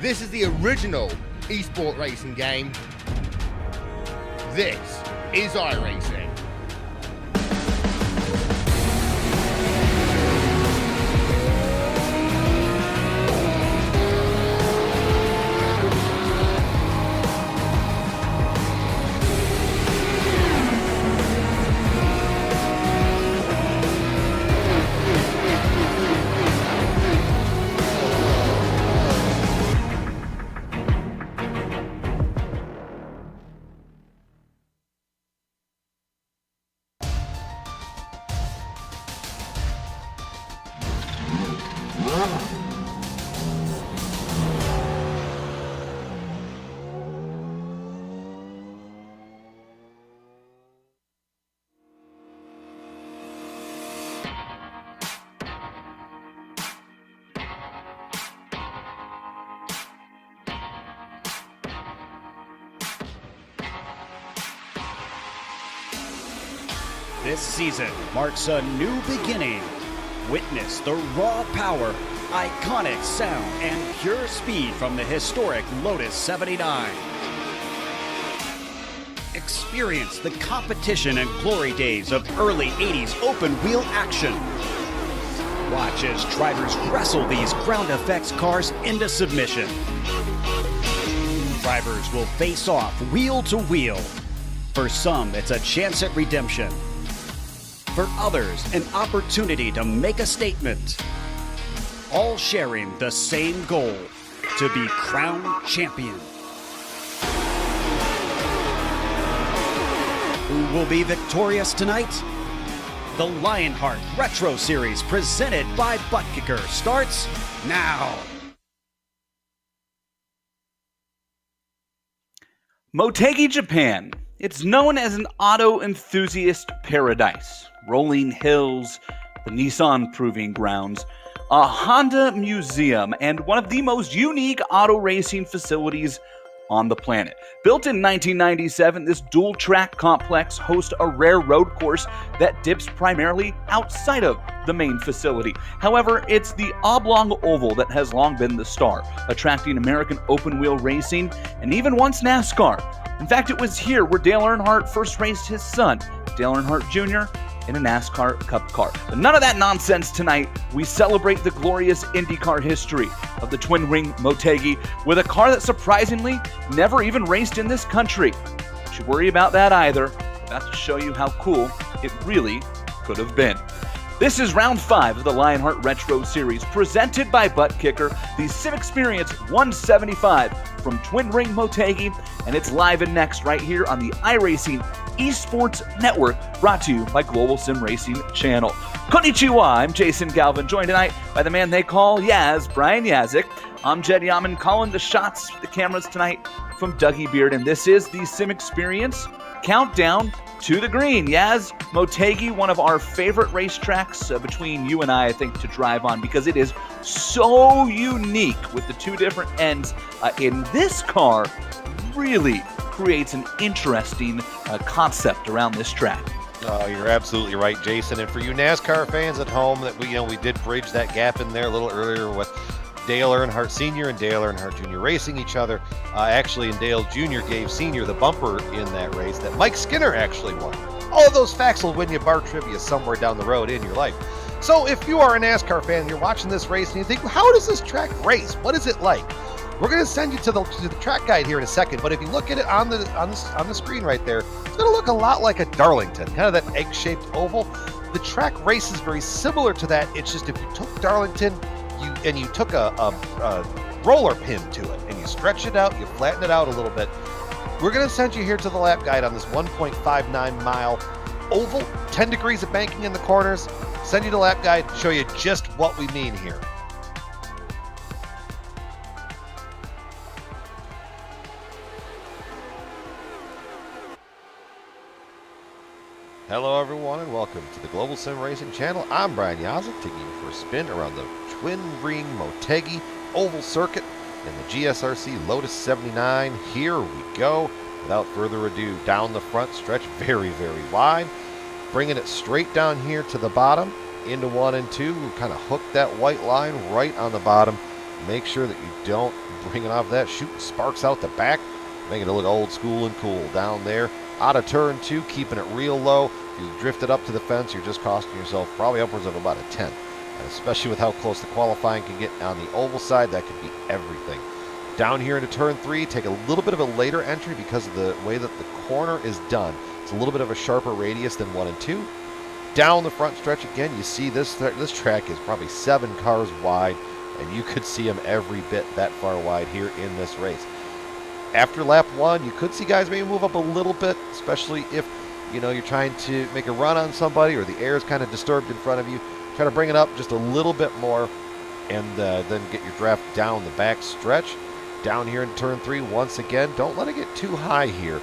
This is the original esport racing game. This is iRacing. This season marks a new beginning. Witness the raw power, iconic sound, and pure speed from the historic Lotus 79. Experience the competition and glory days of early 80s open wheel action. Watch as drivers wrestle these ground effects cars into submission. Drivers will face off wheel to wheel. For some, it's a chance at redemption. For others, an opportunity to make a statement. All sharing the same goal, to be crowned champion. Who will be victorious tonight? The Lionheart Retro Series presented by Butt Kicker starts now. Motegi, Japan. It's known as an auto enthusiast paradise. Rolling hills, the Nissan proving grounds, a Honda museum, and one of the most unique auto racing facilities on the planet. Built in 1997, this dual-track complex hosts a rare road course that dips primarily outside of the main facility. However, it's the oblong oval that has long been the star, attracting American open-wheel racing and even once NASCAR. In fact, it was here where Dale Earnhardt first raced his son, Dale Earnhardt Jr., in a NASCAR Cup car. But none of that nonsense tonight. We celebrate the glorious IndyCar history of the twin-wing Motegi with a car that surprisingly never even raced in this country. Don't you worry about that either. About to show you how cool it really could have been. This is round 5 of the Lionheart Retro Series, presented by Butt Kicker, the Sim Experience 175 from Twin Ring Motegi, and it's live and next right here on the iRacing Esports Network, brought to you by Global SimRacing Channel. Konnichiwa, I'm Jason Galvin, joined tonight by the man they call Yaz, Brian Yazik. I'm Jed Yaman, calling the shots for the cameras tonight from Dougie Beard, and this is the Sim Experience Countdown to the Green. Yaz, Motegi, one of our favorite racetracks between you and I think, to drive on because it is so unique with the two different ends in this car. Really creates an interesting concept around this track. Oh, you're absolutely right, Jason. And for you NASCAR fans at home, that we did bridge that gap in there a little earlier with Dale Earnhardt Sr. and Dale Earnhardt Jr. racing each other. Actually, and Dale Jr. gave Sr. the bumper in that race that Mike Skinner actually won. All of those facts will win you bar trivia somewhere down the road in your life. So if you are a NASCAR fan and you're watching this race and you think, well, how does this track race? What is it like? We're going to send you to the track guide here in a second, but if you look at it on the screen right there, it's going to look a lot like a Darlington, kind of that egg-shaped oval. The track race is very similar to that. It's just if you took Darlington, you took a roller pin to it and you stretch it out, you flatten it out a little bit. We're going to send you here to the lap guide on this 1.59 mile oval, 10 degrees of banking in the corners. Send you to the lap guide, show you just what we mean here. Hello everyone and welcome to the Global SimRacing Channel. I'm Brian Yazik, taking you for a spin around the Twin Ring Motegi Oval Circuit in the GSRC Lotus 79. Here we go. Without further ado, down the front stretch, very, very wide. Bringing it straight down here to the bottom, into 1 and 2. We kind of hooked that white line right on the bottom. Make sure that you don't bring it off that, shooting sparks out the back, making it look old school and cool down there. Out of turn 2, keeping it real low. If you drift it up to the fence, you're just costing yourself probably upwards of about a tenth. And especially with how close the qualifying can get on the oval side, that could be everything. Down here into turn 3, take a little bit of a later entry because of the way that the corner is done. It's a little bit of a sharper radius than 1 and 2. Down the front stretch again, you see this track is probably 7 cars wide, and you could see them every bit that far wide here in this race. After lap 1, you could see guys maybe move up a little bit, especially if you're trying to make a run on somebody or the air is kind of disturbed in front of you. Try to bring it up just a little bit more, and then get your draft down the back stretch. Down here in turn 3, once again, don't let it get too high here.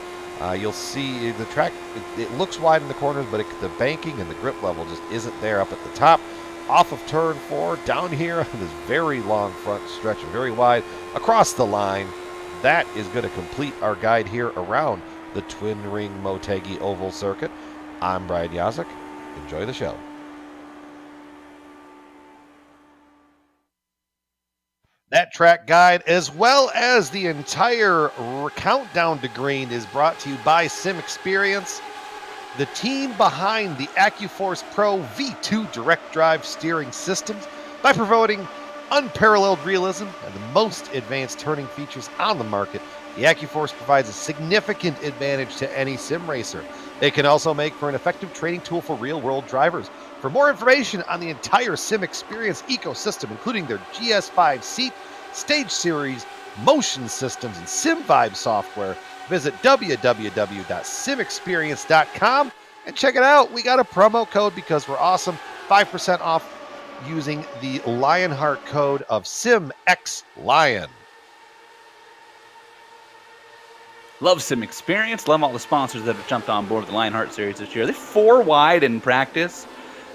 You'll see the track, it looks wide in the corners, but the banking and the grip level just isn't there up at the top. Off of turn 4, down here on this very long front stretch, very wide, across the line. That is going to complete our guide here around the Twin Ring Motegi Oval Circuit. I'm Brian Yazek. Enjoy the show. That track guide, as well as the entire countdown to green, is brought to you by Sim Experience, the team behind the AccuForce Pro V2 direct drive steering systems, by promoting unparalleled realism and the most advanced turning features on the market. The AccuForce provides a significant advantage to any sim racer. It can also make for an effective training tool for real-world drivers. For more information on the entire Sim Experience ecosystem, including their GS5 seat, Stage Series, motion systems, and SimVibe software, visit www.simexperience.com and check it out. We got a promo code because we're awesome. 5% off using the Lionheart code of SimXLion. Love Sim Experience. Love all the sponsors that have jumped on board with the Lionheart series this year. They're 4 wide in practice.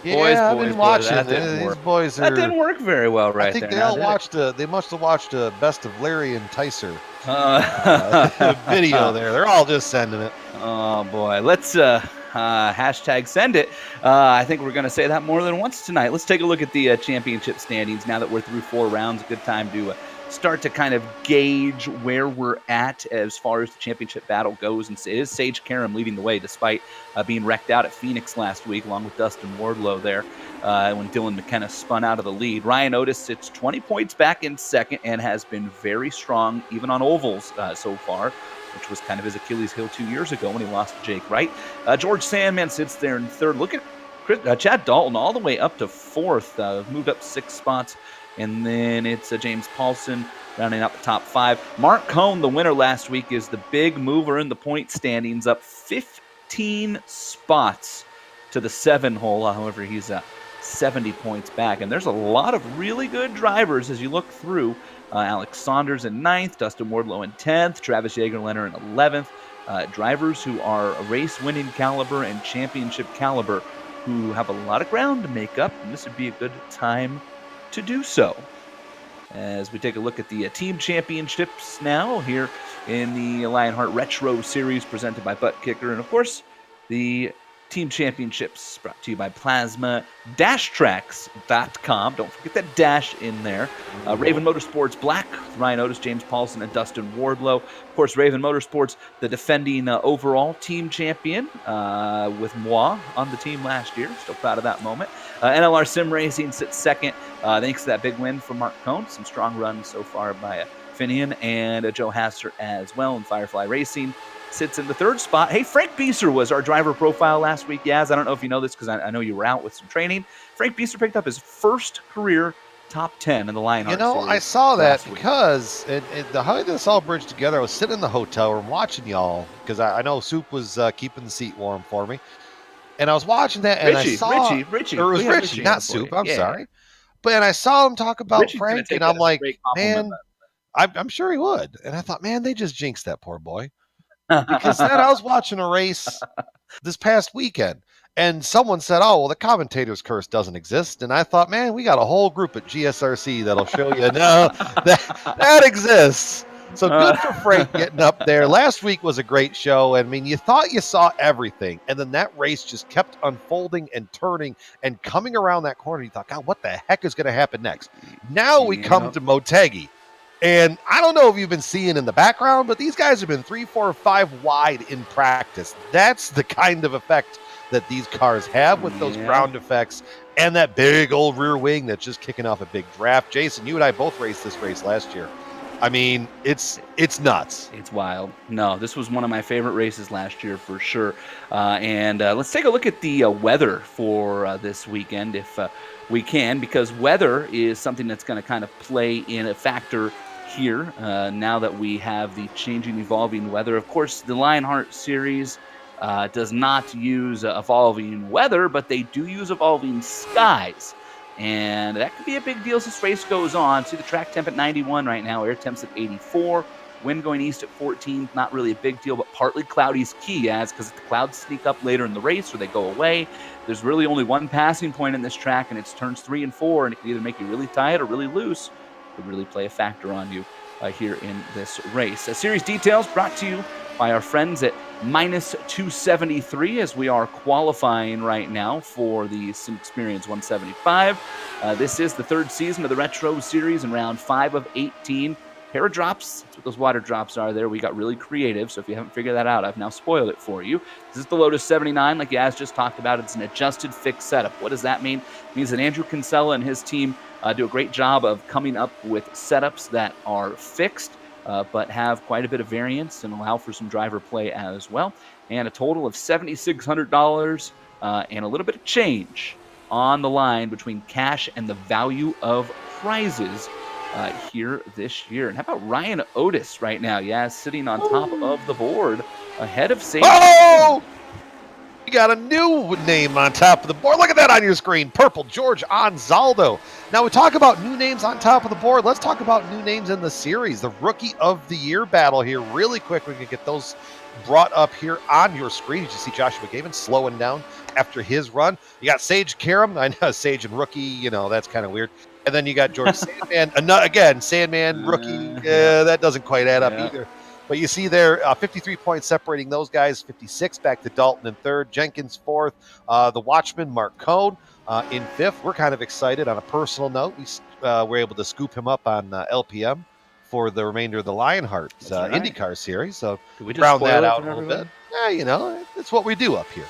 Yeah, I've been watching. These boys that didn't work very well right there. I think they all watched. They must have watched a Best of Larry and Tyser video there. They're all just sending it. Oh boy, let's hashtag send it. I think we're going to say that more than once tonight. Let's take a look at the championship standings now that we're through 4 rounds. A good time to start to kind of gauge where we're at as far as the championship battle goes. And it is Sage Karam leading the way despite being wrecked out at Phoenix last week along with Dustin Wardlow there when Dylan McKenna spun out of the lead. Ryan Otis sits 20 points back in second and has been very strong even on ovals so far, which was kind of his Achilles heel 2 years ago when he lost to Jake Wright. George Sandman sits there in third. Look at Chad Dalton all the way up to fourth, moved up 6 spots. And then it's James Paulson rounding out the top 5. Mark Cohn, the winner last week, is the big mover in the point standings, up 15 spots to the 7 hole. However, he's 70 points back. And there's a lot of really good drivers as you look through. Alex Saunders in 9th, Dustin Wardlow in 10th, Travis Jaeger-Leonard in 11th. Drivers who are race-winning caliber and championship caliber who have a lot of ground to make up. And this would be a good time to do so. As we take a look at the team championships now here in the Lionheart Retro Series presented by Butt Kicker, and of course the team championships brought to you by Plasma-Tracks.com. Don't forget that dash in there. Raven Motorsports Black, Ryan Otis, James Paulson, and Dustin Wardlow. Of course, Raven Motorsports, the defending overall team champion with moi on the team last year. Still proud of that moment. NLR Sim Racing sits second, thanks to that big win from Mark Cohn. Some strong runs so far by Finian and Joe Hasser as well. And Firefly Racing sits in the 3rd spot. Hey, Frank Bieser was our driver profile last week. Yaz, I don't know if you know this because I know you were out with some training. Frank Bieser picked up his first career top 10 in the Lionheart Series. I saw that because how this all bridged together, I was sitting in the hotel room watching y'all because I know Soup was keeping the seat warm for me. And I was watching that, and Richie, I saw Richie. Or it was Richie, not Soup. I'm sorry. But I saw him talk about Richie's Frank, and I'm like, man, I'm sure he would. And I thought, man, they just jinxed that poor boy. Because then I was watching a race this past weekend, and someone said, oh, well, the commentator's curse doesn't exist. And I thought, man, we got a whole group at GSRC that'll show you, no, that exists. So good for Frank getting up there. Last week was a great show. I mean, you thought you saw everything, and then that race just kept unfolding and turning and coming around that corner. You thought, God, what the heck is going to happen next? Now we come to Motegi. And I don't know if you've been seeing in the background, but these guys have been 3, 4, 5 wide in practice. That's the kind of effect that these cars have with those ground effects and that big old rear wing that's just kicking off a big draft. Jason, you and I both raced this race last year. I mean, it's nuts. It's wild. No, this was one of my favorite races last year for sure. And let's take a look at the weather for this weekend if we can, because weather is something that's going to kind of play in a factor here now that we have the changing, evolving weather. Of course, the Lionheart Series does not use evolving weather, but they do use evolving skies. And that could be a big deal as this race goes on. See the track temp at 91 right now, air temps at 84, wind going east at 14. Not really a big deal, but partly cloudy is key, as because if the clouds sneak up later in the race or they go away, there's really only one passing point in this track, and it's turns 3 and 4, and it can either make you really tight or really loose. It could really play a factor on you here in this race. Series details brought to you by our friends at minus 273 as we are qualifying right now for the Sim Experience 175. This is the third season of the Retro Series in round 5 of 18. Pair of drops, that's what those water drops are there. We got really creative, so if you haven't figured that out, I've now spoiled it for you. This is the Lotus 79, like Yaz just talked about. It's an adjusted fixed setup. What does that mean? It means that Andrew Kinsella and his team do a great job of coming up with setups that are fixed, but have quite a bit of variance and allow for some driver play as well. And a total of $7,600 and a little bit of change on the line between cash and the value of prizes here this year. And how about Ryan Otis right now? Yeah, sitting on top of the board ahead of Sage. Oh! You got a new name on top of the board. Look at that on your screen. Purple George Anzaldo. Now we talk about new names on top of the board. Let's talk about new names in the series. The Rookie of the Year battle here. Really quick, we can get those brought up here on your screen. You see Joshua Gavin slowing down after his run. You got Sage Karam. I know Sage and Rookie, you know, that's kind of weird. And then you got George Sandman. Again, Sandman, Rookie. That doesn't quite add up either. But you see there, 53 points separating those guys, 56 back to Dalton in third, Jenkins fourth, the Watchman, Mark Cohn in fifth. We're kind of excited. On a personal note, we were able to scoop him up on LPM for the remainder of the Lionheart IndyCar series. So we just round that out a little bit. Yeah, you know, it's what we do up here.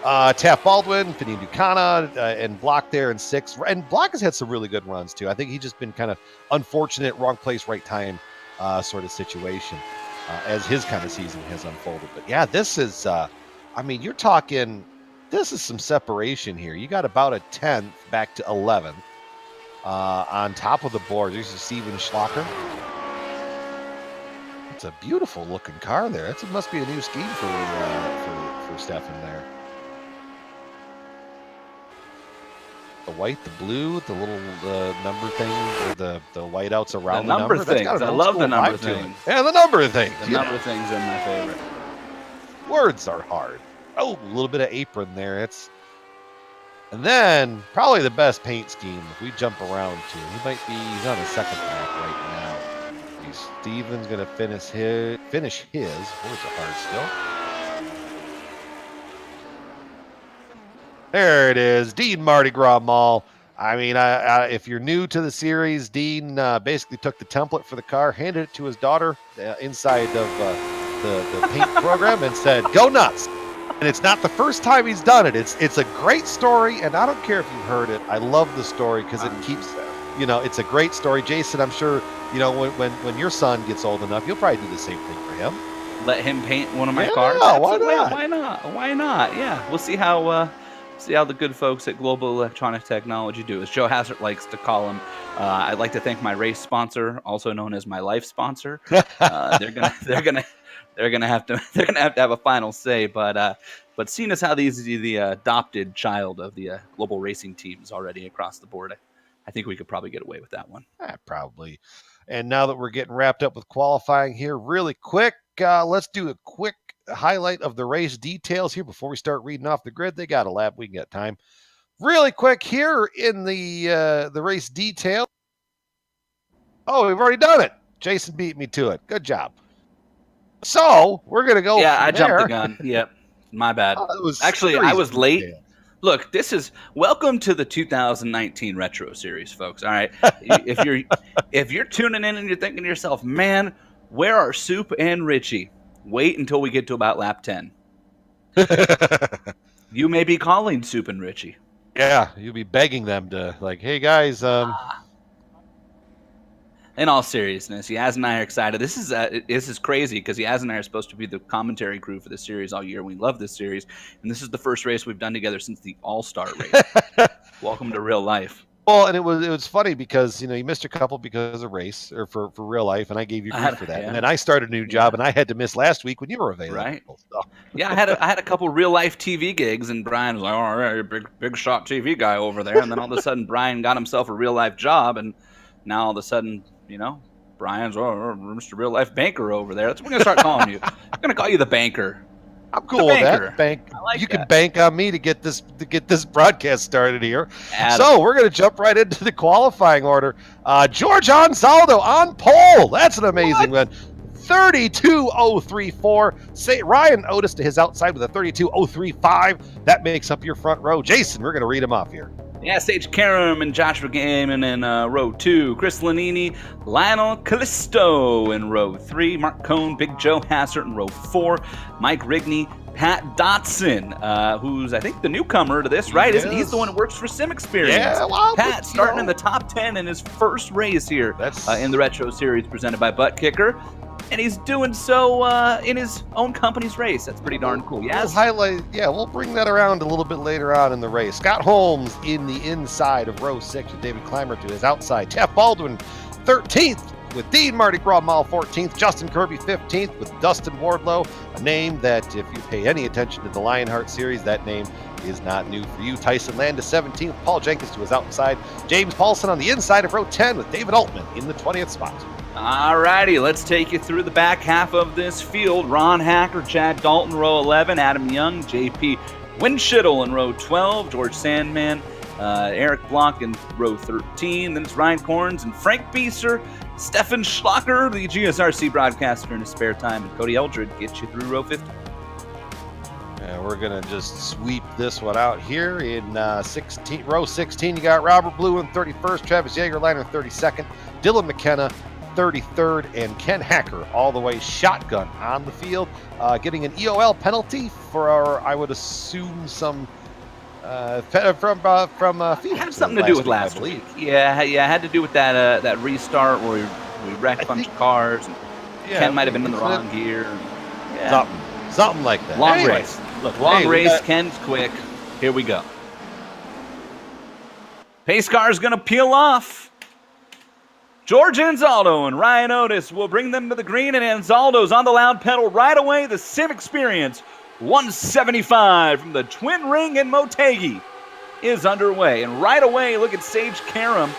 Taft Baldwin, Fanine Ducana, and Block there in sixth. And Block has had some really good runs, too. I think he's just been kind of unfortunate, wrong place, right time sort of situation. As his kind of season has unfolded. But yeah, this is, I mean, you're talking, this is some separation here. You got about a 10th back to 11th on top of the board. This is Steven Schlacker. It's a beautiful looking car there. It must be a new scheme for Stefan there. The white, the blue, the little number thing, the whiteouts around the number. Things. I love the number things. Yeah, the number things. The number things are my favorite. Words are hard. Oh, a little bit of apron there. And then probably the best paint scheme if we jump around to. He's on the second lap right now. Steven's gonna finish his. Words are hard still. There it is, Dean Mardi Gras Mall. I mean, if you're new to the series, Dean basically took the template for the car, handed it to his daughter inside of the paint program and said, go nuts. And it's not the first time he's done it. It's a great story, and I don't care if you've heard it. I love the story because it keeps, you know, it's a great story. Jason, I'm sure, you know, when your son gets old enough, you'll probably do the same thing for him. Let him paint one of my cars? Why not? Why not? Yeah, we'll see how the good folks at Global Electronic Technology do. As Joe Hazard likes to call them. I'd like to thank my race sponsor, also known as my life sponsor. They're gonna have to have a final say. But seeing as how these are the adopted child of the global racing teams already across the board, I think we could probably get away with that one. Probably. And now that we're getting wrapped up with qualifying here, really quick, let's do a quick highlight of the race details here before we start reading off the grid. They got a lap. We can get time. Really quick here in the race detail. Oh, we've already done it. Jason beat me to it. Good job. So we're going to go. Yeah, from I jumped there. the gun. Yep. My bad. Actually, I was late. Look, this is welcome to the 2019 Retro Series, folks. All right. if you're tuning in and you're thinking to yourself, man, where are Soup and Richie? Wait until we get to about lap 10. You may be calling Soup and Richie. Yeah, you'll be begging them to hey guys. In all seriousness, Yaz and I are excited. This is crazy because Yaz and I are supposed to be the commentary crew for this series all year. We love this series, and this is the first race we've done together since the All-Star race. Welcome to real life. Well, and it was funny because you missed a couple because of race or for real life, and I gave you grief for that. Yeah. And then I started a new job, and I had to miss last week when you were available. Right. So. Yeah, I had a couple real life TV gigs, and Brian was like, "Oh, yeah, big shot TV guy over there." And then all of a sudden, Brian got himself a real life job, and now all of a sudden, Brian's Mr. Real Life Banker over there. That's what we're gonna start calling you. I'm gonna call you the Banker. I'm cool with that. Bank. You can bank on me to get this broadcast started here. So we're going to jump right into the qualifying order. George Ansaldo on pole. That's an amazing one. 32.034. Say Ryan Otis to his outside with a 32.035. That makes up your front row. Jason, we're going to read them off here. Yeah, Sage Karam and Joshua Gaiman in row 2. Chris Lanini, Lionel Callisto in row 3. Mark Cohn, Big Joe Hassert in row 4. Mike Rigney, Pat Dotson, who's I think the newcomer to this, right? Isn't he's the one who works for Sim Experience? Yeah, well, Pat starting in the top 10 in his first race here in the Retro Series presented by Butt Kicker. And he's doing so in his own company's race. That's pretty darn cool. Yes. We'll bring that around a little bit later on in the race. Scott Holmes in the inside of row 6 with David Clymer to his outside. Jeff Baldwin 13th with Dean Marty Grawmal 14th. Justin Kirby 15th with Dustin Wardlow, a name that if you pay any attention to the Lionheart series, that name is not new for you. Tyson Landis 17th. Paul Jenkins to his outside. James Paulson on the inside of row 10 with David Altman in the 20th spot. Alrighty, let's take you through the back half of this field. Ron Hacker, Chad Dalton, row 11. Adam Young, JP Winshittle in row 12. George Sandman, Eric Block in row 13. Then it's Ryan Corns and Frank Bieser. Stefan Schlocker, the GSRC broadcaster in his spare time. And Cody Eldred gets you through row 50. We're going to just sweep this one out here in row 16. You got Robert Blue in 31st, Travis Jagerliner 32nd, Dylan McKenna 33rd, and Ken Hacker all the way shotgun on the field, getting an EOL penalty for I would assume some from Phoenix. Had something to do with last week. Yeah, it had to do with that restart where we wrecked a bunch of cars. And Ken might have been in the wrong gear. Yeah. Something like that. Long race. Look, race. Ken's quick. Here we go. Pace car is going to peel off. George Ansaldo and Ryan Otis will bring them to the green, and Ansaldo's on the loud pedal right away. The Sim Experience 175 from the Twin Ring in Motegi is underway. And right away, look at Sage Karam.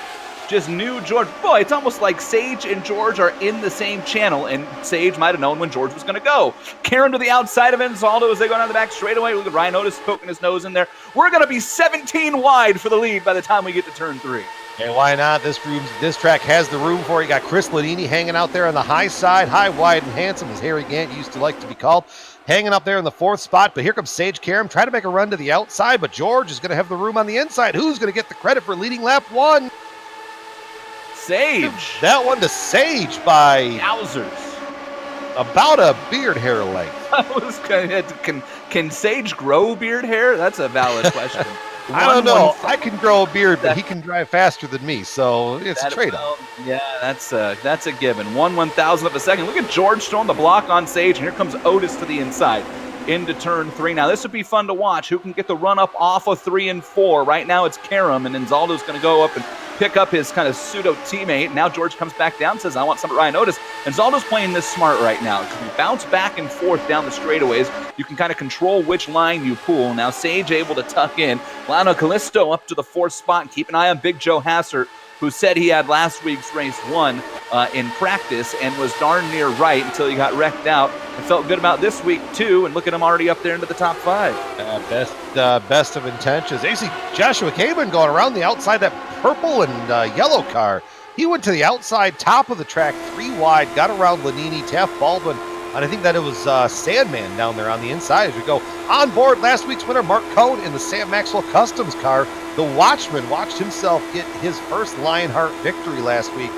Just knew George. Boy, it's almost like Sage and George are in the same channel, and Sage might have known when George was going to go. Karam to the outside of Ansaldo as they go down the back straightaway. Look at Ryan Otis poking his nose in there. We're going to be 17 wide for the lead by the time we get to turn 3. And why not? This track has the room for it. You got Chris Lanini hanging out there on the high side, high, wide, and handsome, as Harry Gant used to like to be called, hanging up there in the 4th spot. But here comes Sage Karam trying to make a run to the outside, but George is going to have the room on the inside. Who's going to get the credit for leading lap 1? Sage. That one to Sage by Yowzers. About a beard hair length. I was can Sage grow beard hair? That's a valid question. I don't know. I can grow a beard, but he can drive faster than me, so it's a trade-off. Yeah, that's a given. 1/1000th of a second. Look at George throwing the block on Sage, and here comes Otis to the inside into turn 3. Now this would be fun to watch. Who can get the run up off of 3 and 4? Right now it's Karam, and Ansaldo's going to go up and pick up his kind of pseudo teammate. Now George comes back down, says, I want some at Ryan Otis. And Ansaldo's playing this smart right now. If you bounce back and forth down the straightaways, you can kind of control which line you pull. Now Sage able to tuck in. Lionel Callisto up to the 4th spot. Keep an eye on Big Joe Hassert, who said he had last week's race won in practice and was darn near right until he got wrecked out. And felt good about this week, too. And look at him already up there into the top 5. Best of intentions. AC Joshua Kamen going around the outside that purple and yellow car. He went to the outside, top of the track, 3 wide, got around Lanini, Taft Baldwin, and I think that it was Sandman down there on the inside as we go. On board last week's winner, Mark Cohn, in the Sam Maxwell Customs car. The Watchman watched himself get his first Lionheart victory last week.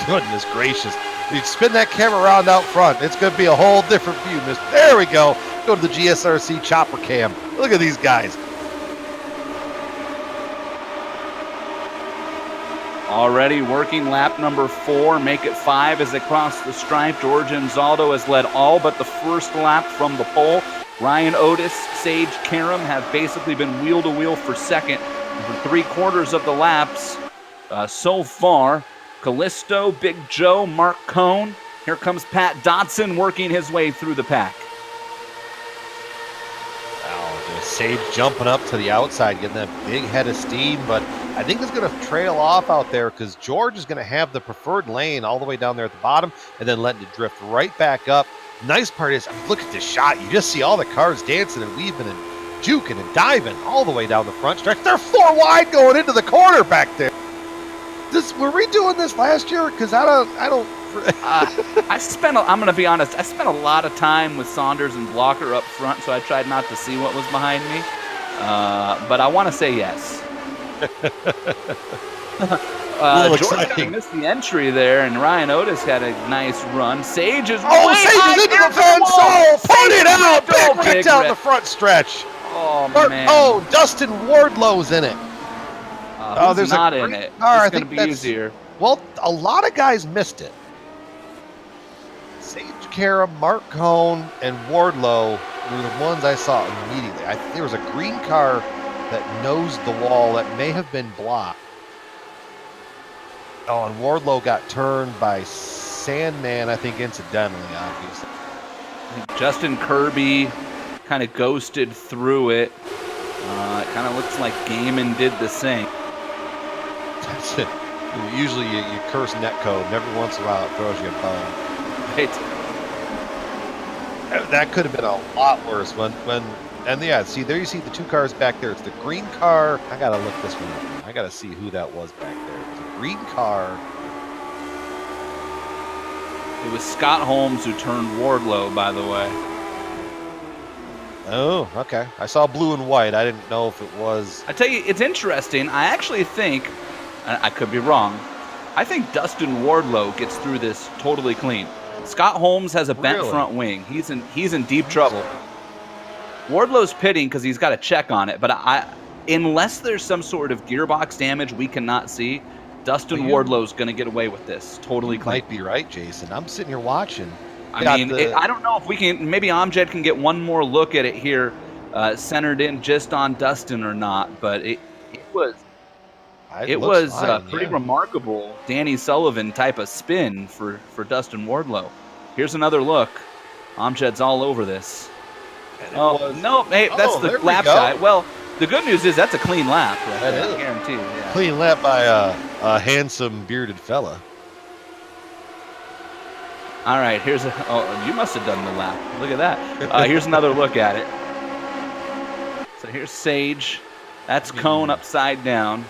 Goodness gracious. You spin that camera around out front. It's going to be a whole different view, mister. There we go. Go to the GSRC chopper cam. Look at these guys. Already working lap number 4, make it 5 as they cross the stripe. George Anzaldo has led all but the first lap from the pole. Ryan Otis, Sage Karam have basically been wheel to wheel for second for 3/4 of the laps so far. Callisto, Big Joe, Mark Cohn. Here comes Pat Dotson working his way through the pack. Oh, Sage jumping up to the outside, getting that big head of steam, but I think it's going to trail off out there because George is going to have the preferred lane all the way down there at the bottom and then letting it drift right back up. Nice part is, look at this shot. You just see all the cars dancing and weaving and juking and diving all the way down the front stretch. They're 4 wide going into the corner back there. Were we doing this last year? Because I don't. I'm going to be honest, I spent a lot of time with Saunders and Blocker up front, so I tried not to see what was behind me. But I want to say yes. George missed the entry there, and Ryan Otis had a nice run. Sage is Sage is into the fence. Oh, put it out. Big down the front stretch. Oh, man. Oh, Dustin Wardlow's in it. There's not in it. It's going to be easier. Well, a lot of guys missed it. Sage Karam, Mark Cohn, and Wardlow were the ones I saw immediately. There was a green car that nosed the wall that may have been blocked. Oh, and Wardlow got turned by Sandman, I think, incidentally, obviously. Justin Kirby kind of ghosted through it. It kind of looks like Gaiman did the same. That's it. Usually you curse netcode, and every once in a while it throws you a bone. Right. That could have been a lot worse see, there you see the 2 cars back there. It's the green car. I got to look this one up. I got to see who that was back there. It's a green car. It was Scott Holmes who turned Wardlow, by the way. Oh, okay. I saw blue and white. I didn't know if it was. I tell you, it's interesting. I actually think, I could be wrong, I think Dustin Wardlow gets through this totally clean. Scott Holmes has a bent front wing. He's in deep trouble. Wardlow's pitting because he's got a check on it, but unless there's some sort of gearbox damage we cannot see, Dustin Wardlow's going to get away with this totally clean. Might be right, Jason. I'm sitting here watching. I mean, I don't know if we can. Maybe Amjad can get one more look at it here, centered in just on Dustin or not. But it was pretty remarkable Danny Sullivan type of spin for Dustin Wardlow. Here's another look. Amjad's all over this. No, hey, that's the lap guy. Well, the good news is that's a clean lap. Right there, I guarantee you. Yeah. Clean lap by a handsome bearded fella. All right, you must have done the lap. Look at that. Here's another look at it. So here's Sage. That's Cone upside down.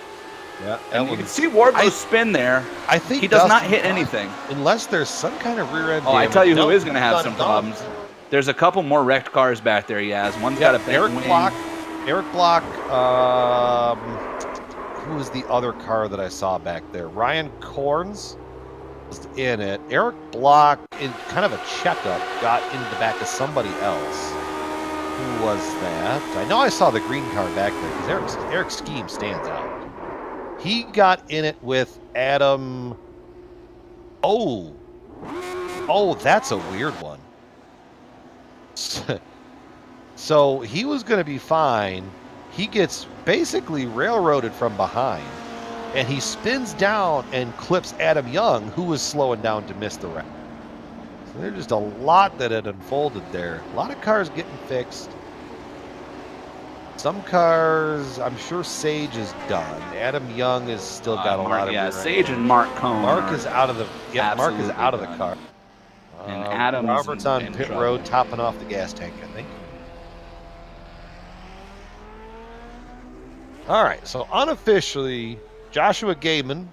Yeah, and you can see Wardlow's spin there. I think he does not hit anything. Unless there's some kind of rear end. Oh, I tell you who is going to have some problems. There's a couple more wrecked cars back there, Yaz. One's got a bent wing. Eric Block. Who was the other car that I saw back there? Ryan Corns was in it. Eric Block, in kind of a checkup, got into the back of somebody else. Who was that? I know I saw the green car back there because Eric's scheme stands out. He got in it with Adam. Oh, that's a weird one. So he was going to be fine. He gets basically railroaded from behind, and he spins down and clips Adam Young, who was slowing down to miss the wreck. So there's just a lot that had unfolded there. A lot of cars getting fixed. Some cars, I'm sure Sage is done. Adam Young has still got a lot of. Yeah, Sage and Mark Cohn. Mark is out of the. Yeah, Mark is out of the car. And Adams Robert's on pit road, topping off the gas tank, I think. All right, so unofficially, Joshua Gaiman,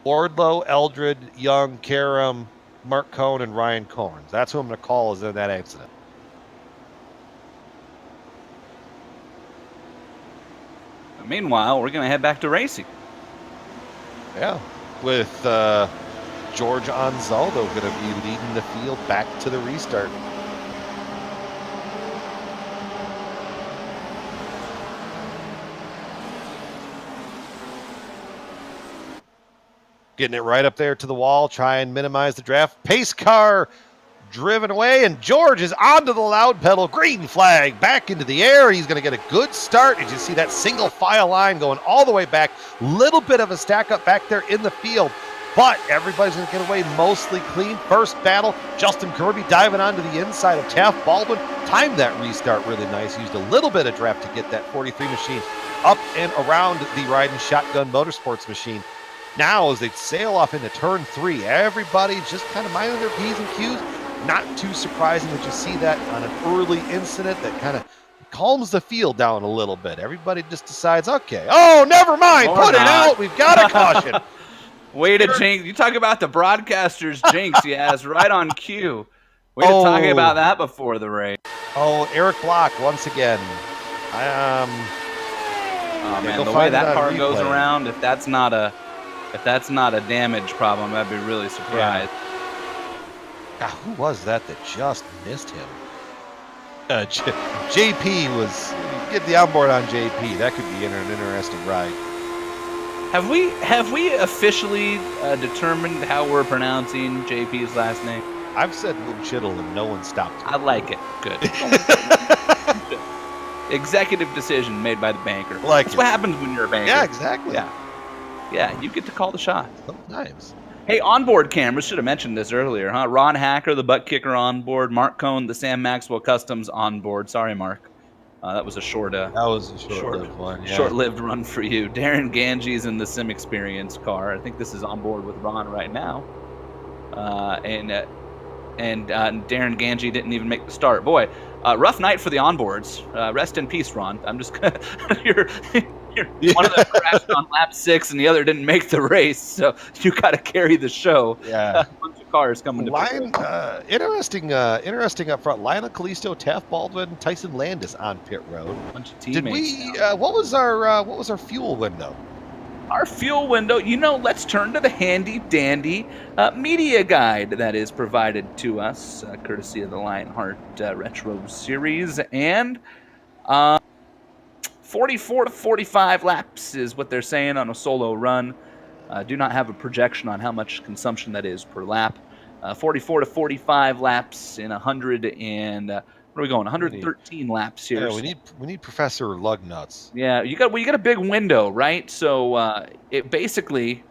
Wardlow, Eldred, Young, Karam, Mark Cohn, and Ryan Corns. That's who I'm going to call is in that accident. Meanwhile, we're going to head back to racing. Yeah, with George Anzaldo going to be leading the field back to the restart. Getting it right up there to the wall, try and minimize the draft. Pace car driven away, and George is onto the loud pedal. Green flag back into the air. He's going to get a good start. As you see that single file line going all the way back. Little bit of a stack up back there in the field, but everybody's going to get away mostly clean. First battle, Justin Kirby diving onto the inside of Taft Baldwin. Timed that restart really nice. Used a little bit of draft to get that 43 machine up and around the riding shotgun motorsports machine. Now, as they sail off into turn 3, everybody just kind of minding their P's and Q's. Not too surprising that you see that on an early incident that kind of calms the field down a little bit. Everybody just decides, okay, oh, never mind, put it out. We've got a caution. Way to jinx. You talk about the broadcaster's jinx he has right on cue. We were talking about that before the race. Oh, Eric Block once again. Oh, man, the way that car goes around, if that's not a damage problem, I'd be really surprised. Yeah. God, who was that just missed him? JP was... Get the onboard on JP. That could be an interesting ride. Have we officially determined how we're pronouncing JP's last name? I've said Chittle and no one stopped me. I like it. Good. Executive decision made by the banker. That's what happens when you're a banker. Yeah, exactly. Yeah, you get to call the shot. Sometimes. Hey, onboard cameras, should have mentioned this earlier, huh? Ron Hacker, the butt kicker onboard. Mark Cohn, the Sam Maxwell Customs onboard. Sorry, Mark. That was a short-lived one. Yeah. Short-lived run for you. Darren Ganges in the Sim Experience car. I think this is on board with Ron right now. And Darren Gange didn't even make the start. Boy, rough night for the onboards. Rest in peace, Ron. I'm just gonna one of them crashed on lap 6 and the other didn't make the race, so you got to carry the show. Yeah. A bunch of cars coming interesting up front. Lionel Kalisto, Taft Baldwin, Tyson Landis on pit road. A bunch of teammates. Did we? What was our fuel window? Our fuel window, let's turn to the handy-dandy media guide that is provided to us, courtesy of the Lionheart Retro Series. And 44 to 45 laps is what they're saying on a solo run. Do not have a projection on how much consumption that is per lap. 44 to 45 laps in 100 and... where are we going? 113 laps here. Yeah, we need Professor Lugnuts. Yeah, you got a big window, right? So it basically,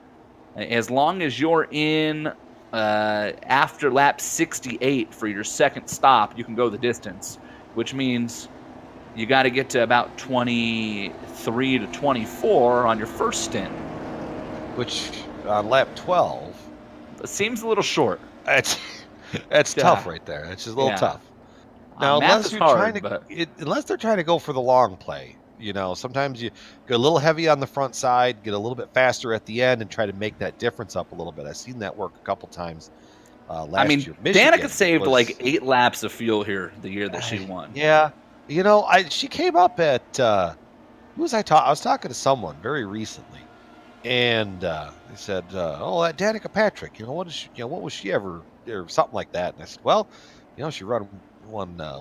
as long as you're in after lap 68 for your second stop, you can go the distance, which means you got to get to about 23 to 24 on your first stint. Which on lap 12, it seems a little short. That's tough right there. It's just a little tough. Now, unless they're trying to go for the long play, sometimes you go a little heavy on the front side, get a little bit faster at the end, and try to make that difference up a little bit. I've seen that work a couple times last year. Danica saved like 8 laps of fuel here the year that she won. Yeah. She came up at, who was I talking? I was talking to someone very recently, and they said, that Danica Patrick, what was she ever, or something like that. And I said, well, she won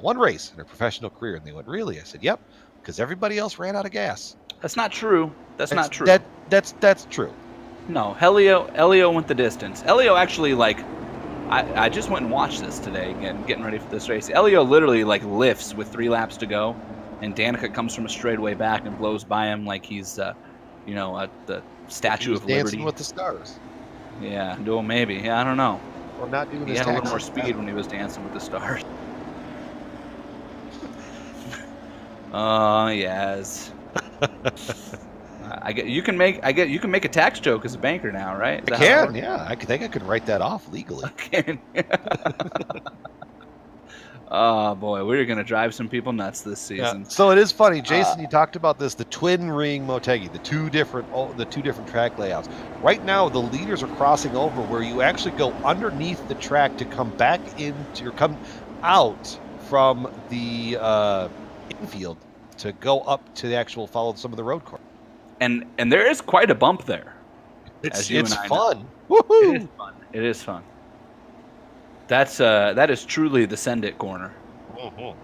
one race in her professional career. And they went, really? I said, yep, because everybody else ran out of gas. That's not true. That's not true. That's true. No, Elio went the distance. Elio actually, I just went and watched this today, again, getting ready for this race. Elio literally, lifts with 3 laps to go, and Danica comes from a straightaway back and blows by him like he's, the Statue of Liberty. Dancing with the Stars. Yeah, well, maybe. Yeah, I don't know. Or not doing He had a little more speed when he was dancing with the stars. Oh, yes. You can make a tax joke as a banker now, right? I can, yeah. I think I could write that off legally. Oh boy, we're gonna drive some people nuts this season. Yeah. So it is funny, Jason. You talked about this, the twin ring Motegi, the two different track layouts. Right now, the leaders are crossing over where you actually go underneath the track to come back into or come out from the infield to go up to the actual follow some of the road course. And there is quite a bump there. It's I fun. Woohoo! It is fun. It is fun. That is truly the send it corner. Mm-hmm.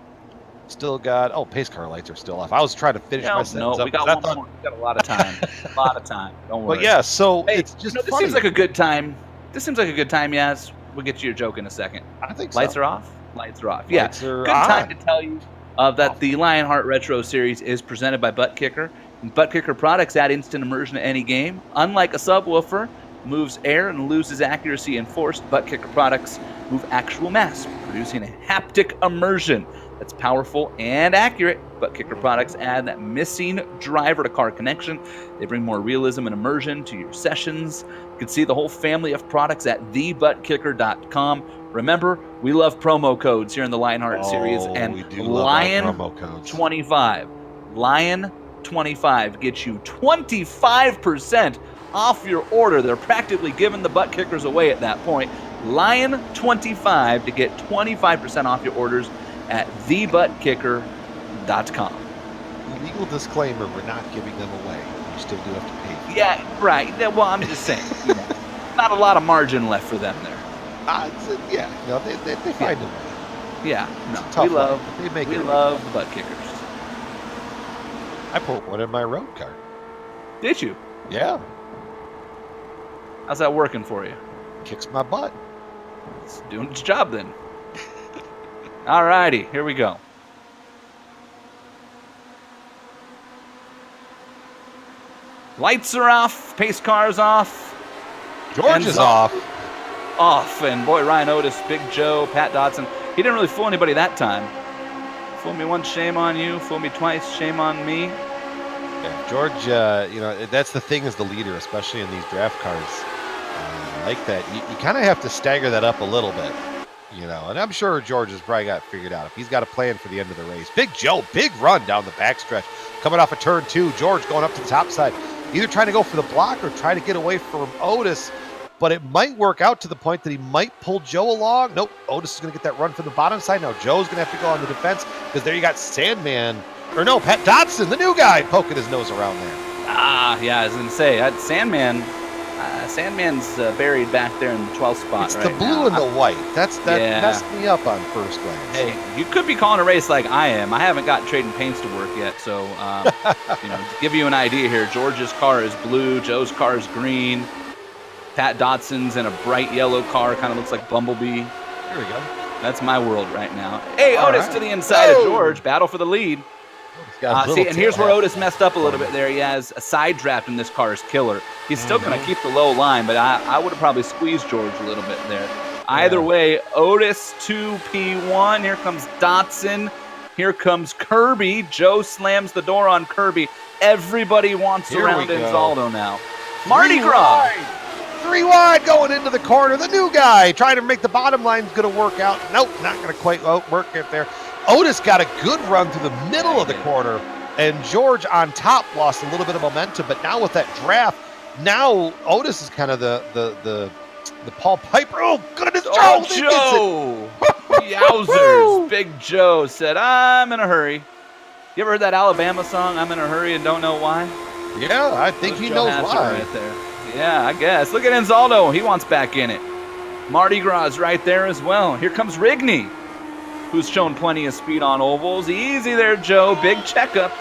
Still got pace car lights are still off. I was trying to finish my sentence. No, we got one more. We got a lot of time. a lot of time. Don't worry. But yeah, so hey, it's just this funny. seems like a good time. This seems like a good time, Yaz. We'll get to your joke in a second. I think so. Lights are off. Lights are off. Yeah. Lights are good time to tell you that the Lionheart Retro Series is presented by Butt Kicker. Butt Kicker products add instant immersion to any game. Unlike a subwoofer, moves air and loses accuracy and force, Butt Kicker products move actual mass, producing a haptic immersion that's powerful and accurate. Butt Kicker products add that missing driver-to-car connection. They bring more realism and immersion to your sessions. You can see the whole family of products at thebuttkicker.com. Remember, we love promo codes here in the Lionheart series, and we do love promo codes. Lion25 gets you 25% off your order. They're practically giving the Butt Kickers away at that point. Lion25 to get 25% off your orders at thebuttkicker.com. Legal disclaimer: we're not giving them away. You still do have to pay. Yeah, right. Well, I'm just saying, not a lot of margin left for them there. They find a way. Yeah, no, we love the Butt Kickers. I put one in my road car. Did you? Yeah. How's that working for you? Kicks my butt. It's doing its job then. All righty, here we go. Lights are off, pace car's off. George is off. And boy, Ryan Otis, Big Joe, Pat Dodson. He didn't really fool anybody that time. Fool me once, shame on you. Fool me twice, shame on me. Yeah, George, that's the thing as the leader, especially in these draft cars. Like that, you kind of have to stagger that up a little bit, and I'm sure George has probably got it figured out. If he's got a plan for the end of the race. Big Joe, big run down the backstretch. Coming off of turn 2, George going up to the top side. Either trying to go for the block or trying to get away from Otis. But it might work out to the point that he might pull Joe along. Nope, Otis is going to get that run from the bottom side. Now Joe's going to have to go on the defense because there you got Pat Dodson, the new guy, poking his nose around there. Yeah, I was going to say, Sandman's buried back there in the 12th spot. It's right the blue now. and the white. That messed me up on first glance. Hey, you could be calling a race like I am. I haven't got trading paints to work yet, so to give you an idea here, George's car is blue, Joe's car is green, Pat Dodson's in a bright yellow car, kind of looks like Bumblebee. Here we go. That's my world right now. Hey, Otis to the inside of George, battle for the lead. And here's where Otis messed up a little bit there. He has a side draft in this car's killer. He's still going to keep the low line, but I would have probably squeezed George a little bit there. Either way, Otis 2P1. Here comes Dotson. Here comes Kirby. Joe slams the door on Kirby. Everybody wants to round in Zaldo now. Mardi Gras. 3 wide going into the corner. The new guy trying to make the bottom line going to work out. Nope, not going to quite work it there. Otis got a good run through the middle of the corner, and George on top lost a little bit of momentum. But now with that draft, now Otis is kind of the Paul Piper. Oh, goodness, Joe! Yowzers! Big Joe said, "I'm in a hurry." You ever heard that Alabama song, "I'm in a hurry and don't know why"? Yeah, I think he knows why. Right there. Yeah, I guess. Look at Enzaldo. He wants back in it. Mardi Gras is right there as well. Here comes Rigney, who's shown plenty of speed on ovals. Easy there, Joe. Big checkup.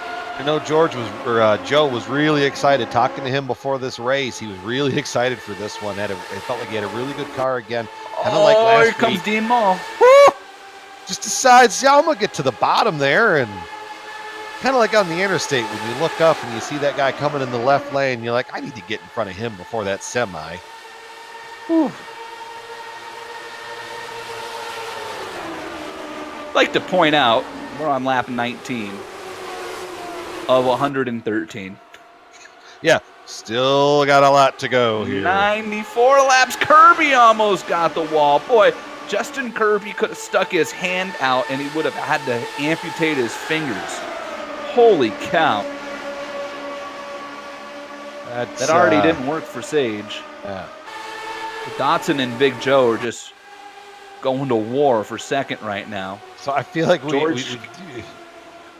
Joe was really excited talking to him before this race. He was really excited for this one. It felt like he had a really good car again. Kind of like last here comes week. Dean Mall. Woo! Just decides, I'm going to get to the bottom there. And kind of like on the interstate, when you look up and you see that guy coming in the left lane, you're like, I need to get in front of him before that semi. Whew. I'd like to point out, we're on lap 19 of 113. Yeah, still got a lot to go here. 94 laps. Kirby almost got the wall. Boy, Justin Kirby could have stuck his hand out and he would have had to amputate his fingers. Holy cow. That already didn't work for Sage. Yeah. Dotson and Big Joe are just going to war for second right now. So I feel like we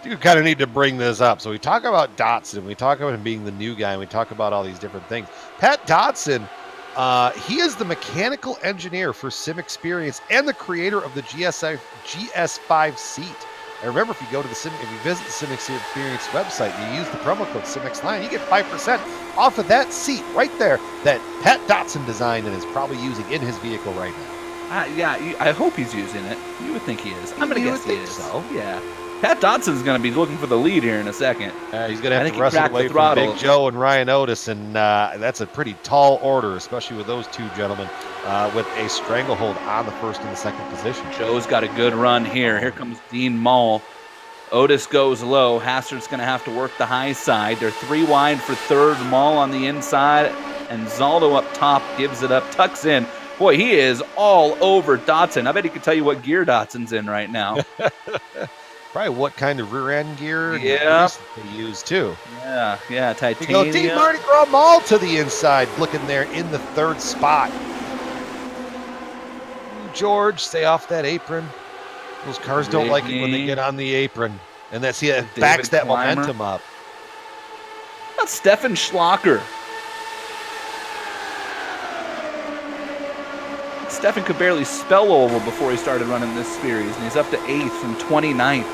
do kind of need to bring this up. So we talk about Dotson, we talk about him being the new guy, and we talk about all these different things. Pat Dotson, he is the mechanical engineer for Sim Experience and the creator of the GS5 seat. And remember, if you visit the Sim Experience website, you use the promo code SimXLion, you get 5% off of that seat right there that Pat Dotson designed and is probably using in his vehicle right now. Yeah, I hope he's using it. You would think he is. I'm going to guess he is. So. Yeah. Pat Dotson's going to be looking for the lead here in a second. He's going to have to wrestle away from Big Joe and Ryan Otis, and that's a pretty tall order, especially with those two gentlemen with a stranglehold on the first and the second position. Joe's got a good run here. Here comes Dean Mull. Otis goes low. Hassard's going to have to work the high side. They're 3 wide for third. Mull on the inside, and Zaldo up top gives it up, tucks in. Boy, he is all over Dotson. I bet he could tell you what gear Dotson's in right now. Probably what kind of rear end gear they use too. Yeah, titanium. We go Dean Mardi Gras Mall to the inside, looking there in the third spot. George, stay off that apron. Those cars don't like it when they get on the apron. And that's it backs that momentum up. How about Stefan Schlocker? Stefan could barely spell oval before he started running this series, and he's up to 8th from 29th,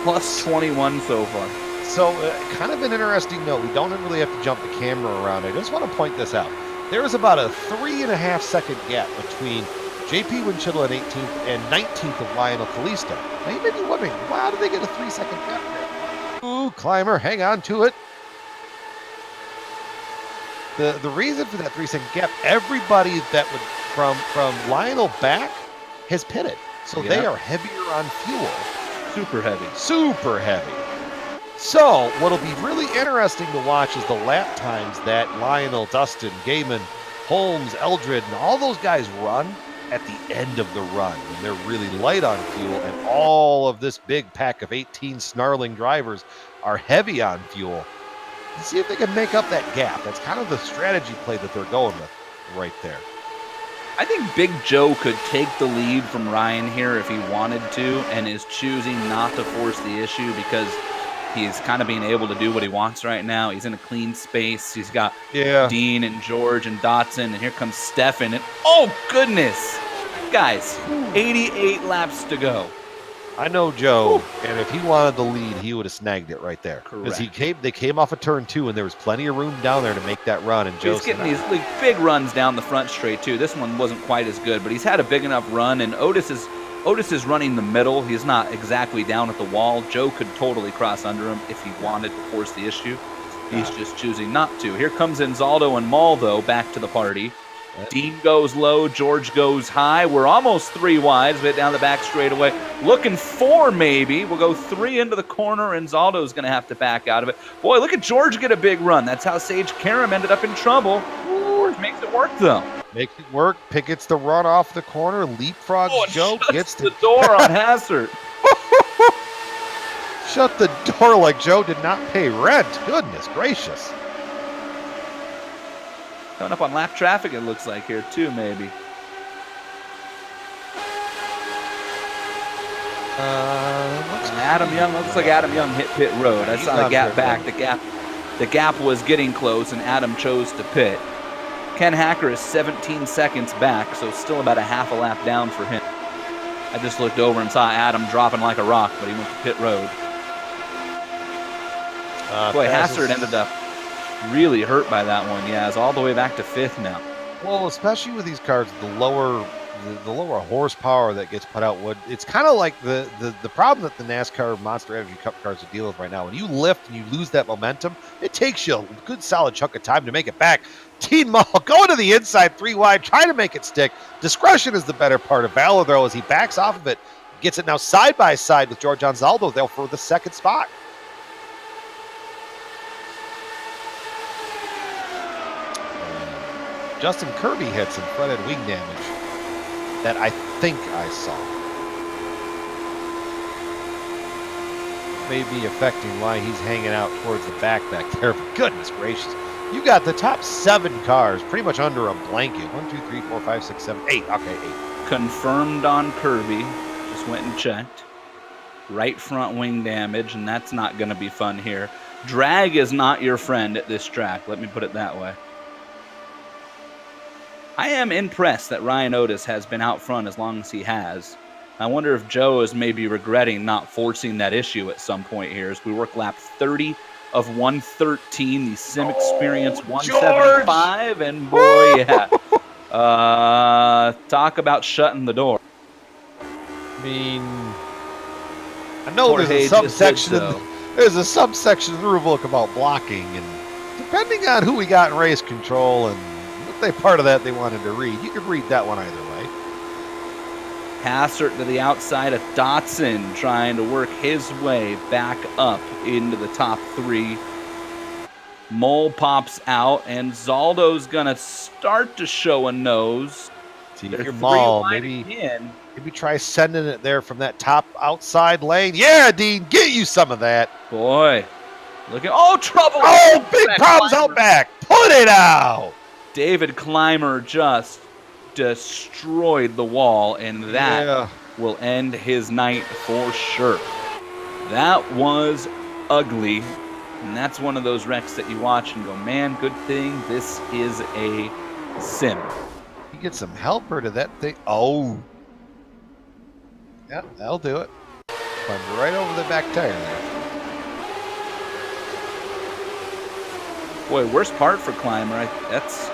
plus 21 so far. So, kind of an interesting note. We don't really have to jump the camera around. I just want to point this out. There is about a 3.5 second gap between JP Winchittle at 18th and 19th of Lionel Kalisto. Now, you may be wondering, how did they get a 3-second gap there? Ooh, Climber, hang on to it. The reason for that 3-second gap, everybody that would from Lionel back has pitted. So they are heavier on fuel. Super heavy. Super heavy. So what'll be really interesting to watch is the lap times that Lionel, Dustin, Gaiman, Holmes, Eldred, and all those guys run at the end of the run when they're really light on fuel, and all of this big pack of 18 snarling drivers are heavy on fuel. Let's see if they can make up that gap. That's kind of the strategy play that they're going with right there. I think Big Joe could take the lead from Ryan here if he wanted to, and is choosing not to force the issue because he's kind of being able to do what he wants right now. He's in a clean space. He's got Dean and George and Dotson, and here comes Stefan. And oh, goodness. Guys, 88 laps to go. I know Joe, and if he wanted the lead, he would have snagged it right there. Correct. Because they came off of turn 2, and there was plenty of room down there to make that run. And Joe's getting these big runs down the front straight too. This one wasn't quite as good, but he's had a big enough run. And Otis is running the middle. He's not exactly down at the wall. Joe could totally cross under him if he wanted to force the issue. He's just choosing not to. Here comes Inzaldo and Mull, though, back to the party. Dean goes low, George goes high. We're almost 3 wide, bit down the back straightaway. Looking 4 maybe. We'll go 3 into the corner, and Zaldo's going to have to back out of it. Boy, look at George get a big run. That's how Sage Karam ended up in trouble. George makes it work, though. Makes it work. Pick gets the run off the corner. Leapfrogs Joe. Gets the door on Hassard. Shut the door like Joe did not pay rent. Goodness gracious. Coming up on lap traffic, it looks like here, too, maybe. Looks like Adam Young hit pit road. I saw the gap back. The gap was getting close, and Adam chose to pit. Ken Hacker is 17 seconds back, so still about a half a lap down for him. I just looked over and saw Adam dropping like a rock, but he went to pit road. Boy, Hassard ended up really hurt by that one. Yeah, it's all the way back to 5th now. Well, especially with these cars, the lower horsepower that gets put out, it's kind of like the problem that the NASCAR Monster Energy Cup cars are dealing with right now. When you lift and you lose that momentum, it takes you a good solid chunk of time to make it back. Dean Mull going to the inside 3 wide, trying to make it stick. Discretion is the better part of valor, though, as he backs off of it. Gets it now side by side with George Anzaldo there for the 2nd spot. Justin Kirby hits and fronted wing damage. that I think I saw. May be affecting why he's hanging out towards the back there. But goodness gracious. You got the top 7 cars pretty much under a blanket. 1, 2, 3, 4, 5, 6, 7, 8. Okay, 8. Confirmed on Kirby. Just went and checked. Right front wing damage, and that's not going to be fun here. Drag is not your friend at this track. Let me put it that way. I am impressed that Ryan Otis has been out front as long as he has. I wonder if Joe is maybe regretting not forcing that issue at some point here as we work lap 30 of 113, the Sim Experience 175, George! And boy, yeah. Talk about shutting the door. I mean, I know Jorge there's a subsection. so. There's a subsection of the rule book about blocking, and depending on who we got in race control and what they part of that they wanted to read, you could read that one either way. Hassert to the outside of Dotson, trying to work his way back up into the top 3. Mole pops out, and Zaldo's gonna start to show a nose. See, They're your 3 Maul, wide maybe again. try sending it there from that top outside lane. Yeah, Dean, get you some of that. Boy, look at trouble! Oh, big problems out back. Put it out. David Clymer just destroyed the wall, and that will end his night for sure. That was ugly, and that's one of those wrecks that you watch and go, man, good thing this is a sim. You get some helper to that thing. Oh. Yeah, that'll do it. Climbed right over the back tire there. Boy, worst part for Clymer, that's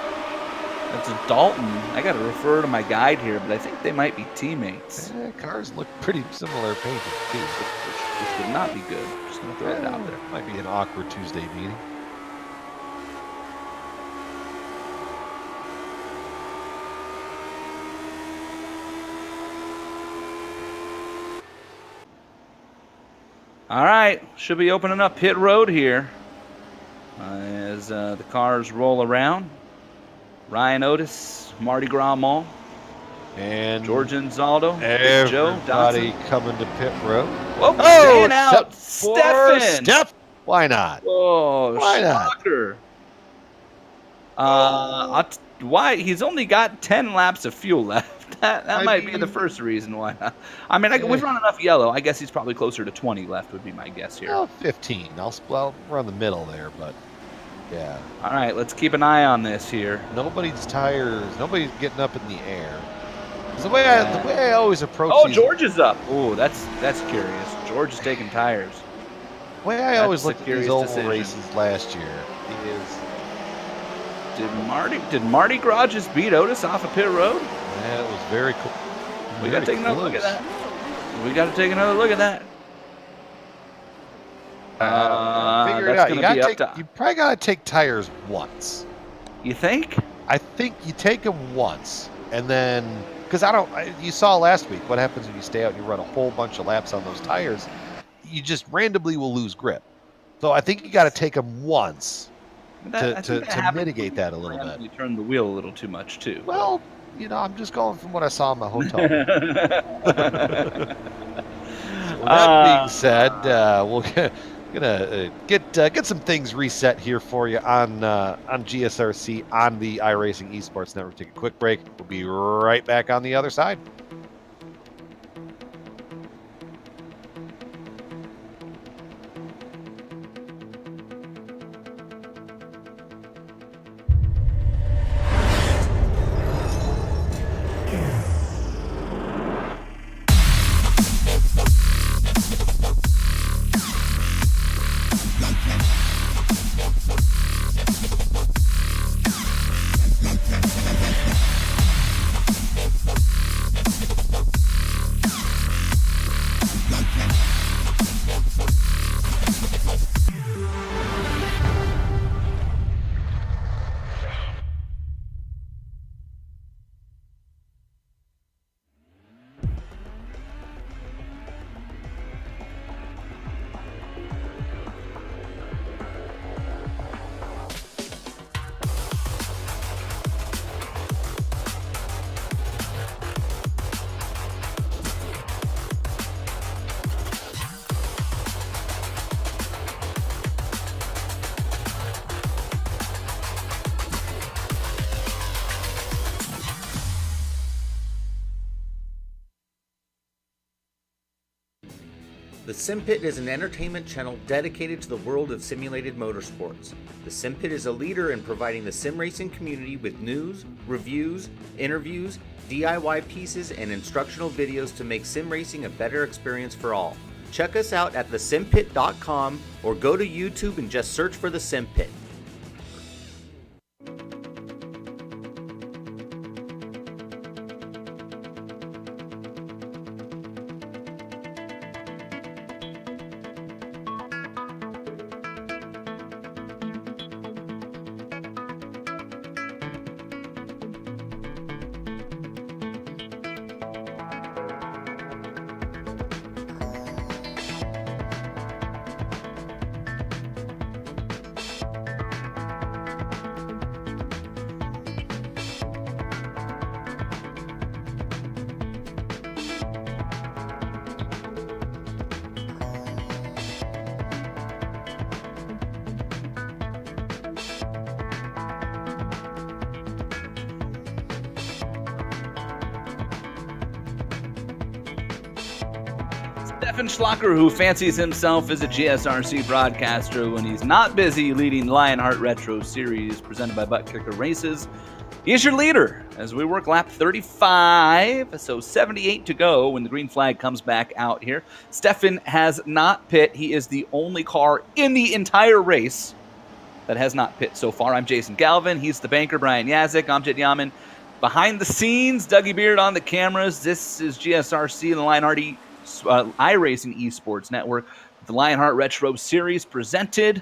Dalton. I got to refer to my guide here, but I think they might be teammates. Cars look pretty similar painted, too. Which would not be good. Just going to throw it out there. Might be an awkward Tuesday meeting. All right, should be opening up pit road here as the cars roll around. Ryan Otis, Mardi Gras Mall, and George Anzaldo, Joe everybody Dotson. coming to pit road. Whoa, staying out, except for Stefan. Steph. Why not? Oh, Why not? shocker. Why? He's only got 10 laps of fuel left. That might be the first reason why not. I mean, we've run enough yellow. I guess he's probably closer to 20 left would be my guess here. Well, 15. I'll run the middle there, but yeah. All right, let's keep an eye on this here. Nobody's getting up in the air. The way I always approach. Oh, these, George is up. Oh, that's curious. George is taking tires. The way I always That's looked a at these curious oval decision. races last year is. Did Marty Gras just beat Otis off of pit road? Yeah, it was very cool. We got to take another look at that. We got to take another look at that. Figure it out. You probably got to take tires once. You think? I think you take them once, and then because you saw last week what happens when you stay out and you run a whole bunch of laps on those tires. You just randomly will lose grip. So I think you got to take them once to mitigate that a little bit. You turn the wheel a little too much too. Well, I'm just going from what I saw in my hotel room. So that being said, we're gonna get some things reset here for you on GSRC on the iRacing Esports Network. Take a quick break. We'll be right back on the other side. The Sim Pit is an entertainment channel dedicated to the world of simulated motorsports. The Sim Pit is a leader in providing the sim racing community with news, reviews, interviews, DIY pieces, and instructional videos to make sim racing a better experience for all. Check us out at thesimpit.com or go to YouTube and just search for The Sim Pit. Stefan Schlocker, who fancies himself as a GSRC broadcaster when he's not busy leading Lionheart Retro Series presented by Butt Kicker Races. He is your leader as we work lap 35, so 78 to go when the green flag comes back out here. Stefan has not pit. He is the only car in the entire race that has not pit so far. I'm Jason Galvin. He's the banker, Brian Yazik. I'm Jed Yaman. Behind the scenes, Dougie Beard on the cameras. This is GSRC and the Lionheart iRacing Esports Network. The Lionheart Retro Series presented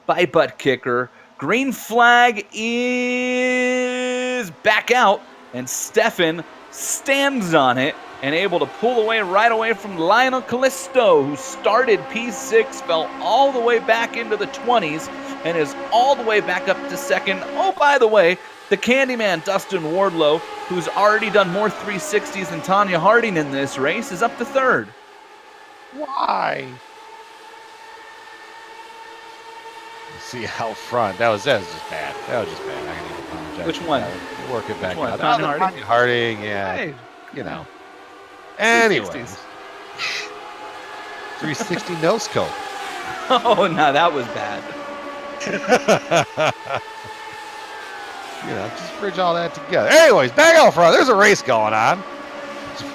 by Butt Kicker. Green flag is back out, and Stefan stands on it and able to pull away right away from Lionel Callisto, who started P6, fell all the way back into the 20s, and is all the way back up to second. Oh, by the way, the Candyman, Dustin Wardlow, who's already done more 360s than Tanya Harding in this race, is up to third. Why? See out front. That was just bad. That was just bad. I can even apologize. Which one? Work it back out. Tanya Harding? Tanya Harding, yeah. Hey. You know. Anyways. 360 no scope. Oh, no, that was bad. You know, just bridge all that together. Anyways, back out front. There's a race going on.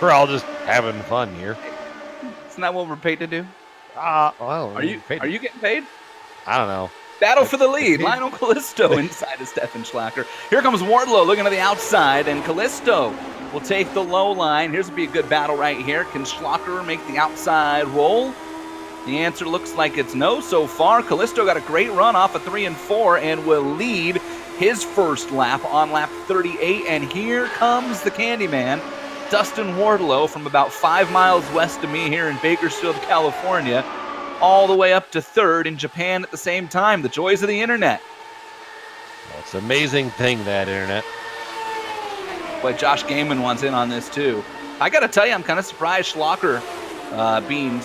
We're all just having fun here. Isn't that what we're paid to do? Well, Are you getting paid? I don't know. Battle for the lead. Lionel Callisto inside of Stefan Schlacker. Here comes Wardlow looking to the outside, and Callisto will take the low line. Here's to be a good battle right here. Can Schlacker make the outside roll? The answer looks like it's no so far. Callisto got a great run off of 3 and 4 and will lead his first lap on lap 38. And here comes the Candyman, Dustin Wardlow, from about 5 miles west of me here in Bakersfield, California, all the way up to third in Japan at the same time. The joys of the internet. Well, it's an amazing thing, that internet. Boy, Josh Gaiman wants in on this too. I got to tell you, I'm kind of surprised Schlacker being,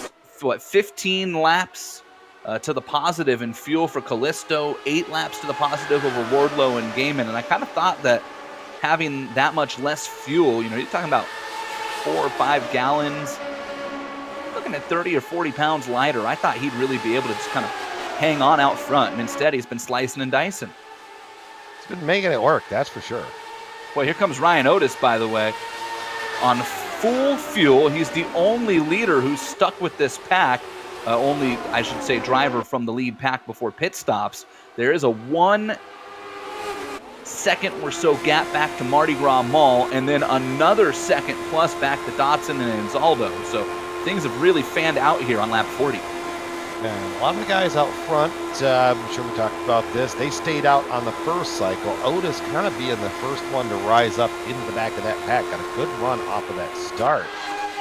15 laps to the positive in fuel for Callisto, 8 laps to the positive over Wardlow and Gaiman. And I kind of thought that having that much less fuel, you're talking about 4 or 5 gallons, looking at 30 or 40 pounds lighter. I thought he'd really be able to just kind of hang on out front, and instead he's been slicing and dicing. He's been making it work, that's for sure. Well, here comes Ryan Otis, by the way, on full fuel. He's the only leader who's stuck with this pack, only, I should say, driver from the lead pack before pit stops. There is a 1 second or so gap back to Mardi Gras Mall, and then another second plus back to Dotson and Anzaldo. So things have really fanned out here on lap 40. And a lot of the guys out front, I'm sure we talked about this, they stayed out on the first cycle. Otis kind of being the first one to rise up into the back of that pack. Got a good run off of that start,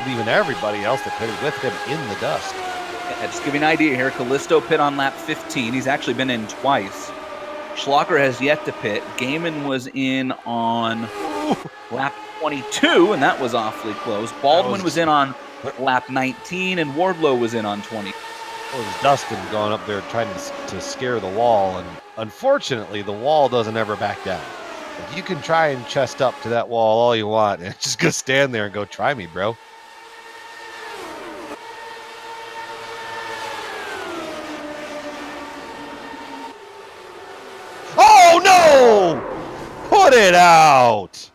leaving everybody else that pitted with him in the dust. Yeah, just to give you an idea here, Callisto pit on lap 15. He's actually been in twice. Schlacker has yet to pit. Gaiman was in on lap 22, and that was awfully close. Baldwin was in on lap 19, and Wardlow was in on 20. Well, it was Dustin going up there trying to scare the wall, and unfortunately, the wall doesn't ever back down. If you can try and chest up to that wall all you want, and just go stand there and go, try me, bro. it out.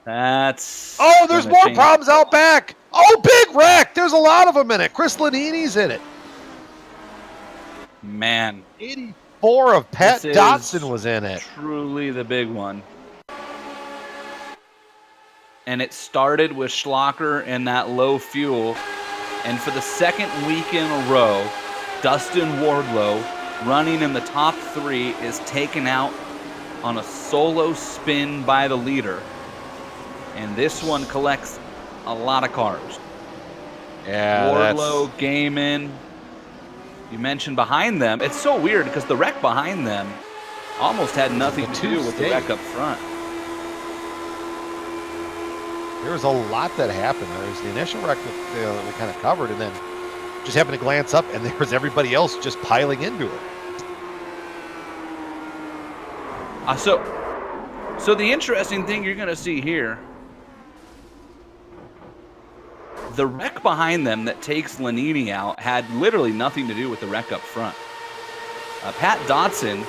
That's... Oh, there's gonna more change. problems out back. Oh, big wreck. There's a lot of them in it. Chris Lanini's in it. Man, 84 of Pat this is Dotson was in it. truly the big one. And it started with Schlocker and that low fuel. And for the second week in a row, Dustin Wardlow, running in the top 3, is taken out on a solo spin by the leader. And this one collects a lot of cars. Yeah, Wardlow, Gaiman. You mentioned behind them. It's so weird because the wreck behind them almost had nothing to do with the wreck up front. There was a lot that happened. There was the initial wreck that we kind of covered, and then just happened to glance up, and there was everybody else just piling into it. So the interesting thing you're going to see here, the wreck behind them that takes Lanini out had literally nothing to do with the wreck up front. Pat Dotson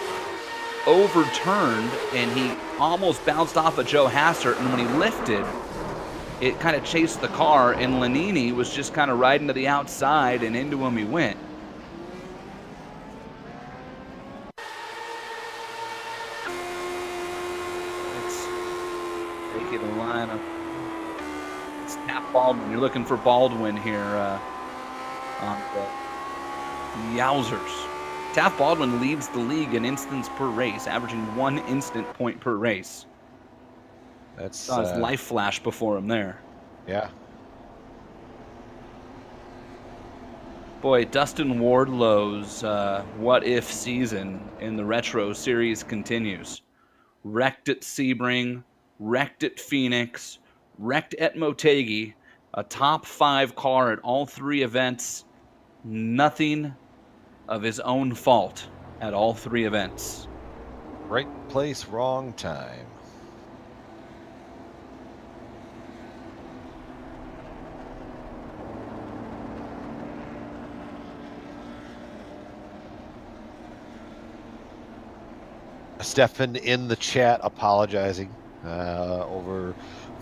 overturned, and he almost bounced off of Joe Hastert, and when he lifted, it kind of chased the car, and Lanini was just kind of riding to the outside, and into him he went. Let's take it a line of... It's Taft Baldwin. You're looking for Baldwin here on the Yowzers. Taft Baldwin leads the league in instants per race, averaging 1 instant point per race. That's Saw his life flash before him there. Yeah. Boy, Dustin Wardlow's what-if season in the Retro Series continues. Wrecked at Sebring, wrecked at Phoenix, wrecked at Motegi, a top 5 car at all 3 events. Nothing of his own fault at all 3 events. Right place, wrong time. Stefan in the chat apologizing over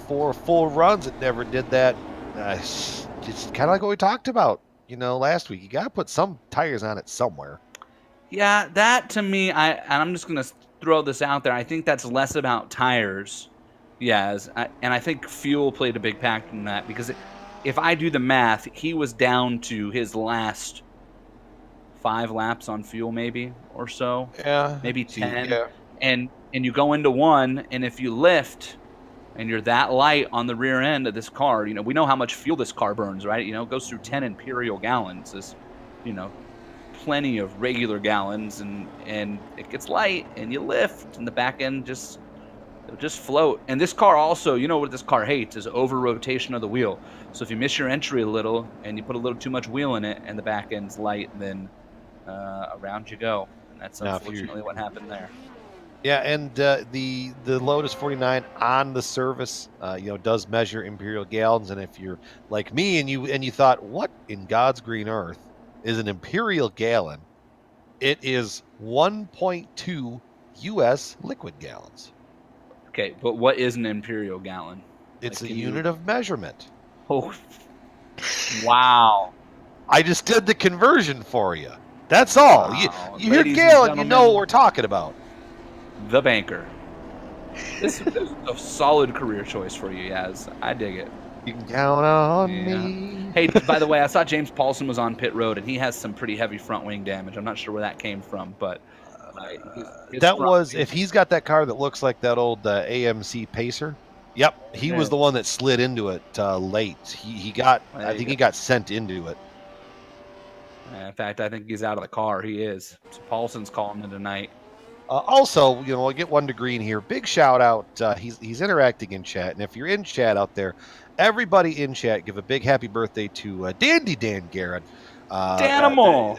4 full runs. It never did that. It's kind of like what we talked about, last week. You got to put some tires on it somewhere. Yeah, that to me, I'm just going to throw this out there. I think that's less about tires. Yes, and I think fuel played a big factor in that, because if I do the math, he was down to his last 5 laps on fuel, maybe, or so. Yeah. Maybe 10. Yeah. And you go into one, and if you lift and you're that light on the rear end of this car, we know how much fuel this car burns, right? It goes through 10 imperial gallons. This, plenty of regular gallons, and it gets light, and you lift, and the back end just float. And this car also, what this car hates is over rotation of the wheel. So if you miss your entry a little and you put a little too much wheel in it and the back end's light, then around you go. And that's unfortunately what happened there. Yeah, and the Lotus 49 on the service, does measure imperial gallons. And if you're like me and you thought, what in God's green earth is an imperial gallon? It is 1.2 U.S. liquid gallons. Okay, but what is an imperial gallon? It's a unit of measurement. Oh, wow! I just did the conversion for you. That's all. Wow. You hear gallon, you know what we're talking about. The banker. This is a solid career choice for you, Yaz. I dig it. You can count on me. Hey, by the way, I saw James Paulson was on pit road, and he has some pretty heavy front wing damage. I'm not sure where that came from, but if he's got that car that looks like that old AMC Pacer. Yep, he was the one that slid into it late. I think he got sent into it. In fact, I think he's out of the car. He is. So Paulson's calling in tonight. Also, I'll get 1 to green here. Big shout out. He's interacting in chat, and if you're in chat out there, everybody in chat, give a big happy birthday to Dandy Dan Garrett. Danimal,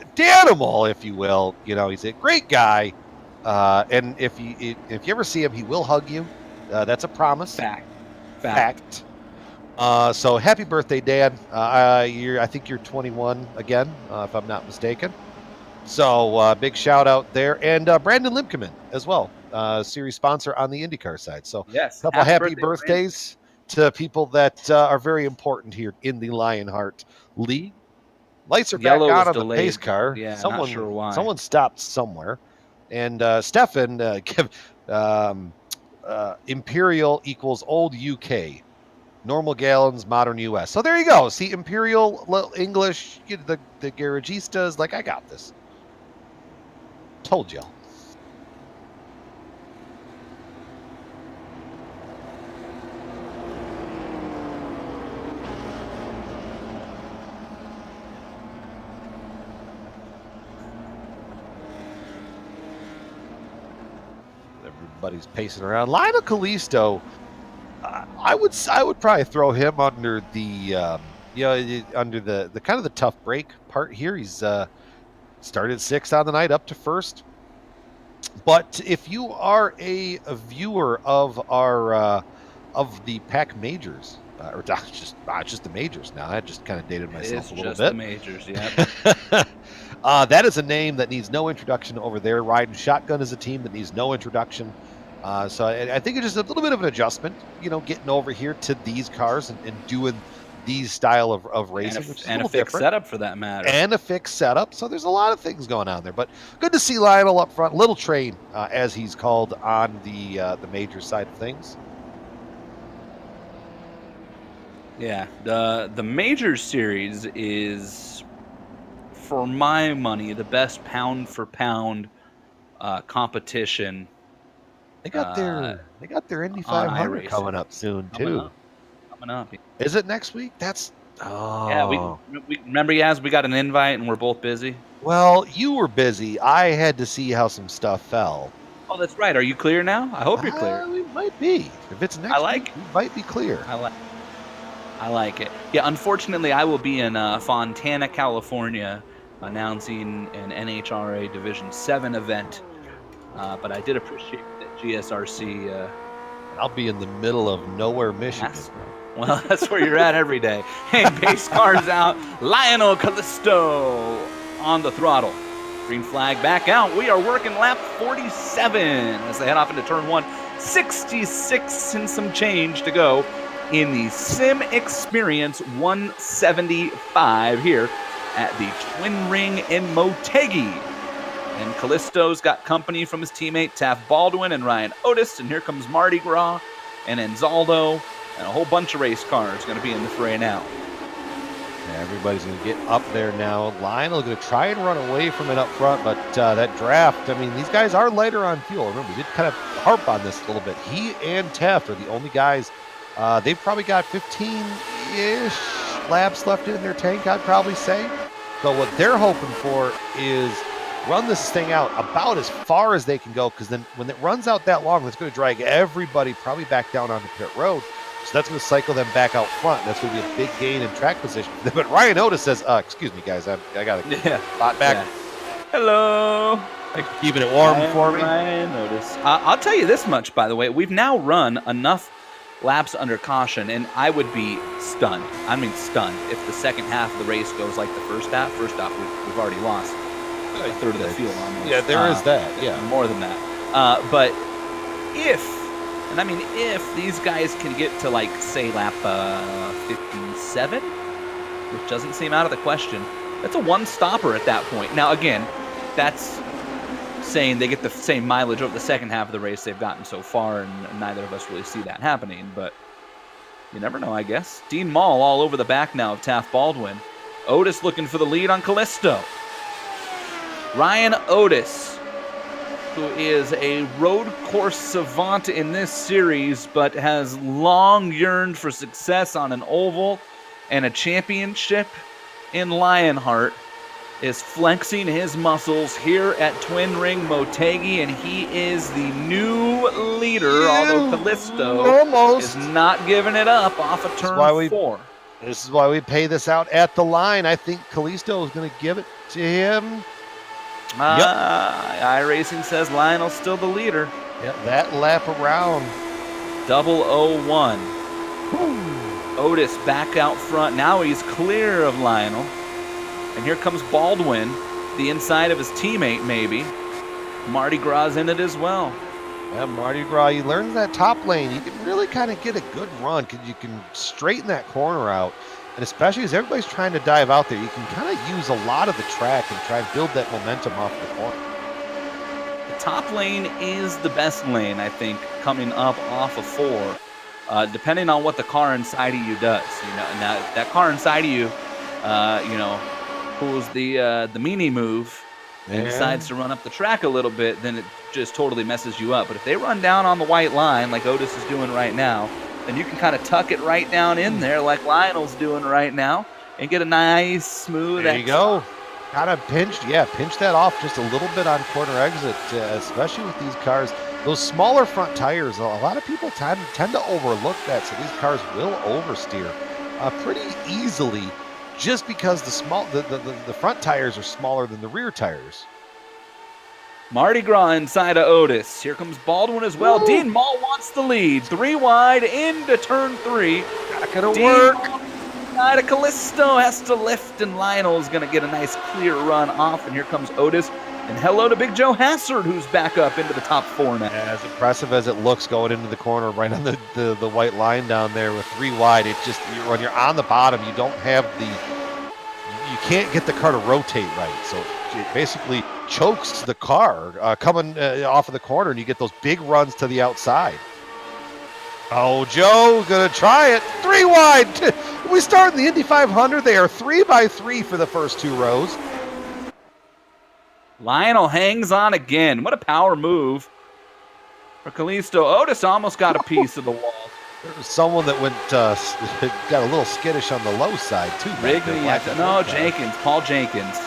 if you will. He's a great guy, and if you ever see him, he will hug you. That's a promise. Fact. So happy birthday, Dan. I think you're 21 again, if I'm not mistaken. So big shout out there, and Brandon Limkeman as well. Series sponsor on the IndyCar side. So Yes. a couple happy birthday, birthdays to people that are very important here in the Lionheart League. Lights are Yellow back was on the delayed. pace car. Yeah, not sure why. Someone stopped somewhere. And Stefan, Imperial equals old UK. Normal gallons, modern US. So there you go. See, Imperial English, the garagistas, like, I got this. Told y'all. Everybody's pacing around. Lionel Kalisto, I would probably throw him under the under the kind of the tough break part here. He's started 6th on the night, up to 1st. But if you are a viewer of our of the Pack Majors, or just the majors now, I just kind of dated myself a little bit. The majors, yeah. That is a name that needs no introduction over there. Riding Shotgun is a team that needs no introduction. So I think it's just a little bit of an adjustment, getting over here to these cars and doing these style of racing. And a fixed setup for that matter. And a fixed setup. So there's a lot of things going on there. But good to see Lionel up front. Little Train, as he's called on the major side of things. Yeah, the Major Series is, for my money, the best pound-for-pound competition. They got their Indy 500 coming up soon too. Coming up. Is it next week? Yeah. We remember, Yaz, we got an invite and we're both busy. Well, you were busy. I had to see how some stuff fell. Oh, that's right. Are you clear now? I hope you're clear. We might be. If it's next week, we might be clear. I like it. Yeah, unfortunately, I will be in Fontana, California, announcing an NHRA Division 7 event. But I did appreciate that GSRC. I'll be in the middle of nowhere, Michigan. Well, that's where you're at every day. Hey, base cars out. Lionel Kalisto on the throttle. Green flag back out. We are working lap 47 as they head off into turn 1. 66 and some change to go in the Sim Experience 175 here at the Twin Ring in Motegi. And Kalisto's got company from his teammate Taft Baldwin and Ryan Otis, and here comes Mardi Gras and Enzaldo, and a whole bunch of race cars going to be in the fray now. Yeah, everybody's going to get up there now. Lionel's going to try and run away from it up front, but that draft, I mean, these guys are lighter on fuel. Remember, we did kind of harp on this a little bit. He and Taft are the only guys. They've probably got 15-ish laps left in their tank, I'd probably say. So what they're hoping for is run this thing out about as far as they can go, because then when it runs out that long, it's going to drag everybody probably back down onto pit road. So that's going to cycle them back out front. And that's going to be a big gain in track position. But Ryan Otis says, excuse me, guys, I got to spot back. Yeah. Hello. Keeping it warm for me. Ryan Otis. I'll tell you this much, by the way. We've now run enough laps under caution, and I would be stunned. I mean stunned if the second half of the race goes like the first half. First half, we've already lost a third of the field almost. Yeah, there is that. Yeah, more than that. But if these guys can get to, like, say, lap 57, which doesn't seem out of the question, that's a one-stopper at that point. Now, again, that's saying they get the same mileage over the second half of the race they've gotten so far, and neither of us really see that happening, but you never know, I guess. Dean Mall all over the back now of Taft Baldwin. Otis looking for the lead on Kalisto. Ryan Otis, who is a road course savant in this series, but has long yearned for success on an oval and a championship in Lionheart, is flexing his muscles here at Twin Ring Motegi, and he is the new leader, although Kalisto is not giving it up off of turn 4. This is why we pay this out at the line. I think Kalisto is going to give it to him. iRacing says Lionel's still the leader. Yep, that lap around. 001. Otis back out front. Now he's clear of Lionel. And here comes Baldwin, the inside of his teammate maybe. Mardi Gras in it as well. Yeah, Mardi Gras, you learn that top lane. You can really kind of get a good run because you can straighten that corner out. And especially as everybody's trying to dive out there, you can kind of use a lot of the track and try and build that momentum off the corner. The top lane is the best lane, I think, coming up off of 4. Depending on what the car inside of you does. Now that car inside of you, pulls the meanie move and decides to run up the track a little bit, then it just totally messes you up. But if they run down on the white line like Otis is doing right now, then you can kind of tuck it right down in there like Lionel's doing right now and get a nice smooth There you go. Kind of pinch that off just a little bit on corner exit, especially with these cars. Those smaller front tires, a lot of people tend to overlook that, so these cars will oversteer pretty easily just because the front tires are smaller than the rear tires. Mardi Gras inside of Otis. Here comes Baldwin as well. Woo! Dean Mall wants the lead. 3 wide into turn 3. Not gonna work. Side of Callisto has to lift, and Lionel's gonna get a nice clear run off. And here comes Otis. And hello to Big Joe Hassard, who's back up into the top 4 now. As impressive as it looks going into the corner, right on the white line down there with 3 wide, it just, when you're on the bottom, you don't have you can't get the car to rotate right. So it basically chokes the car coming off of the corner, and you get those big runs to the outside. Oh, Joe gonna try it. 3 wide. We start in the Indy 500. They are 3 by 3 for the first 2 rows. Lionel hangs on again. What a power move for Callisto. Otis almost got a piece of the wall. There was someone that went got a little skittish on the low side too. Rigney, Jenkins, Paul Jenkins.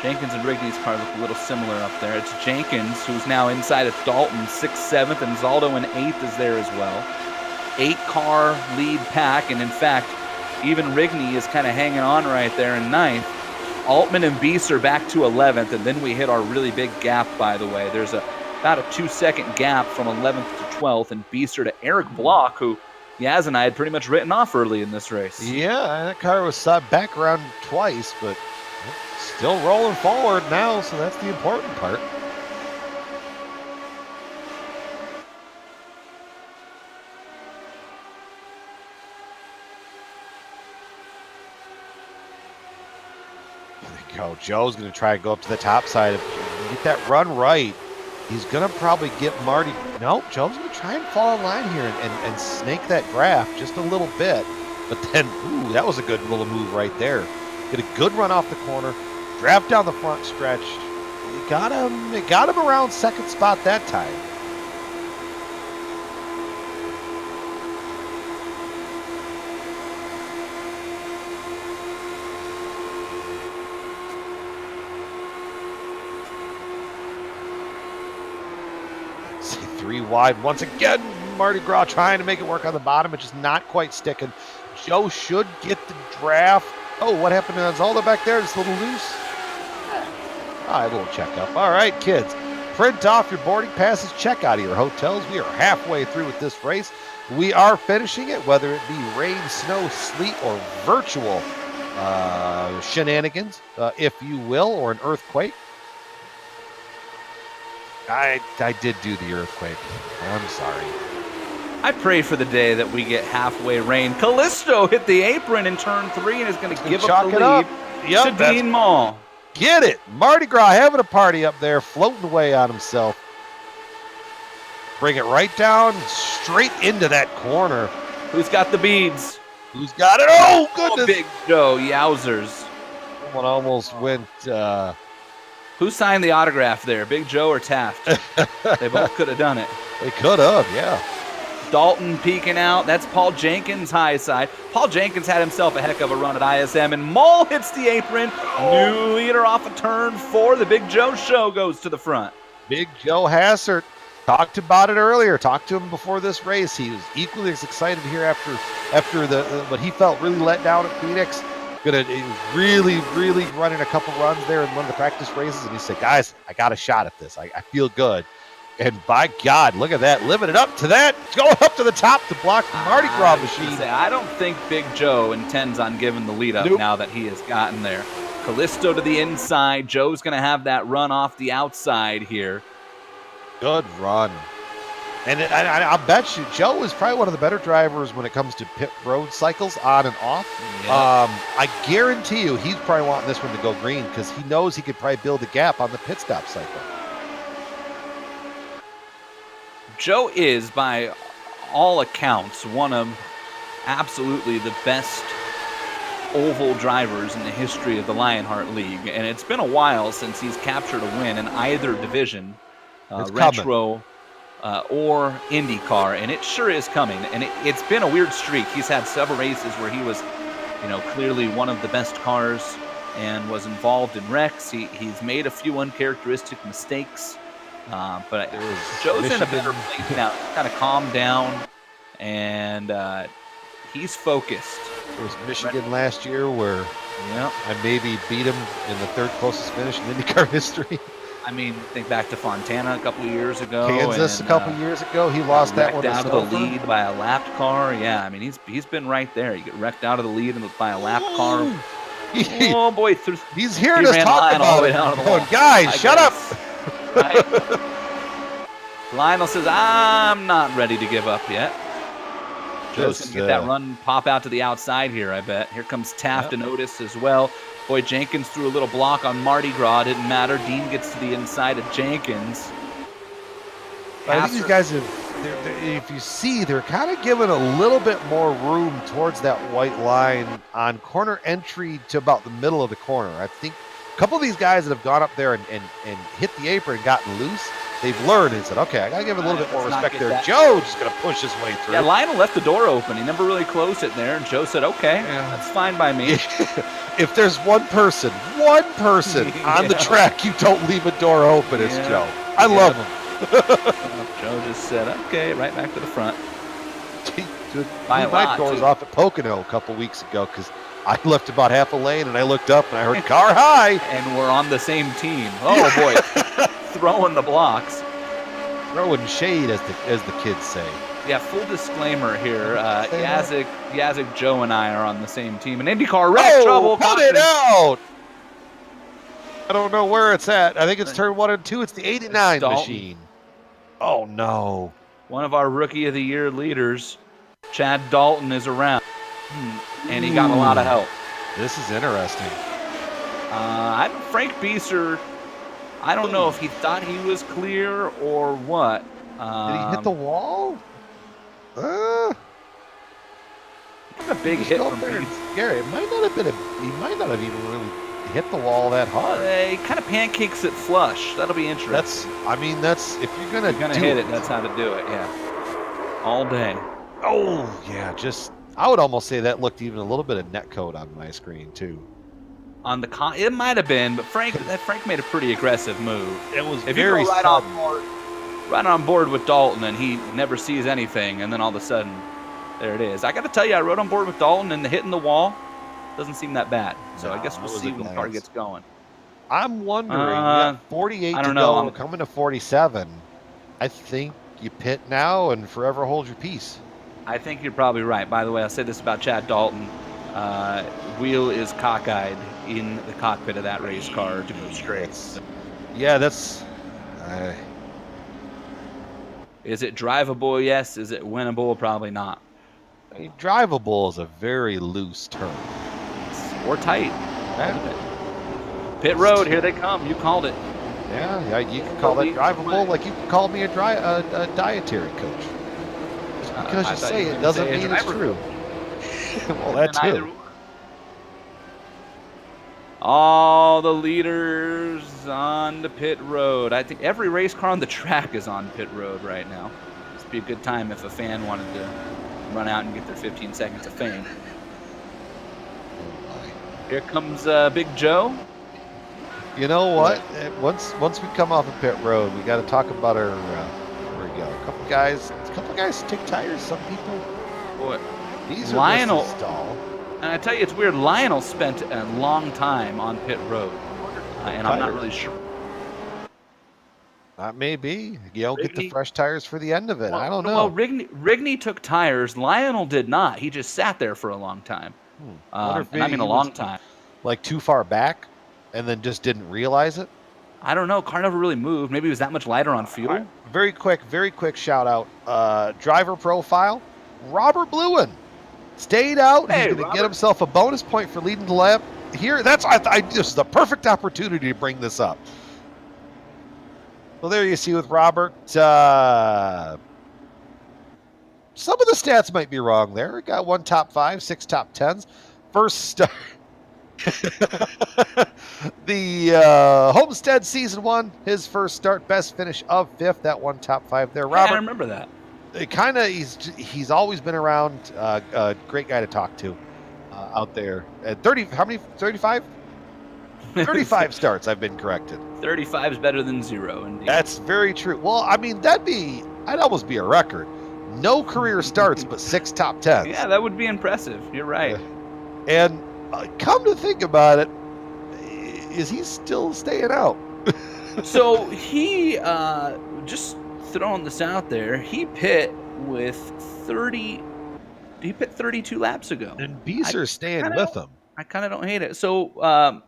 Jenkins and Rigney's car look a little similar up there. It's Jenkins who's now inside of Dalton, 6th, 7th, and Zaldo in 8th is there as well. 8-car lead pack, and in fact, even Rigney is kind of hanging on right there in 9th. Altman and Beast are back to 11th, and then we hit our really big gap, by the way. There's about a 2-second gap from 11th to 12th, and Beaster to Eric Block, who Yaz and I had pretty much written off early in this race. Yeah, that car was back around twice, but still rolling forward now, so that's the important part. Joe's going to try and go up to the top side. Get that run right. He's going to probably get Marty. No, Joe's going to try and fall in line here and snake that graph just a little bit. But then, ooh, that was a good little move right there. Get a good run off the corner. Draft down the front stretch. It got him around 2nd spot that time. See, 3 wide once again. Mardi Gras trying to make it work on the bottom. It's just not quite sticking. Joe should get the draft. Oh, what happened to Zalda back there? Just a little loose. All right, a little checkup. All right, kids, print off your boarding passes. Check out of your hotels. We are halfway through with this race. We are finishing it, whether it be rain, snow, sleet, or virtual shenanigans, if you will, or an earthquake. I did do the earthquake. I'm sorry. I pray for the day that we get halfway rain. Callisto hit the apron in turn 3 and is going to give up the lead to Dean Mall. Get it. Mardi Gras having a party up there, floating away on himself. Bring it right down, straight into that corner. Who's got the beads? Who's got it? Oh, goodness. Oh, Big Joe, yowzers. Someone almost went... Who signed the autograph there, Big Joe or Taft? They both could have done it. They could have, yeah. Dalton peeking out. That's Paul Jenkins' high side. Paul Jenkins had himself a heck of a run at ISM, and Mull hits the apron. New leader off of turn 4. The Big Joe show goes to the front. Big Joe Hassard. Talked about it earlier. Talked to him before this race. He was equally as excited here after what he felt really let down at Phoenix. He was really running a couple runs there in one of the practice races, and he said, guys, I got a shot at this. I feel good. And by God, look at that, living it up to that, going up to the top to block the Mardi Gras machine. I don't think Big Joe intends on giving the lead up now that he has gotten there. Callisto to the inside. Joe's going to have that run off the outside here. Good run. And I'll bet you Joe is probably one of the better drivers when it comes to pit road cycles on and off. Yep. I guarantee you he's probably wanting this one to go green because he knows he could probably build a gap on the pit stop cycle. Joe is, by all accounts, one of absolutely the best oval drivers in the history of the Lionheart League. And it's been a while since he's captured a win in either division, Retro or IndyCar, and it sure is coming. And it's been a weird streak. He's had several races where he was, clearly one of the best cars and was involved in wrecks. He's made a few uncharacteristic mistakes, but Joe's in a better place now. He's kind of calmed down, and he's focused. It was Michigan last year where I maybe beat him in the third closest finish in IndyCar history. I mean, think back to Fontana a couple of years ago. Kansas a couple of years ago. He lost that one out of the lead by a lapped car. Yeah, I mean, he's been right there. You get wrecked out of the lead by a lapped car. Oh, boy. He's hearing us talk about it. Going, guys, shut up. Right. Lionel says, I'm not ready to give up yet. Joe's going to get that run, pop out to the outside here, I bet. Here comes Taft and Otis as well. Boy, Jenkins threw a little block on Mardi Gras. Didn't matter. Dean gets to the inside of Jenkins. I think these guys if you see, they're kind of giving a little bit more room towards that white line on corner entry to about the middle of the corner. I think a couple of these guys that have gone up there and hit the apron and gotten loose, they've learned and said, okay, I got to give a little bit more respect there. Joe's just going to push his way through. Yeah, Lionel left the door open. He never really closed it there, and Joe said, okay, that's fine by me. If there's one person on the track you don't leave a door open, it's Joe. I love him. Joe just said, okay, right back to the front. My doors off at Pocono a couple weeks ago because I left about half a lane and I looked up and I heard car high. And we're on the same team. Oh, boy. Throwing the blocks. Throwing shade, as the kids say. Yeah, full disclaimer here. Yazik, Joe, and I are on the same team. And IndyCar wreck trouble. Cut it out! I don't know where it's at. I think it's turn 1 and 2. It's the 89 machine. Oh, no. One of our Rookie of the Year leaders, Chad Dalton, is around. And he got a lot of help. This is interesting. Frank Bieser, I don't know if he thought he was clear or what. Did he hit the wall? A big hit from Bieser. Gary, it might not have been he might not have even really hit the wall that hard. He kind of pancakes it flush. That'll be interesting. That's if you're gonna hit it, that's how to do it. Yeah, all day. Oh yeah, I would almost say that looked even a little bit of net code on my screen too. On the it might have been, but Frank made a pretty aggressive move. It was if very you go sudden. right on board with Dalton, and he never sees anything, and then all of a sudden, there it is. I got to tell you, I rode on board with Dalton, and the hitting the wall doesn't seem that bad. So I guess we'll see when the car gets going. I'm wondering, 48 to go, coming to 47. I think you pit now and forever hold your peace. I think you're probably right. By the way, I'll say this about Chad Dalton. Wheel is cockeyed in the cockpit of that race car to go straight. Yeah, that's... Is it drivable? Yes. Is it winnable? Probably not. I mean, drivable is a very loose term. Or tight. Yeah. Pit road, here they come. You called it. Yeah, you can call that drivable like you can call me a dietary coach. Just because you say it doesn't mean it's true. Well, that too. All the leaders on the pit road. I think every race car on the track is on pit road right now. This would be a good time if a fan wanted to run out and get their 15 seconds of fame. Here comes Big Joe. You know what? Once we come off of pit road, we got to talk about our. Where we go? A couple guys take tires. Some people. Boy, these are Lionel. Stall. And I tell you, it's weird. Lionel spent a long time on pit road, and I'm not really sure. That may be. You don't get the fresh tires for the end of it. I don't know. Well, Rigney took tires. Lionel did not. He just sat there for a long time. A long time. Like too far back, and then just didn't realize it. I don't know. Car never really moved. Maybe it was that much lighter on fuel. Right. Very quick shout out. Driver profile, Robert Bluen stayed out. Hey, He's going to get Robert. himself a bonus point for leading the lap here. This is the perfect opportunity to bring this up. Well, there you see with Robert. Some of the stats might be wrong there. Got 1 top 5, 6 top 10s. First start. The Homestead Season 1, his first start, best finish of 5th. That 1 top 5 there. Robert, I remember that. He's always been around. A great guy to talk to out there. At 30, how many? 35? 35 starts. I've been corrected. 35 is better than 0. Indeed. That's very true. Well, I mean, I'd almost be a record. No career starts, but 6 top 10s. Yeah, that would be impressive. You're right. And come to think about it, is he still staying out? So he, just throwing this out there, he pit with 32 laps ago. And Beeser's staying with him. I kind of don't hate it. So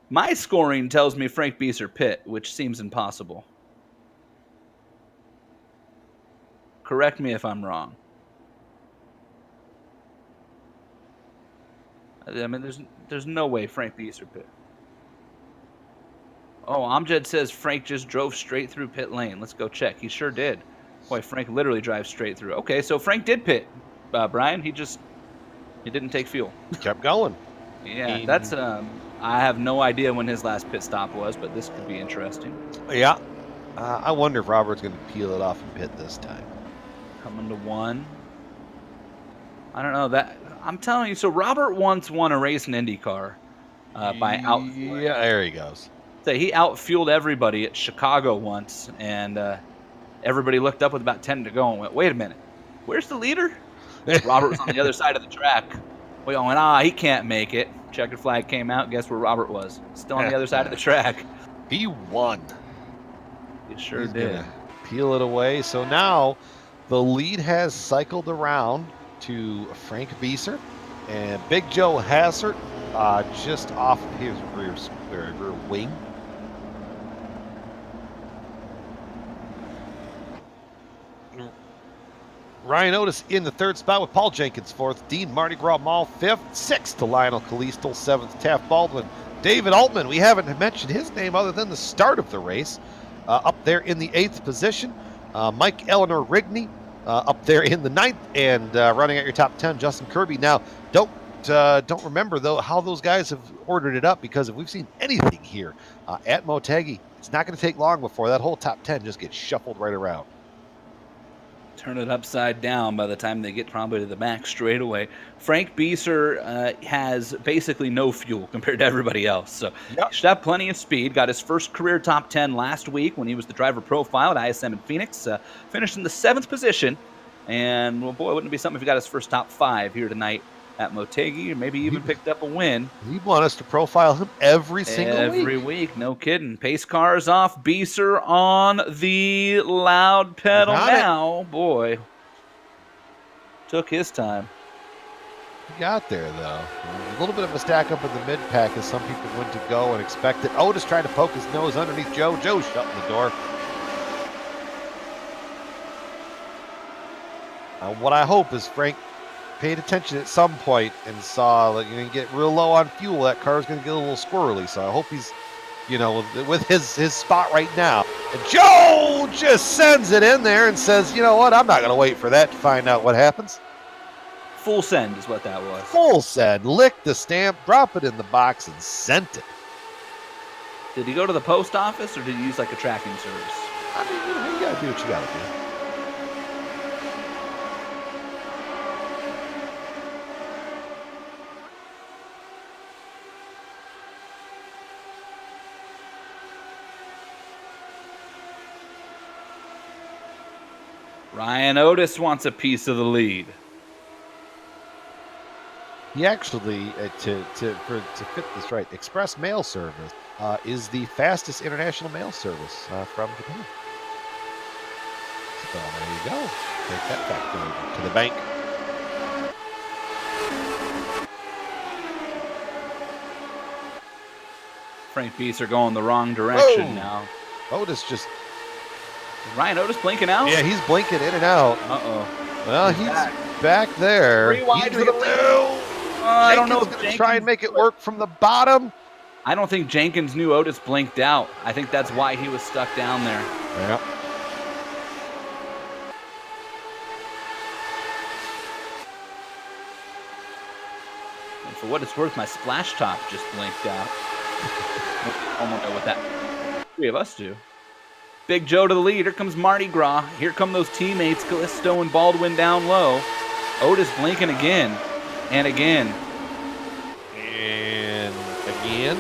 my scoring tells me Frank Beeser pit, which seems impossible. Correct me if I'm wrong. I mean, there's no way Frank Beeser pit. Oh, Amjad says Frank just drove straight through pit lane. Let's go check. He sure did. Boy, Frank literally drives straight through. Okay, so Frank did pit, Brian. He didn't take fuel. Kept going. Yeah, that's I have no idea when his last pit stop was, but this could be interesting. Yeah. I wonder if Robert's going to peel it off and pit this time. Coming to 1. I don't know that. I'm telling you. So Robert once won a race in IndyCar by outfueling. Yeah, there he goes. So he outfueled everybody at Chicago once, and everybody looked up with about 10 to go and went, "Wait a minute, where's the leader?" Robert was on the other side of the track. We all went, he can't make it. Checkered flag came out. Guess where Robert was? Still on the other side of the track. He won. He sure He's did. gonna peel it away. So now the lead has cycled around to Frank Beeser and Big Joe Hassert just off his rear wing. Ryan Otis in the 3rd spot with Paul Jenkins 4th, Dean Mardi Gras Mall 5th, 6th to Lionel Kalistel, 7th Taft Baldwin, David Altman. We haven't mentioned his name other than the start of the race. Up there in the 8th position, Mike Eleanor Rigney up there in the 9th, and running at your top 10, Justin Kirby. Now, don't remember though how those guys have ordered it up, because if we've seen anything here at Motegi, it's not going to take long before that whole top 10 just gets shuffled right around. Turn it upside down by the time they get probably to the back straightaway. Frank Beeser has basically no fuel compared to everybody else, so he should have plenty of speed. Got his first career top 10 last week when he was the driver profile at ISM in Phoenix. Finished in the 7th position, and well, boy, wouldn't it be something if he got his first top 5 here tonight at Motegi, or maybe even picked up a win. He'd want us to profile him every single week. Every week, no kidding. Pace cars off. Beeser on the loud pedal now. Boy, took his time. He got there, though. A little bit of a stack up in the mid-pack as some people went to go and expected. Otis trying to poke his nose underneath Joe. Joe's shutting the door. What I hope is Frank paid attention at some point and saw that you get real low on fuel, that car's going to get a little squirrely. So I hope he's, with his spot right now. And Joe just sends it in there and says, you know what, I'm not going to wait for that to find out what happens. Full send is what that was. Full send, licked the stamp, drop it in the box, and sent it. Did he go to the post office, or did he use like a tracking service? I mean, you got to do what you got to do. Ryan Otis wants a piece of the lead. He actually, to fit this right, Express Mail Service is the fastest international mail service from Japan. So there you go. Take that back to the bank. Frank Beaser going the wrong direction Whoa. now. Otis just... Ryan Otis blinking out? Yeah, he's blinking in and out. Uh-oh. Well, he's back there. 3 wide He's for the gonna lead. get- I don't know if Jenkins gonna Jenkins... try and make it work from the bottom. I don't think Jenkins knew Otis blinked out. I think that's why he was stuck down there. Yeah. And for what it's worth, my splash top just blinked out. I won't know what that... 3 of us do. Big Joe to the lead. Here comes Mardi Gras. Here come those teammates, Callisto and Baldwin down low. Otis blinking again and again. And again.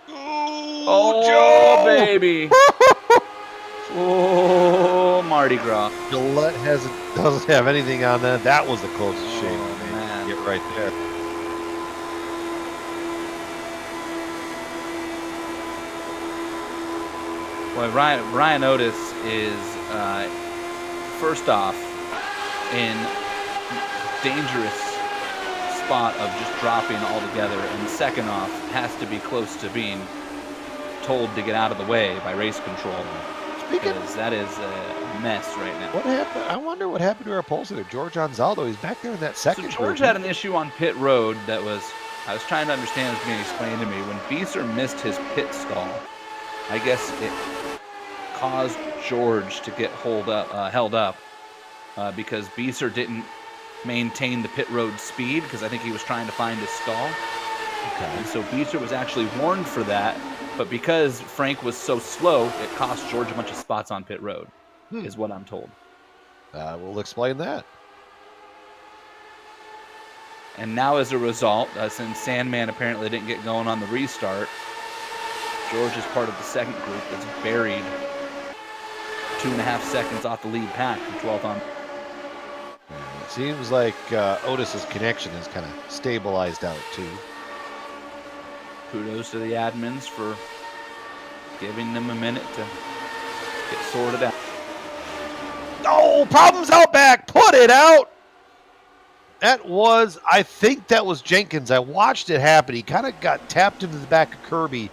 Oh, Joe! baby. Oh, Mardi Gras. Gillette doesn't have anything on that. That was the closest shave. Man. Get right there. Boy, Ryan Otis is, first off, in dangerous spot of just dropping altogether, and second off, has to be close to being told to get out of the way by race control. Because that is a mess right now. What happened? I wonder what happened to our pole sitter, George Anzaldo. He's back there in that second. So George had an issue on pit road that was, I was trying to understand, it was being explained to me. When Beaser missed his pit stall, I guess it caused George to get held up because Beaser didn't maintain the pit road speed because I think he was trying to find his stall. Okay. And so Beaser was actually warned for that, but because Frank was so slow, it cost George a bunch of spots on pit road, is what I'm told. We'll explain that. And now as a result, since Sandman apparently didn't get going on the restart, George is part of the second group that's buried 2.5 seconds off the lead pack from 12th on. It seems like Otis's connection is kind of stabilized out too. Kudos to the admins for giving them a minute to get sorted out. Oh, problems out back. Put it out. I think that was Jenkins. I watched it happen. He kind of got tapped into the back of Kirby.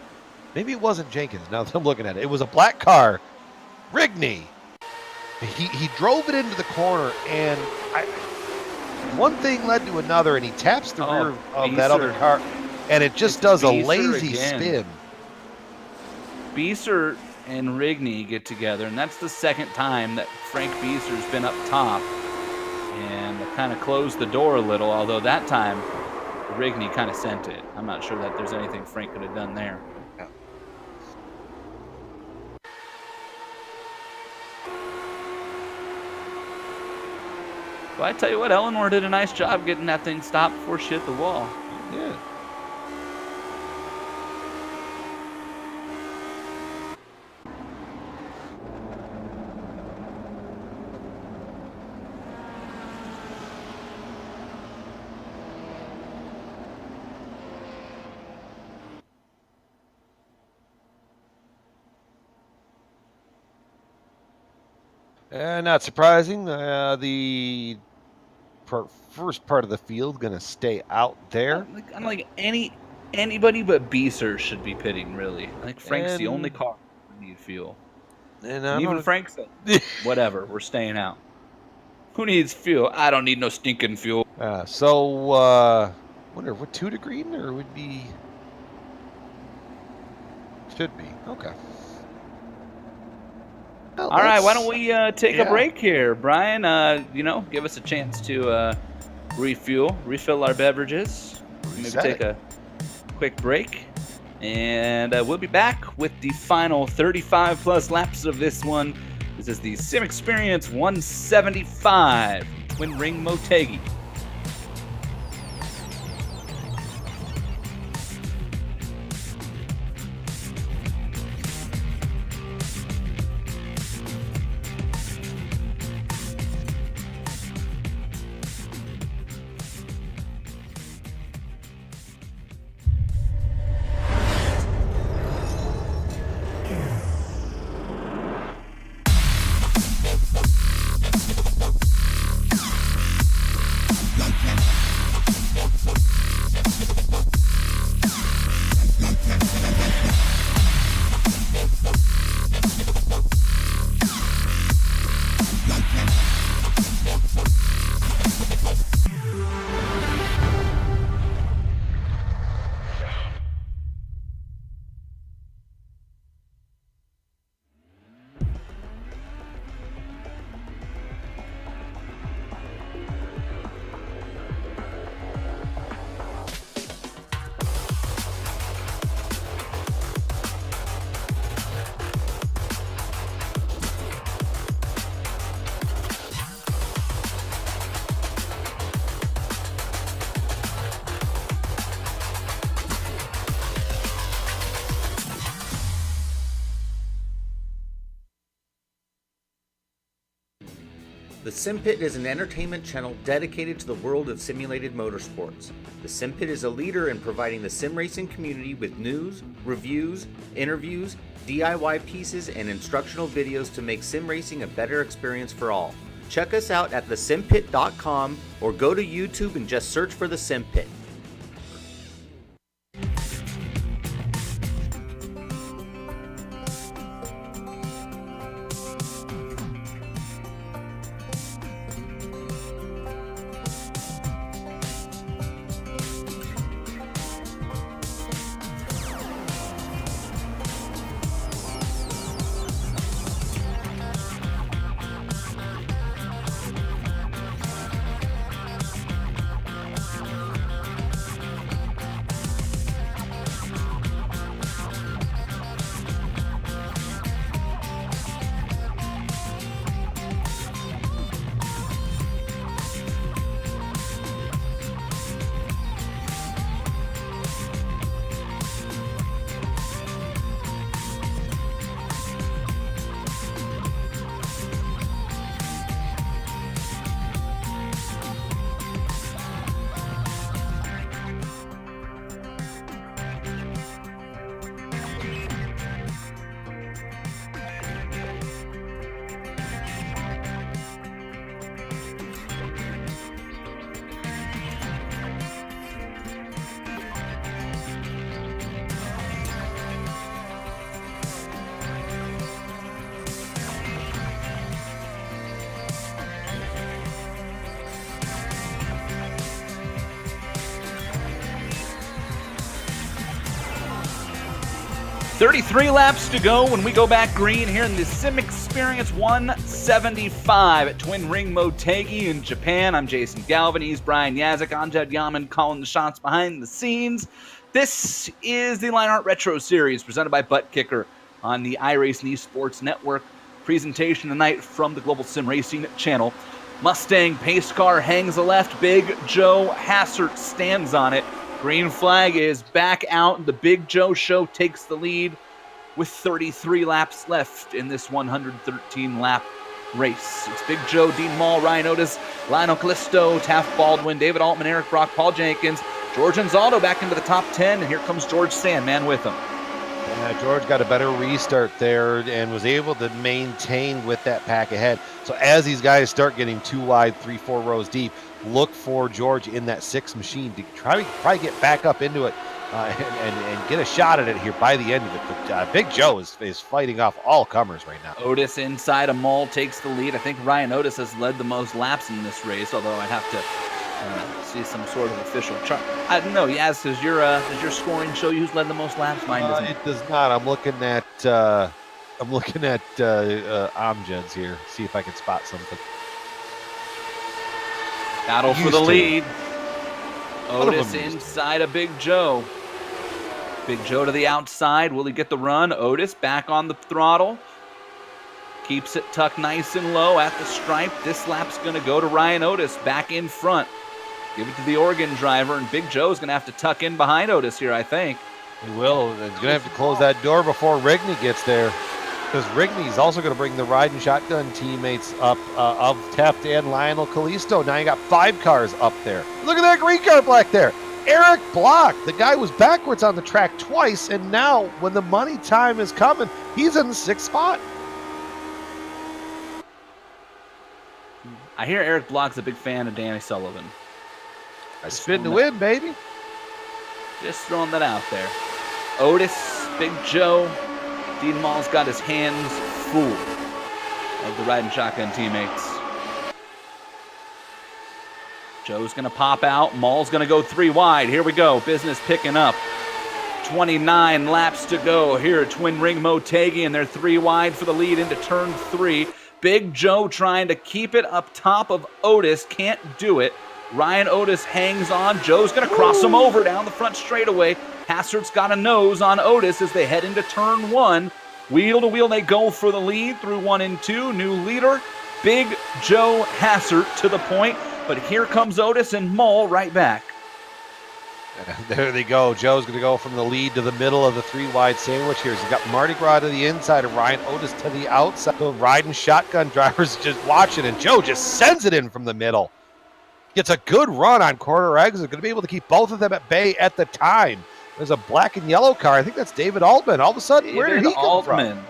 Maybe it wasn't Jenkins. Now that I'm looking at it, it was a black car. Rigney. He drove it into the corner, and one thing led to another, and he taps the rear of that other car, and it just does a lazy spin. Beaser and Rigney get together, and that's the second time that Frank Beaser's been up top, and kind of closed the door a little, although that time Rigney kind of sent it. I'm not sure that there's anything Frank could have done there. Well, I tell you what, Eleanor did a nice job getting that thing stopped before she hit the wall. Yeah. Not surprising. The first part of the field going to stay out there. I'm like anybody but Beaser should be pitting, really. I think Frank's the only car that needs fuel. And even Frank said, whatever, we're staying out. Who needs fuel? I don't need no stinking fuel. Wonder what 2 to green or would be? Should be. Okay. Well, all right, why don't we take a break here, Brian? Give us a chance to refill our beverages. Maybe take a quick break. And we'll be back with the final 35-plus laps of this one. This is the Sim Experience 175 Twin Ring Motegi. The Sim Pit is an entertainment channel dedicated to the world of simulated motorsports. The Sim Pit is a leader in providing the sim racing community with news, reviews, interviews, DIY pieces, and instructional videos to make sim racing a better experience for all. Check us out at thesimpit.com or go to YouTube and just search for The Sim Pit. "33 laps to go when we go back green here in the Sim Experience 175 at Twin Ring Motegi in Japan. I'm Jason Galvin. He's Brian Yazik. I'm Jed Yaman calling the shots behind the scenes. This is the Lionheart Retro Series presented by Butt Kicker on the iRacing Esports Network. Presentation tonight from the Global SimRacing Channel. Mustang pace car hangs a left. Big Joe Hassert stands on it. Green flag is back out. The Big Joe Show takes the lead with 33 laps left in this 113-lap race. It's Big Joe, Dean Mall, Ryan Otis, Lionel Callisto, Taft Baldwin, David Altman, Eric Brock, Paul Jenkins, George Anzaldo back into the top 10, and here comes George Sandman with him. George got a better restart there and was able to maintain with that pack ahead. So as these guys start getting too wide, 3-4 rows deep, look for George in that 6 machine to try to get back up into it and get a shot at it here by the end of it. But Big Joe is fighting off all comers right now. Otis inside of Mall takes the lead. I think Ryan Otis has led the most laps in this race, although I'd have to see some sort of official chart. I don't know. Yaz, does your scoring show you who's led the most laps? Mine doesn't. It does not. I'm looking at Amjad's here. See if I can spot something. Battle for the lead. Otis inside of Big Joe. Big Joe to the outside. Will he get the run? Otis back on the throttle. Keeps it tucked nice and low at the stripe. This lap's going to go to Ryan Otis back in front. Give it to the Oregon driver, and Big Joe's going to have to tuck in behind Otis here, I think. He will. He's going to have to close that door before Rigney gets there, because Rigney's also going to bring the riding shotgun teammates up of Teft and Lionel Callisto. Now you got 5 cars up there. Look at that green car back there. Eric Block. The guy was backwards on the track twice, and now when the money time is coming, he's in the 6th spot. I hear Eric Block's a big fan of Danny Sullivan. I spin to win, baby. Just throwing that out there. Otis, Big Joe, Dean Mall's got his hands full of the riding shotgun teammates. Joe's going to pop out. Mall's going to go 3 wide. Here we go. Business picking up. 29 laps to go here at Twin Ring Motegi, and they're 3 wide for the lead into turn 3. Big Joe trying to keep it up top of Otis. Can't do it. Ryan Otis hangs on. Joe's going to cross him over down the front straightaway. Hassert's got a nose on Otis as they head into turn 1. Wheel to wheel they go for the lead through 1 and 2. New leader, Big Joe Hassert to the point. But here comes Otis and Mull right back. And there they go. Joe's going to go from the lead to the middle of the 3-wide sandwich here. He's got Mardi Gras to the inside and Ryan Otis to the outside. The riding shotgun drivers just watching, and Joe just sends it in from the middle. Gets a good run on quarter exit. Going to be able to keep both of them at bay at the time. There's a black and yellow car. I think that's David Altman. All of a sudden, where did he come from?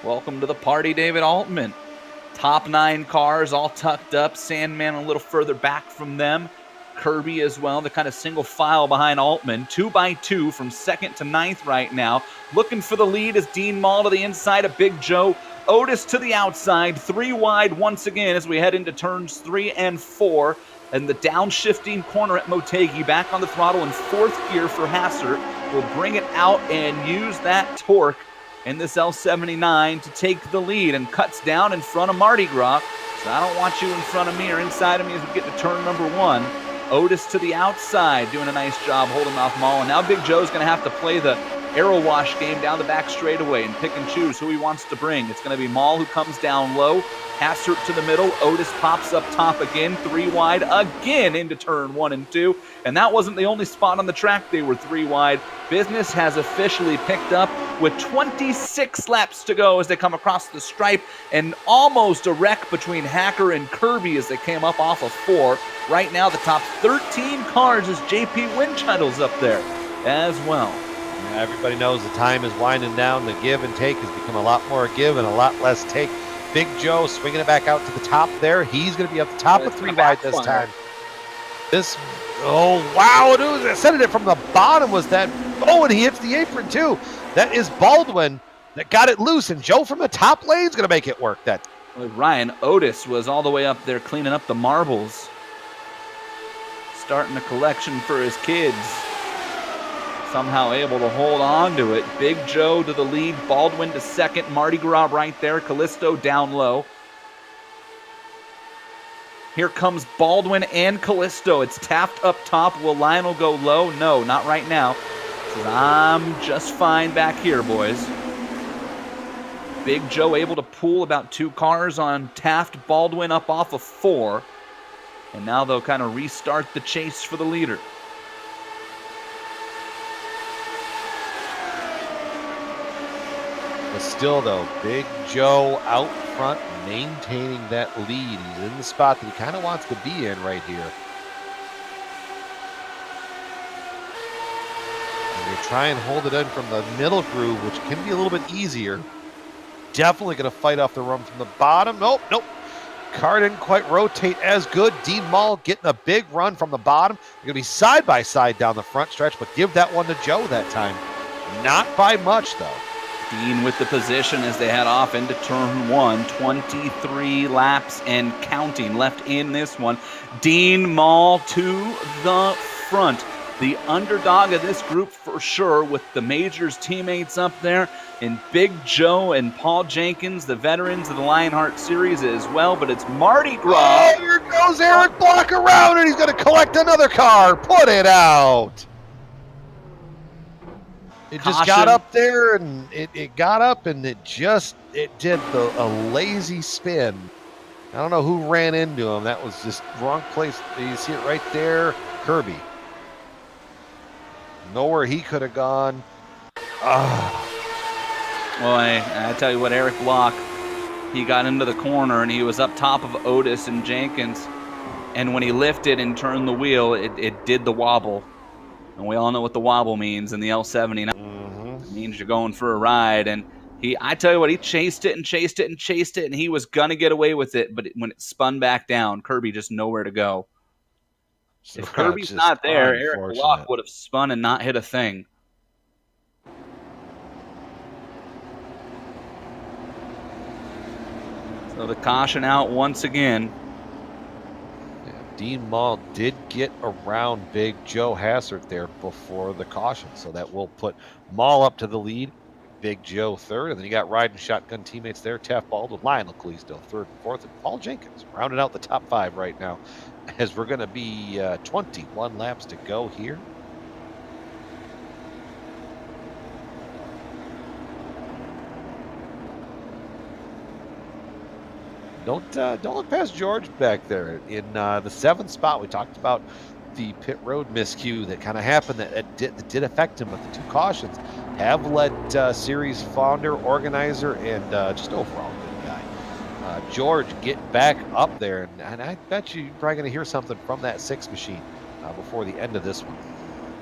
Welcome to the party, David Altman. Top 9 cars all tucked up. Sandman a little further back from them. Kirby as well, the kind of single file behind Altman. 2x2 from 2nd to 9th right now. Looking for the lead is Dean Mall to the inside of Big Joe. Otis to the outside. 3 wide once again as we head into turns 3 and 4. And the downshifting corner at Motegi back on the throttle in 4th gear for Hassert. Will bring it out and use that torque in this L79 to take the lead and cuts down in front of Mardi Gras. So I don't want you in front of me or inside of me as we get to turn number 1. Otis to the outside, doing a nice job holding off Mall. And now Big Joe's going to have to play the arrow wash game down the back straightaway and pick and choose who he wants to bring. It's going to be Mall who comes down low. Hassert to the middle. Otis pops up top again. 3 wide again into turn 1 and 2. And that wasn't the only spot on the track. They were 3 wide. Business has officially picked up with 26 laps to go as they come across the stripe, and almost a wreck between Hacker and Kirby as they came up off of 4. Right now, the top 13 cars is JP Windchitle's up there as well. Yeah, everybody knows the time is winding down. The give and take has become a lot more give and a lot less take. Big Joe swinging it back out to the top there. He's going to be up the top of 3 wide this time. Oh, wow. It was sending it from the bottom was that. Oh, and he hits the apron too. That is Baldwin that got it loose, and Joe from the top lane is going to make it work. That Ryan Otis was all the way up there cleaning up the marbles. Starting a collection for his kids. Somehow able to hold on to it. Big Joe to the lead. Baldwin to 2nd. Mardi Gras right there. Callisto down low. Here comes Baldwin and Callisto. It's Taft up top. Will Lionel go low? No, not right now. Says, I'm just fine back here, boys. Big Joe able to pull about 2 cars on Taft. Baldwin up off of 4. And now they'll kind of restart the chase for the leader. But still, though, Big Joe out front, maintaining that lead. He's in the spot that he kind of wants to be in right here. And they try and hold it in from the middle groove, which can be a little bit easier. Definitely going to fight off the run from the bottom. Nope. Car didn't quite rotate as good. Dean Mall getting a big run from the bottom. They're going to be side by side down the front stretch, but give that one to Joe that time. Not by much, though. Dean with the position as they head off into turn 1. 23 laps and counting left in this one. Dean Mall to the front. The underdog of this group for sure, with the Majors teammates up there, and Big Joe and Paul Jenkins, the veterans of the Lionheart Series as well, but it's Mardi Gras. Oh, here goes Eric Block around, and he's going to collect another car. Put it out. It just got up there, and it got up, and it did a lazy spin. I don't know who ran into him. That was just wrong place. You see it right there. Kirby. Nowhere he could have gone. Well, I tell you what, Eric Block, he got into the corner, and he was up top of Otis and Jenkins. And when he lifted and turned the wheel, it did the wobble. And we all know what the wobble means in the L79. It means you're going for a ride. And I tell you what, he chased it and chased it and chased it, and he was going to get away with it. But when it spun back down, Kirby just nowhere to go. So if Kirby's not there, Eric Block would have spun and not hit a thing. So the caution out once again. Dean Mall did get around Big Joe Hassert there before the caution, so that will put Mall up to the lead. Big Joe 3rd, and then you got riding shotgun teammates there. Taft Baldwin, Lionel Callisto 3rd and 4th, and Paul Jenkins rounding out the top 5 right now, as we're going to be 21 laps to go here. Don't look past George back there in the 7th spot. We talked about the pit road miscue that kind of happened that did affect him, but the 2 cautions have let series founder, organizer, and just overall good guy George get back up there. And I bet you're probably going to hear something from that 6 machine before the end of this one.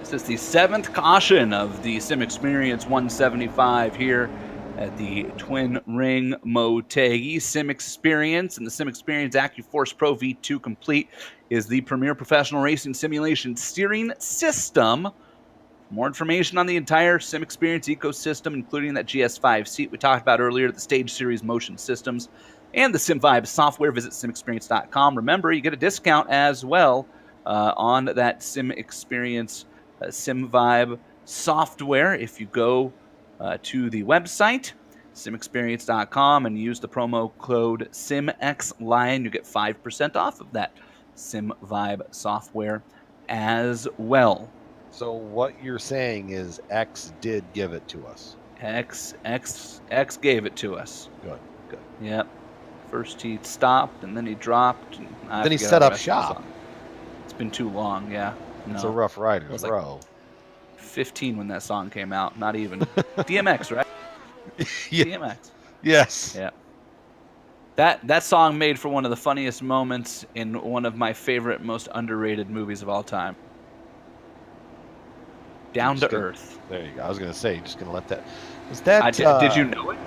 This is the 7th caution of the Sim Experience 175 here at the Twin Ring Motegi. Sim Experience and the Sim Experience AccuForce Pro V2 Complete is the premier professional racing simulation steering system. For more information on the entire Sim Experience ecosystem, including that GS5 seat we talked about earlier, the Stage Series motion systems, and the SimVibe software, visit simexperience.com. Remember, you get a discount as well on that Sim Experience SimVibe software if you go to the website, simexperience.com, and use the promo code SimXLion. You get 5% off of that SimVibe software as well. So what you're saying is X did give it to us. X gave it to us. Good. Yep. First he stopped, and then he dropped. And then he set up shop. It's been too long, yeah. It's a Rough Riders row. 15 when that song came out, not even. DMX, right? Yeah. DMX. Yes. Yeah. That song made for one of the funniest moments in one of my favorite, most underrated movies of all time. Down to Earth. There you go. I was going to say, you're just going to let that. Was that? Did you know it?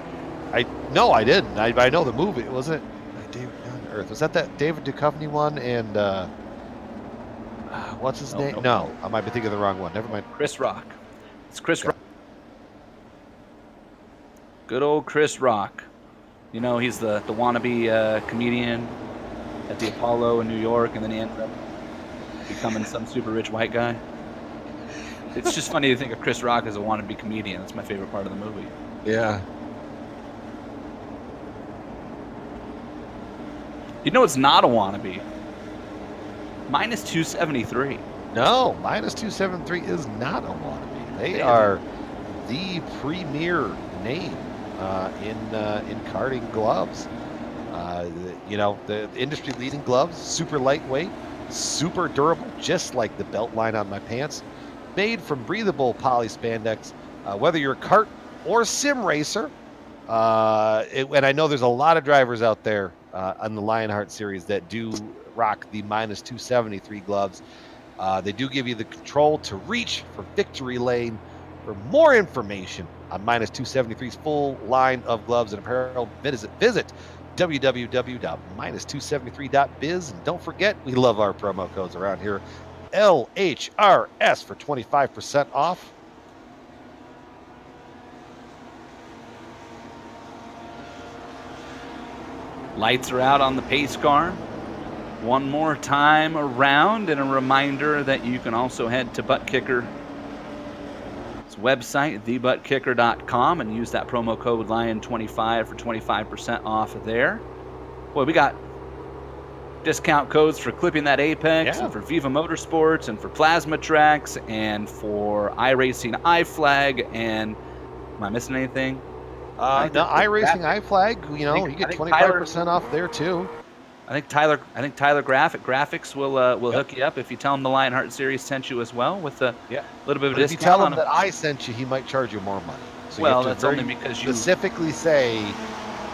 No, I didn't. I know the movie. Wasn't it? Down to Earth. Was that David Duchovny one? And what's his name? No, I might be thinking of the wrong one. Never mind. Chris Rock. It's Chris Rock. Good old Chris Rock. You know, he's the wannabe comedian at the Apollo in New York, and then he ends up becoming some super rich white guy. It's just funny to think of Chris Rock as a wannabe comedian. That's my favorite part of the movie. Yeah. You know it's not a wannabe. Minus 273. No, minus 273 is not a wannabe. They are the premier name in karting gloves. You know, the industry-leading gloves, super lightweight, super durable, just like the belt line on my pants. Made from breathable poly spandex. Whether you're a kart or sim racer, and I know there's a lot of drivers out there on the Lionheart series that do rock the minus 273 gloves. They do give you the control to reach for victory lane. For more information on minus 273's full line of gloves and apparel, visit www.minus273.biz. And don't forget, we love our promo codes around here. LHRS for 25% off. Lights are out on the pace car. One more time around, and a reminder that you can also head to Butt Kicker's website, thebuttkicker.com, and use that promo code LION25 for 25% off there. Boy, we got discount codes for Clipping That Apex, and for Viva Motorsports, and for Plasma Tracks, and for iRacing iFlag, and am I missing anything? No, iRacing iFlag, you know, you get 25% off there too. I think Tyler Graphics will hook you up if you tell him the Lionheart series sent you as well with a little bit of a discount. If you tell him that I sent you, he might charge you more money. So well, that's only because you specifically say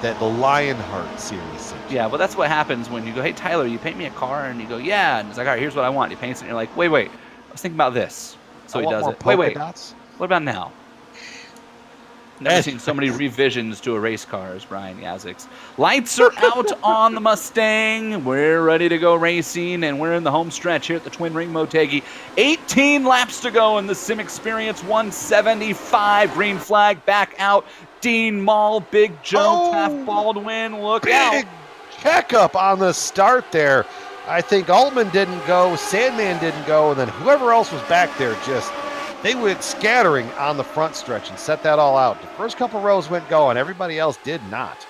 that the Lionheart series sent you. Yeah, well, that's what happens when you go, hey, Tyler, you paint me a car, and you go, yeah, and it's like, all right, here's what I want. He paints it, and you're like, wait, I was thinking about this. So he does it. Wait, dots? What about now? Never seen so many revisions to a race car as Brian Yazik's. Lights are out on the Mustang. We're ready to go racing, and we're in the home stretch here at the Twin Ring Motegi. 18 laps to go in the Sim Experience 175. Green flag back out. Dean Mall, Big Joe, Taft Baldwin, look out. Big checkup on the start there. I think Altman didn't go, Sandman didn't go, and then whoever else was back there they went scattering on the front stretch and set that all out. The first couple rows went going. Everybody else did not.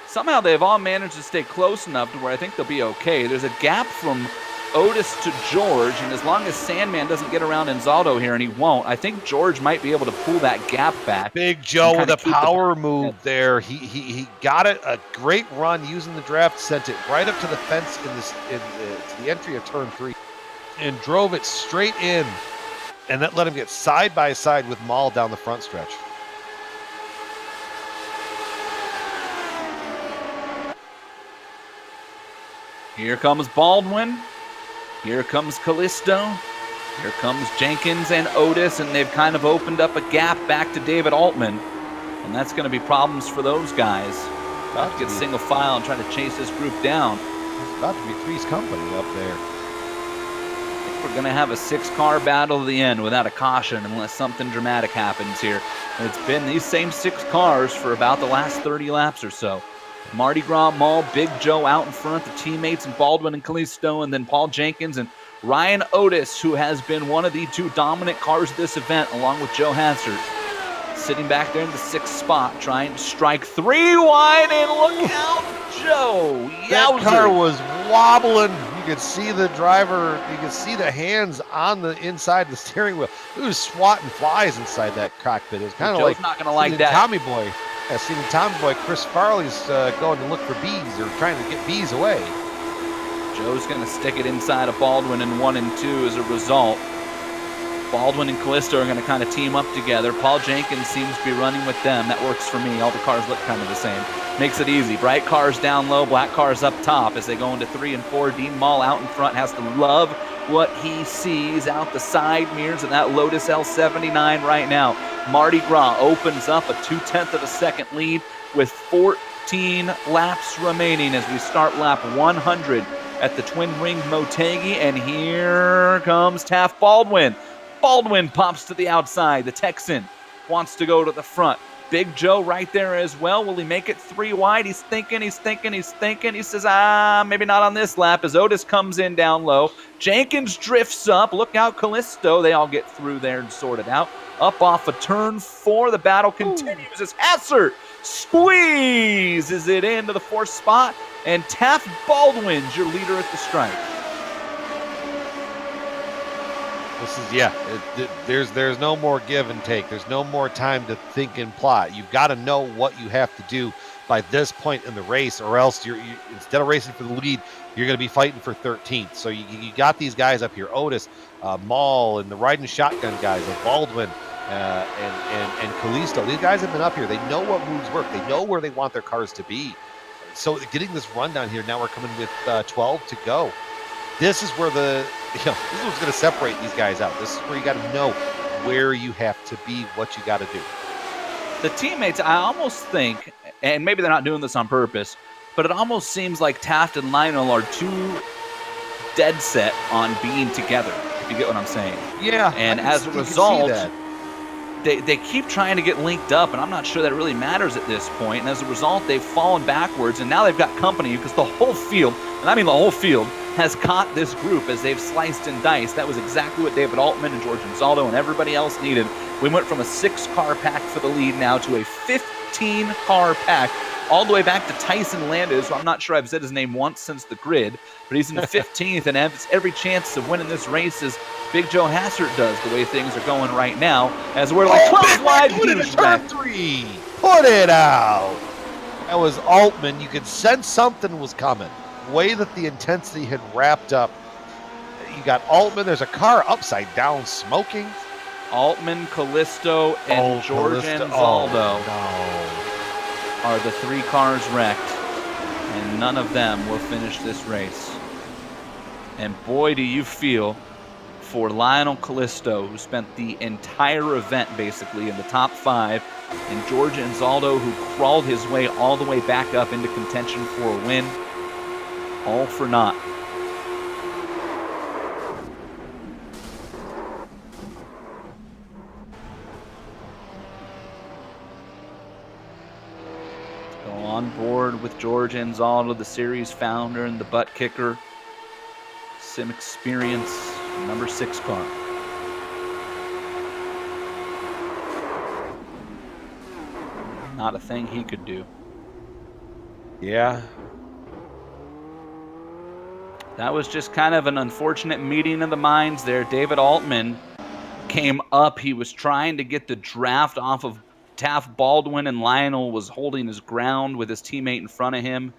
Somehow they've all managed to stay close enough to where I think they'll be okay. There's a gap from Otis to George, and as long as Sandman doesn't get around Inzaldo here, and he won't, I think George might be able to pull that gap back. Big Joe with a power move there. He got it, a great run using the draft, sent it right up to the fence to the entry of turn 3. and drove it straight in, and that let him get side by side with Maul down the front stretch. Here comes Baldwin. Here comes Callisto. Here comes Jenkins and Otis, and they've kind of opened up a gap back to David Altman. And that's going to be problems for those guys. About to get single file and try to chase this group down. It's about to be Three's Company up there. I think we're going to have a 6-car battle to the end without a caution unless something dramatic happens here. And it's been these same 6 cars for about the last 30 laps or so. Mardi Gras, Maul, Big Joe out in front, the teammates and Baldwin and Callisto, and then Paul Jenkins and Ryan Otis, who has been one of the 2 dominant cars of this event, along with Joe Hassert, sitting back there in the 6th spot, trying to strike 3 wide, and look out, Joe! That car was wobbling. You could see the driver, you could see the hands on the inside of the steering wheel. It was swatting flies inside that cockpit. It was kind of like not going to like that. Tommy Boy. Yeah, seeing Tommy Boy, Chris Farley's going to look for bees or trying to get bees away. Joe's going to stick it inside of Baldwin in 1 and 2 as a result. Baldwin and Callisto are going to kind of team up together. Paul Jenkins seems to be running with them. That works for me. All the cars look kind of the same. Makes it easy. Bright cars down low, black cars up top as they go into 3 and 4. Dean Mall out in front has to love what he sees out the side mirrors of that Lotus L79 right now. Mardi Gras opens up a 0.2 of a second lead with 14 laps remaining as we start lap 100 at the Twin Ring Motegi, and here comes Taft Baldwin. Baldwin pops to the outside. The Texan wants to go to the front. Big Joe right there as well. Will he make it 3 wide? He's thinking. He says, maybe not on this lap as Otis comes in down low. Jenkins drifts up. Look out, Callisto. They all get through there and sort it out. Up off of turn 4. The battle continues as Hassert squeezes it into the 4th spot. And Taft Baldwin's your leader at the stripe. This is, there's no more give and take. There's no more time to think and plot. You've got to know what you have to do by this point in the race, or else you instead of racing for the lead, you're going to be fighting for 13th. So you got these guys up here, Otis, Maul, and the riding shotgun guys, like Baldwin and Callisto. These guys have been up here. They know what moves work. They know where they want their cars to be. So getting this rundown here, now we're coming with 12 to go. This is where this is what's going to separate these guys out. This is where you got to know where you have to be, what you got to do. The teammates, I almost think, and maybe they're not doing this on purpose, but it almost seems like Taft and Lionel are too dead set on being together, if you get what I'm saying. Yeah. And as a result, they keep trying to get linked up, and I'm not sure that it really matters at this point. And as a result, they've fallen backwards, and now they've got company because the whole field, and I mean the whole field, has caught this group as they've sliced and diced. That was exactly what David Altman and George Anzaldo and everybody else needed. We went from a 6-car pack for the lead now to a 15-car pack, all the way back to Tyson Landis, who I'm not sure I've said his name once since the grid, but he's in 15th and has every chance of winning this race as Big Joe Hassert does, the way things are going right now, as we're like 12 wide. Put it in turn 3. Put it out. That was Altman. You could sense something was coming. Way that the intensity had wrapped up. You got Altman. There's a car upside down smoking. Altman, Callisto, and George Anzaldo are the 3 cars wrecked, and none of them will finish this race. And boy, do you feel for Lionel Callisto, who spent the entire event basically in the top 5, and George Anzaldo, who crawled his way all the way back up into contention for a win. All for naught. Go on board with George Anzaldo, the series founder and the butt kicker. Sim Experience, number 6 car. Not a thing he could do. Yeah. That was just kind of an unfortunate meeting of the minds there. David Altman came up. He was trying to get the draft off of Taft Baldwin, and Lionel was holding his ground with his teammate in front of him.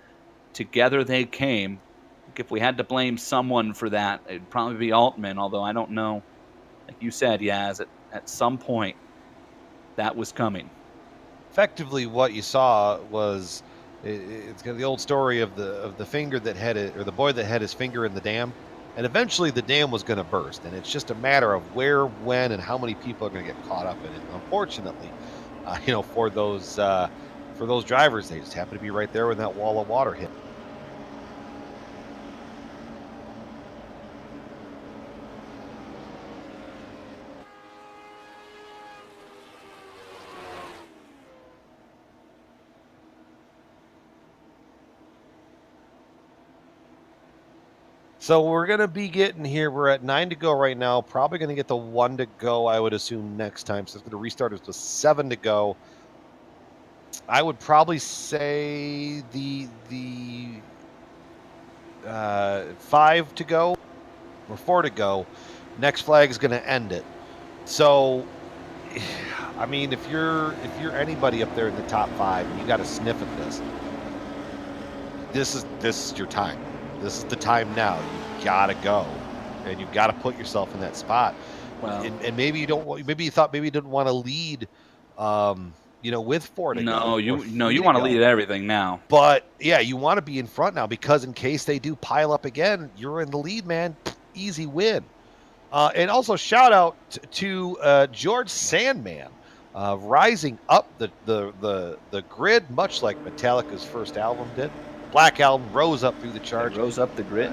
Together they came. If we had to blame someone for that, it'd probably be Altman, although I don't know. Like you said, Yaz, at some point, that was coming. Effectively, what you saw was it's got the old story of the finger that had it, or the boy that had his finger in the dam, and eventually the dam was going to burst, and it's just a matter of where, when, and how many people are going to get caught up in it. Unfortunately, for those drivers, they just happen to be right there when that wall of water hit. So we're going to be getting here. We're at 9 to go right now. Probably going to get the 1 to go, I would assume, next time. So it's going to restart us with 7 to go. I would probably say the 5 to go or 4 to go. Next flag is going to end it. So, I mean, if you're anybody up there in the top 5 and you got to sniff at this is your time. This is the time now. You gotta go, and you gotta put yourself in that spot. Well, and maybe you don't. Maybe you thought maybe you didn't want to lead. With 4 to go. No, you want to lead everything now. But yeah, you want to be in front now because in case they do pile up again, you're in the lead, man. Easy win. And also shout out to George Sandman, rising up the grid, much like Metallica's first album did. Black Album rose up through the charts. It rose up the grid.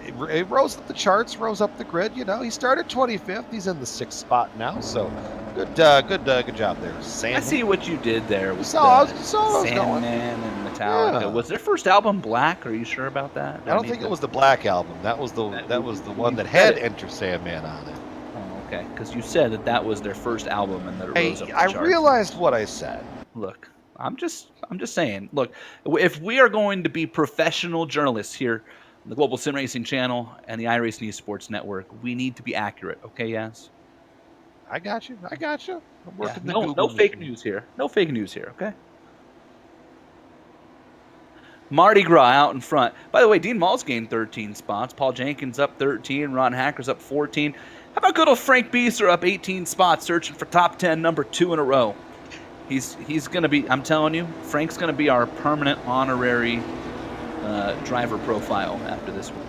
It rose up the charts, rose up the grid. He started 25th. He's in the 6th spot now. So good job there, Sandman. I see what you did there with Sandman and Metallica. Yeah. Was their first album Black? Are you sure about that? I don't think it was the Black Album. That was the one that had Enter Sandman on it. Oh, okay. Because you said that was their first album and that it rose up the charts. I realized what I said. Look. I'm just saying. Look, if we are going to be professional journalists here on the Global SimRacing Channel and the iRacing Esports Network, we need to be accurate. Okay, yes. I got you. I'm working the no Google fake news here. No fake news here. Okay. Mardi Gras out in front. By the way, Dean Mall's gained 13 spots. Paul Jenkins up 13. Ron Hacker's up 14. How about good old Frank Beeser up 18 spots, searching for top 10, number 2 in a row. He's going to be, I'm telling you, Frank's going to be our permanent honorary driver profile after this one.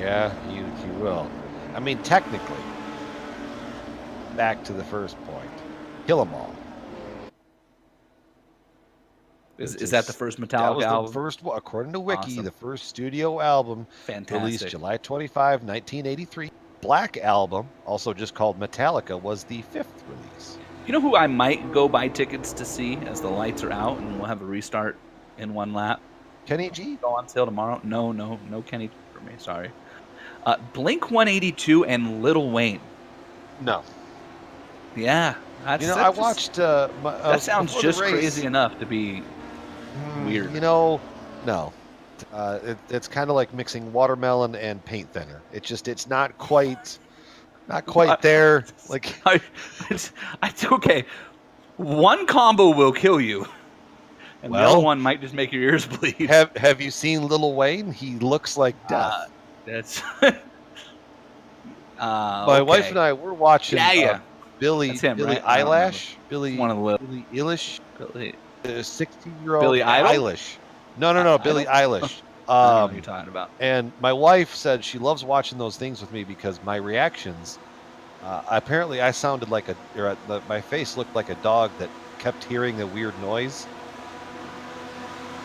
Yeah, he will. I mean, technically, back to the first point, Kill 'Em All. Is that the first Metallica album? That was the first one, according to Wiki, awesome. The first studio album. Fantastic. Released July 25, 1983. Black Album, also just called Metallica, was the 5th release. You know who I might go buy tickets to see as the lights are out and we'll have a restart in one lap? Kenny G? Go on sale tomorrow? No Kenny G for me, sorry. Blink 182 and Lil Wayne. No. Yeah. I watched... that sounds just crazy enough to be weird. No. It's kind of like mixing watermelon and paint thinner. It's not quite... Not quite there. Like okay. One combo will kill you, and the other one might just make your ears bleed. Have you seen Lil Wayne? He looks like death. That's my wife and I were watching. Billy right? Eilish. Billy one of the Billy Eilish. Billy 16-year-old Billy Eilish. No, Billy Eilish. I know what you're talking about. And my wife said she loves watching those things with me because my reactions, apparently I sounded like my face looked like a dog that kept hearing a weird noise.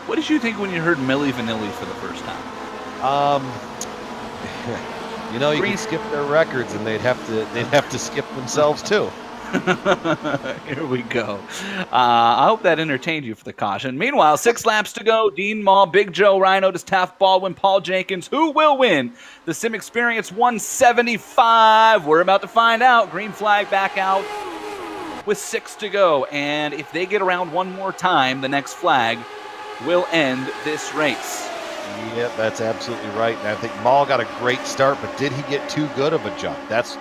What did you think when you heard Milli Vanilli for the first time? You can skip their records and they'd have to skip themselves too. Here we go. I hope that entertained you for the caution. Meanwhile, 6 laps to go. Dean Mall, Big Joe, Rhino, Taft Baldwin, Paul Jenkins. Who will win the Sim Experience 175? We're about to find out. Green flag back out with 6 to go. And if they get around one more time, the next flag will end this race. Yep, that's absolutely right. And I think Maul got a great start, but did he get too good of a jump? That's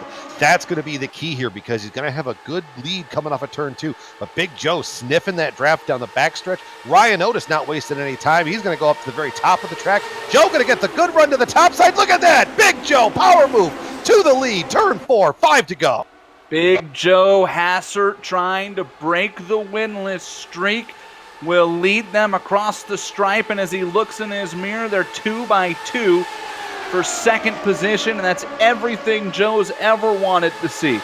going to be the key here, because he's going to have a good lead coming off of turn 2. But Big Joe sniffing that draft down the backstretch. Ryan Otis not wasting any time. He's going to go up to the very top of the track. Joe going to get the good run to the top side. Look at that. Big Joe, power move to the lead. Turn 4, 5 to go. Big Joe Hassert trying to break the winless streak. Will lead them across the stripe, and as he looks in his mirror, they're 2 by 2 for second position, and that's everything Joe's ever wanted to see.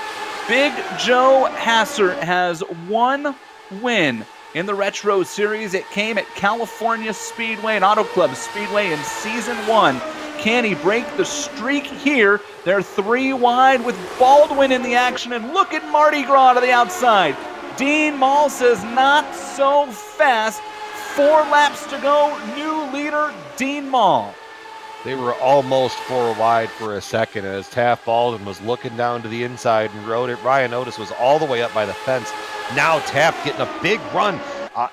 Big Joe Hassert has one win in the Retro Series. It came at California Speedway and Auto Club Speedway in Season 1. Can he break the streak here? They're 3 wide with Baldwin in the action, and look at Mardi Gras to the outside. Dean Mall says not so fast. 4 laps to go. New leader, Dean Mall. They were almost 4 wide for a second as Taft Baldwin was looking down to the inside and rode it. Ryan Otis was all the way up by the fence. Now Taft getting a big run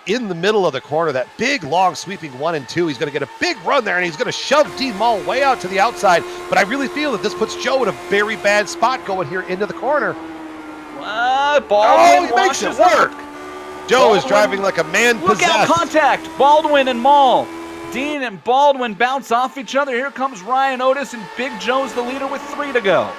in the middle of the corner. That big, long, sweeping 1 and 2. He's going to get a big run there, and he's going to shove Dean Mall way out to the outside. But I really feel that this puts Joe in a very bad spot going here into the corner. Baldwin he makes it work. Joe is driving like a man possessed. Look out, contact. Baldwin and Mall. Dean and Baldwin bounce off each other. Here comes Ryan Otis, and Big Joe's the leader with 3 to go.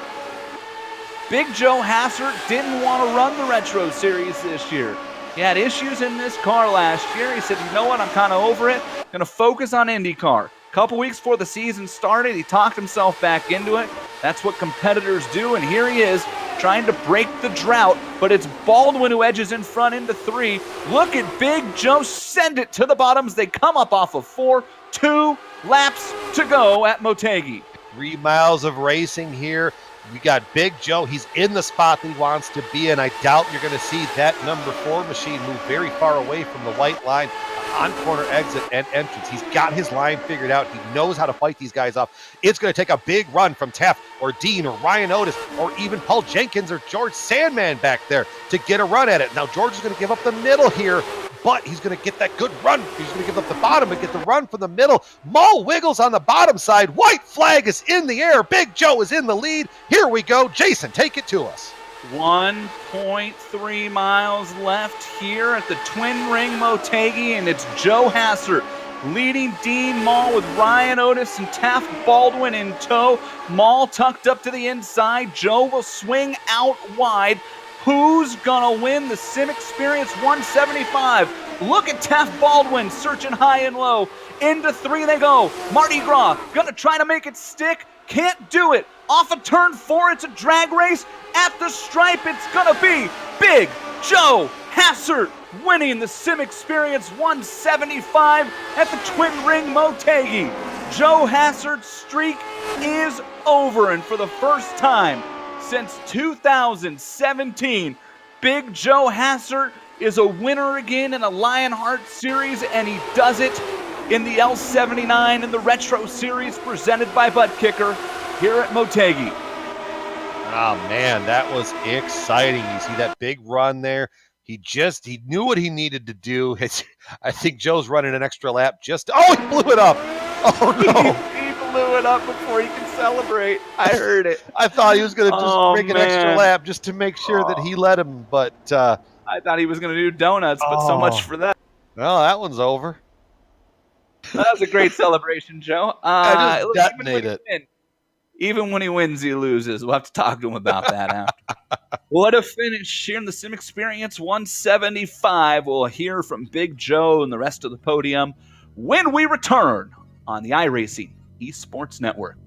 Big Joe Hassert didn't want to run the Retro Series this year. He had issues in this car last year. He said, you know what, I'm kind of over it. Going to focus on IndyCar. Couple weeks before the season started, he talked himself back into it. That's what competitors do, and here he is trying to break the drought, but it's Baldwin who edges in front into 3. Look at Big Joe send it to the bottoms. They come up off of 4. 2 laps to go at Motegi. 3 miles of racing here. We got Big Joe. He's in the spot that he wants to be in. I doubt you're going to see that number 4 machine move very far away from the white line on corner exit and entrance. He's got his line figured out. He knows how to fight these guys off. It's going to take a big run from Taft or Dean or Ryan Otis or even Paul Jenkins or George Sandman back there to get a run at it. Now George is going to give up the middle here, but he's going to get that good run. He's going to give up the bottom and get the run from the middle. Mull wiggles on the bottom side. White flag is in the air. Big Joe is in the lead. Here we go. Jason, take it to us. 1.3 miles left here at the Twin Ring Motegi, and it's Joe Hassert leading Dean Mall with Ryan Otis and Taft Baldwin in tow. Mall tucked up to the inside. Joe will swing out wide. Who's gonna win the Sim Experience 175? Look at Taft Baldwin searching high and low. Into 3 they go. Mardi Gras gonna try to make it stick. Can't do it. Off of turn 4, it's a drag race. At the stripe, it's gonna be Big Joe Hassert winning the Sim Experience 175 at the Twin Ring Motegi. Joe Hassert's streak is over, and for the first time since 2017, Big Joe Hassert is a winner again in a Lionheart Series, and he does it in the L79 in the Retro Series presented by Butt Kicker here at Motegi. Oh, man, that was exciting. You see that big run there. He knew what he needed to do. I think Joe's running an extra lap he blew it up. Oh, no. He blew it up before he could celebrate. I heard it. I thought he was going to just break an extra lap just to make sure that he let him, but... I thought he was going to do donuts, but so much for that. Well, that one's over. That was a great celebration, Joe. I just detonated it. Even when he wins, he loses. We'll have to talk to him about that after. What a finish here in the Sim Experience 175. We'll hear from Big Joe and the rest of the podium when we return on the iRacing Esports Network.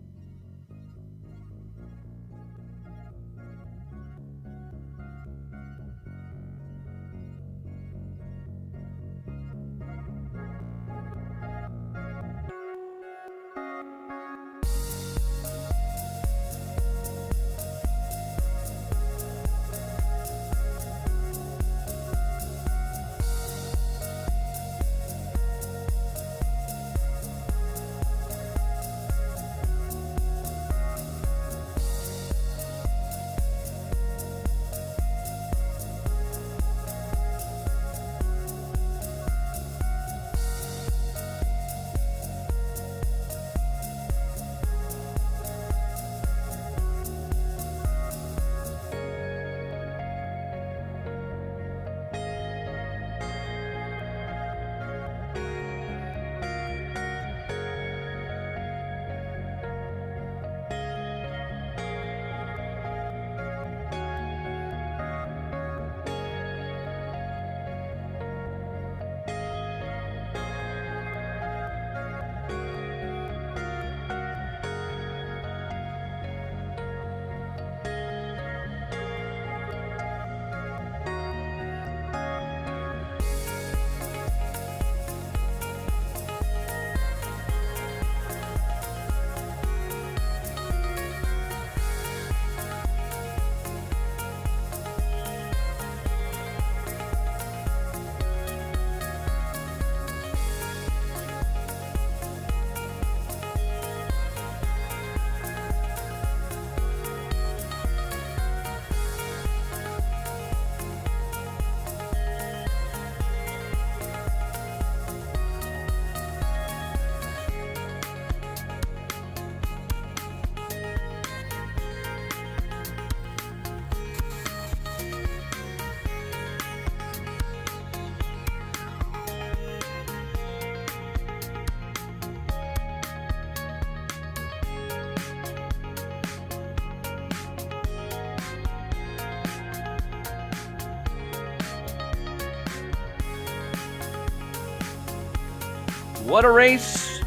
What a race.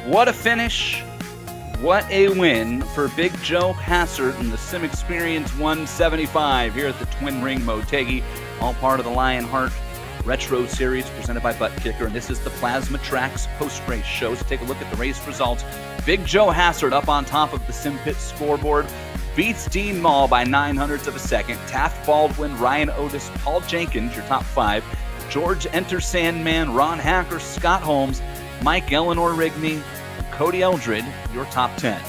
What a finish. What a win for Big Joe Hassert in the Sim Experience 175 here at the Twin Ring Motegi, all part of the Lionheart Retro Series presented by Butt Kicker. And this is the Plasma Tracks post-race show. So take a look at the race results. Big Joe Hassert up on top of the Sim Pit scoreboard. Beats Dean Mall by 900ths of a second. Taft Baldwin, Ryan Otis, Paul Jenkins, your top 5. George Enter Sandman, Ron Hacker, Scott Holmes, Mike Eleanor Rigney, Cody Eldred, your top 10.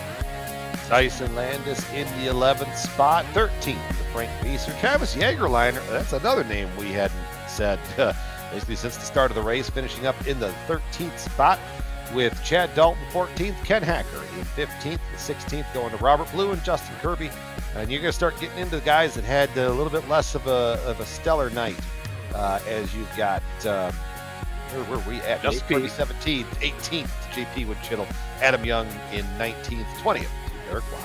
Tyson Landis in the 11th spot. 13th to Frank Beeser. Travis Jagerliner, that's another name we hadn't said basically since the start of the race, finishing up in the 13th spot with Chad Dalton 14th, Ken Hacker in 15th, the 16th going to Robert Blue and Justin Kirby. And you're going to start getting into the guys that had a little bit less of a stellar night as you've got, where were we at? Just 17th, 18th, JP Woodchittle, Adam Young in 19th, 20th, Eric Watt.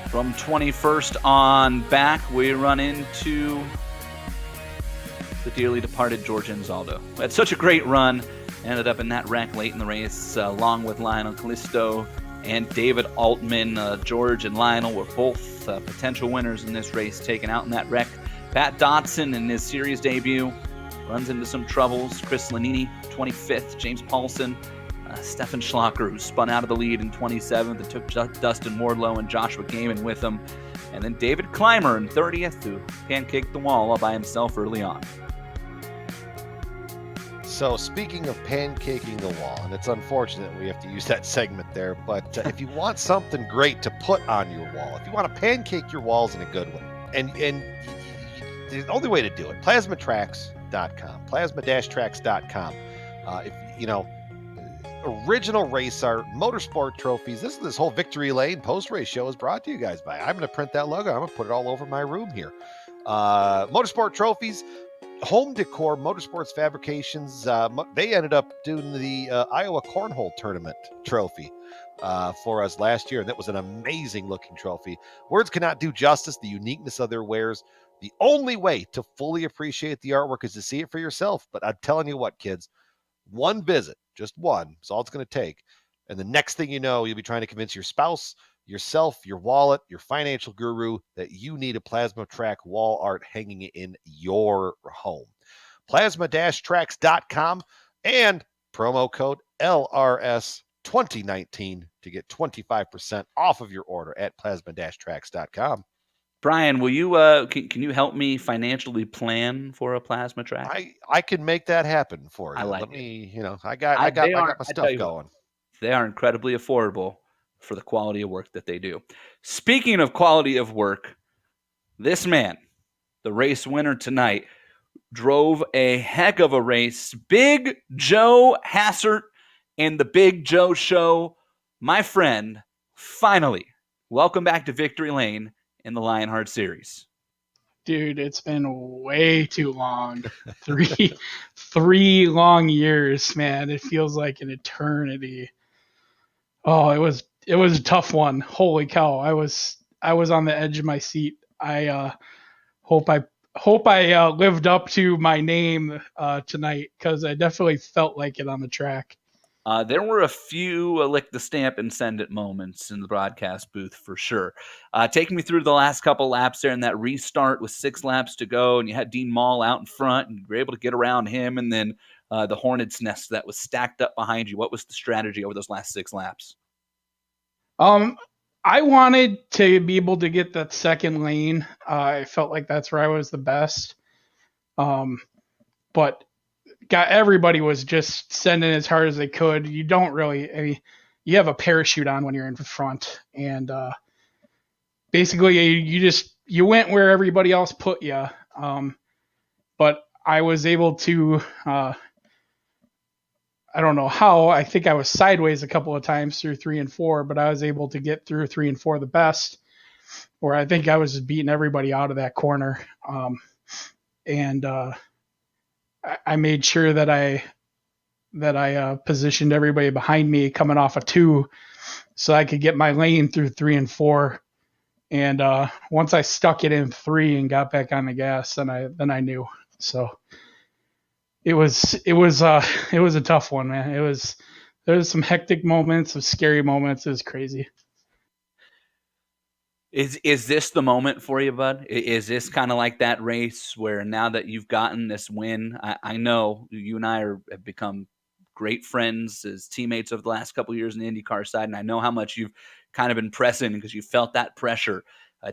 From 21st on back, we run into the dearly departed George Anzaldo. Had such a great run. Ended up in that wreck late in the race, along with Lionel Callisto and David Altman. George and Lionel were both potential winners in this race, taken out in that wreck. Pat Dotson in his series debut runs into some troubles. Chris Lanini, 25th. James Paulson, Stefan Schlocker, who spun out of the lead in 27th and took Dustin Wardlow and Joshua Gaiman with him. And then David Clymer in 30th, who pancaked the wall all by himself early on. So speaking of pancaking the wall, and it's unfortunate we have to use that segment there, but if you want something great to put on your wall, if you want to pancake your walls in a good way, and the only way to do it, plasmatracks.com, plasma-tracks.com. If you know, original race art, motorsport trophies. This whole Victory Lane post-race show is brought to you guys by. I'm going to print that logo. I'm going to put it all over my room here. Motorsport trophies. Home decor, motorsports fabrications. They ended up doing the Iowa Cornhole Tournament trophy for us last year, and that was an amazing looking trophy. Words cannot do justice the uniqueness of their wares. The only way to fully appreciate the artwork is to see it for yourself. But I'm telling you what, kids, one visit, just one, is all it's going to take. And the next thing you know, you'll be trying to convince your spouse, yourself, your wallet, your financial guru that you need a Plasma Track wall art hanging in your home. Plasma-tracks.com and promo code LRS2019 to get 25% off of your order at plasma-tracks.com. Brian, will you can you help me financially plan for a Plasma Track? I can make that happen for you. I like Let it. me, I got my stuff going. They are incredibly affordable for the quality of work that they do. Speaking of quality of work, this man, the race winner tonight, drove a heck of a race. Big Joe Hassert and the Big Joe Show. My friend, finally, welcome back to Victory Lane in the Lionheart Series. Dude, it's been way too long. Three long years, man. It feels like an eternity. Oh, it was a tough one. Holy cow. I was on the edge of my seat. I hope I lived up to my name tonight, because I definitely felt like it on the track. There were a few lick the stamp and send it moments in the broadcast booth for sure. Taking me through the last couple laps there in that restart with 6 laps to go, and you had Dean Mall out in front, and you were able to get around him, and then the Hornets' nest that was stacked up behind you. What was the strategy over those last 6 laps? I wanted to be able to get that second lane. I felt like that's where I was the best. But everybody was just sending as hard as they could. You don't really, you have a parachute on when you're in front, and basically you went where everybody else put you. But I was able to, I don't know how. I think I was sideways a couple of times through 3 and 4, but I was able to get through 3 and 4 the best, where I think I was just beating everybody out of that corner. And I made sure that I positioned everybody behind me coming off of 2, so I could get my lane through 3 and 4. And once I stuck it in 3 and got back on the gas, then I knew. So it was a tough one, man. There was some hectic moments, some scary moments. It was crazy. Is this the moment for you, bud? Is this kind of like that race where now that you've gotten this win, I know you and I have become great friends as teammates over the last couple of years in the IndyCar side, and I know how much you've kind of been pressing because you felt that pressure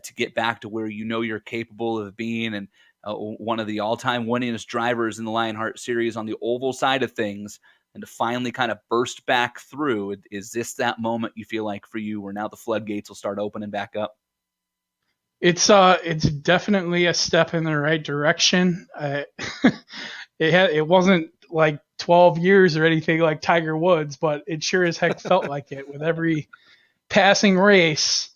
to get back to where you know you're capable of being, and one of the all-time winningest drivers in the Lionheart Series on the oval side of things, and to finally kind of burst back through. Is this that moment you feel like for you where now the floodgates will start opening back up? It's definitely a step in the right direction. It wasn't like 12 years or anything like Tiger Woods, but it sure as heck felt like it with every passing race,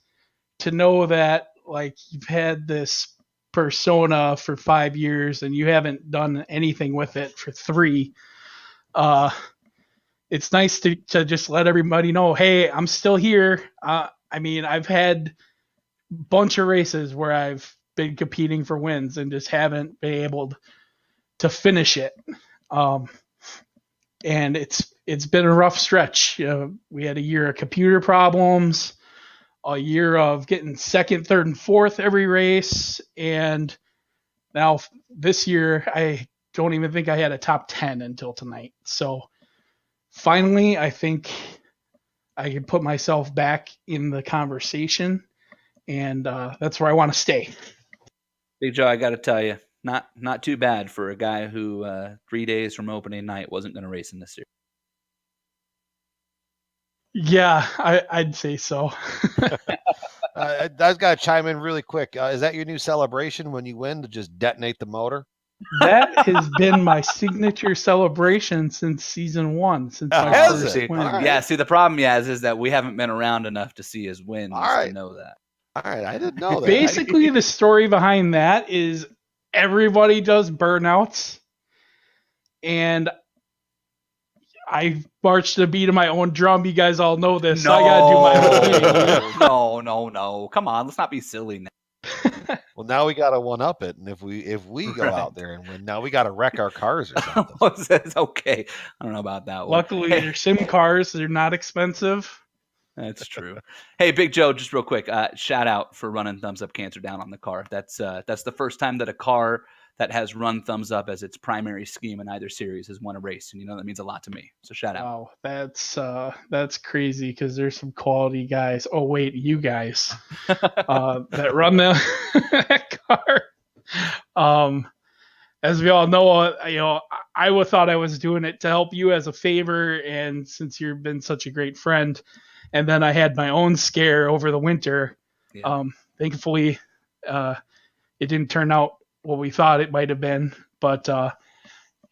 to know that like you've had this persona for 5 years and you haven't done anything with it for 3. It's nice to just let everybody know, hey, I'm still here. I mean, I've had bunch of races where I've been competing for wins and just haven't been able to finish it. And it's been a rough stretch. We had a year of computer problems, a year of getting second, third, and fourth every race, and now this year I don't even think I had a top 10 until tonight. So finally, I think I can put myself back in the conversation, and that's where I want to stay. Big Joe, I got to tell you, not too bad for a guy who 3 days from opening night wasn't going to race in this series. Yeah, I'd say so. I got to chime in really quick. Is that your new celebration when you win, to just detonate the motor? That has been my signature celebration since season 1, since my Has first it? win. All right. Yeah, see, the problem, is that we haven't been around enough to see his wins to know that. All right, I didn't know that. Basically, the story behind that is everybody does burnouts, and I march to the beat of my own drum. You guys all know this, so I gotta do my own thing. No. Come on, let's not be silly now. Well, now we got to one up it, and if we go Right. out there and win, now we got to wreck our cars or something. It's okay. I don't know about that one. Luckily, they're sim cars; they're not expensive. That's true. Hey, Big Joe, just real quick, shout out for running Thumbs Up Cancer Down on the car. That's the first time that a car that has run Thumbs Up as its primary scheme in either series has won a race, and that means a lot to me. So shout out. Wow, that's crazy, because there's some quality guys. Oh wait, you guys that run that car. As we all know, I thought I was doing it to help you as a favor, and since you've been such a great friend, and then I had my own scare over the winter. Yeah. Thankfully, it didn't turn out what we thought it might have been, but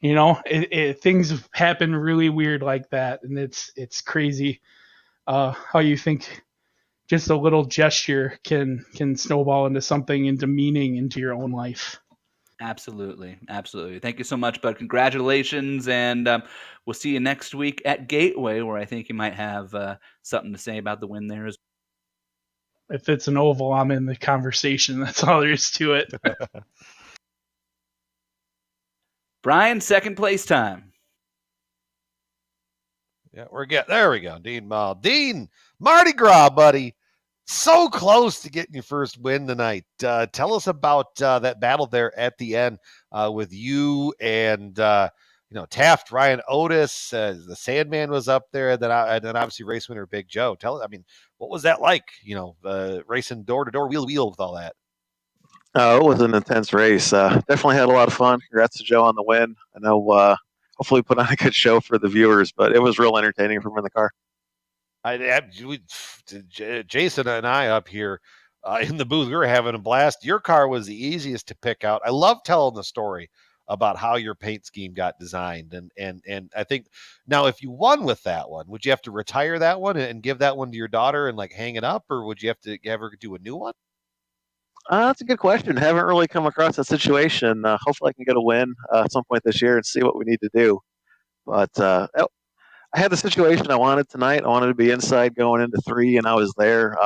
things happen really weird like that, and it's crazy how you think just a little gesture can snowball into something, into meaning, into your own life. Absolutely. Thank you so much, bud. Congratulations, and we'll see you next week at Gateway, where I think you might have something to say about the win there as well. If it's an oval, I'm in the conversation. That's all there is to it. Brian, second place time. Yeah, there we go. Dean Mardi Gras, buddy. So close to getting your first win tonight. Tell us about that battle there at the end with you and Taft, Ryan Otis. The Sandman was up there, and then obviously race winner Big Joe. What was that like? Racing door to door, wheel to wheel with all that. It was an intense race. Definitely had a lot of fun. Congrats to Joe on the win. I know. Hopefully, put on a good show for the viewers, but it was real entertaining from in the car. Jason and I up here in the booth, we were having a blast. Your car was the easiest to pick out. I love telling the story about how your paint scheme got designed, and I think now if you won with that one, would you have to retire that one and give that one to your daughter and like hang it up, or would you have to ever do a new one? That's a good question. Haven't really come across that situation. Hopefully, I can get a win at some point this year and see what we need to do. But I had the situation I wanted tonight. I wanted to be inside going into 3, and I was there.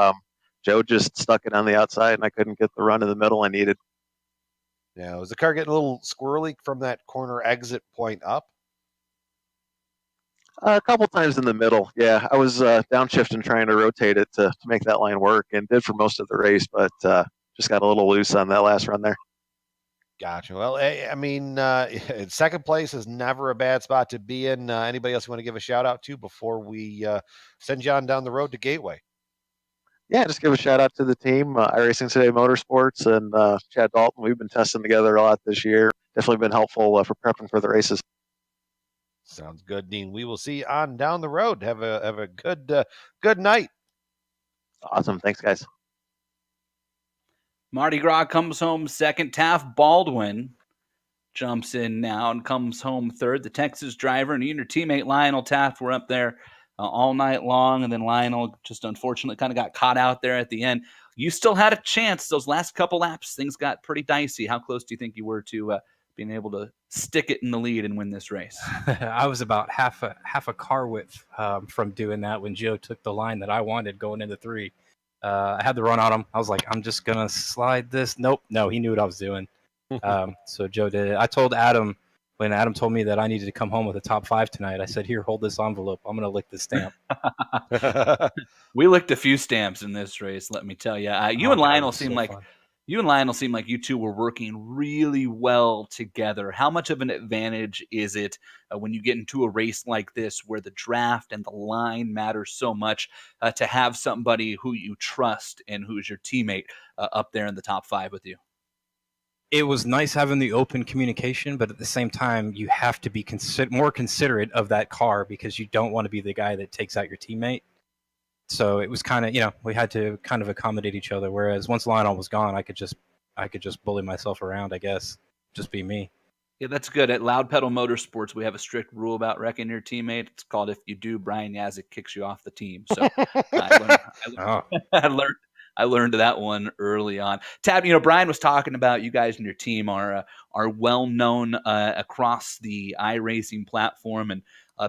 Joe just stuck it on the outside, and I couldn't get the run in the middle I needed. Yeah, was the car getting a little squirrely from that corner exit point up? A couple times in the middle. Yeah, I was downshifting trying to rotate it to make that line work, and did for most of the race, but just got a little loose on that last run there. Gotcha. Well, I mean, second place is never a bad spot to be in. Anybody else you want to give a shout out to before we send you on down the road to Gateway? Yeah, just give a shout out to the team, iRacing Today Motorsports, and Chad Dalton. We've been testing together a lot this year. Definitely been helpful for prepping for the races. Sounds good, Dean. We will see you on down the road. Have a good night. Awesome. Thanks, guys. Mardi Gras comes home second. Taft Baldwin jumps in now and comes home third. The Texas driver and your teammate Lionel Taft were up there all night long, and then Lionel just unfortunately kind of got caught out there at the end. You still had a chance. Those last couple laps, things got pretty dicey. How close do you think you were to being able to stick it in the lead and win this race? I was about half a car width from doing that when Joe took the line that I wanted going into 3. I had the run on him. I was like, I'm just gonna slide this. Nope, no, he knew what I was doing. So Joe did it. I told Adam when Adam told me that I needed to come home with a top 5 tonight. I said, "Here, hold this envelope. I'm gonna lick this stamp." We licked a few stamps in this race, let me tell you. You and Lionel seem like fun. You and Lionel seem like you two were working really well together. How much of an advantage is it when you get into a race like this where the draft and the line matters so much to have somebody who you trust and who's your teammate up there in the top 5 with you? It was nice having the open communication, but at the same time, you have to be more considerate of that car because you don't want to be the guy that takes out your teammate. So it was kind of, we had to kind of accommodate each other. Whereas once Lionel was gone, I could just bully myself around, I guess, just be me. Yeah, that's good. At Loud Pedal Motorsports, we have a strict rule about wrecking your teammate. It's called if you do, Brian Yazik kicks you off the team. So I learned that one early on. Tab, Brian was talking about you guys and your team are well known across the iRacing platform and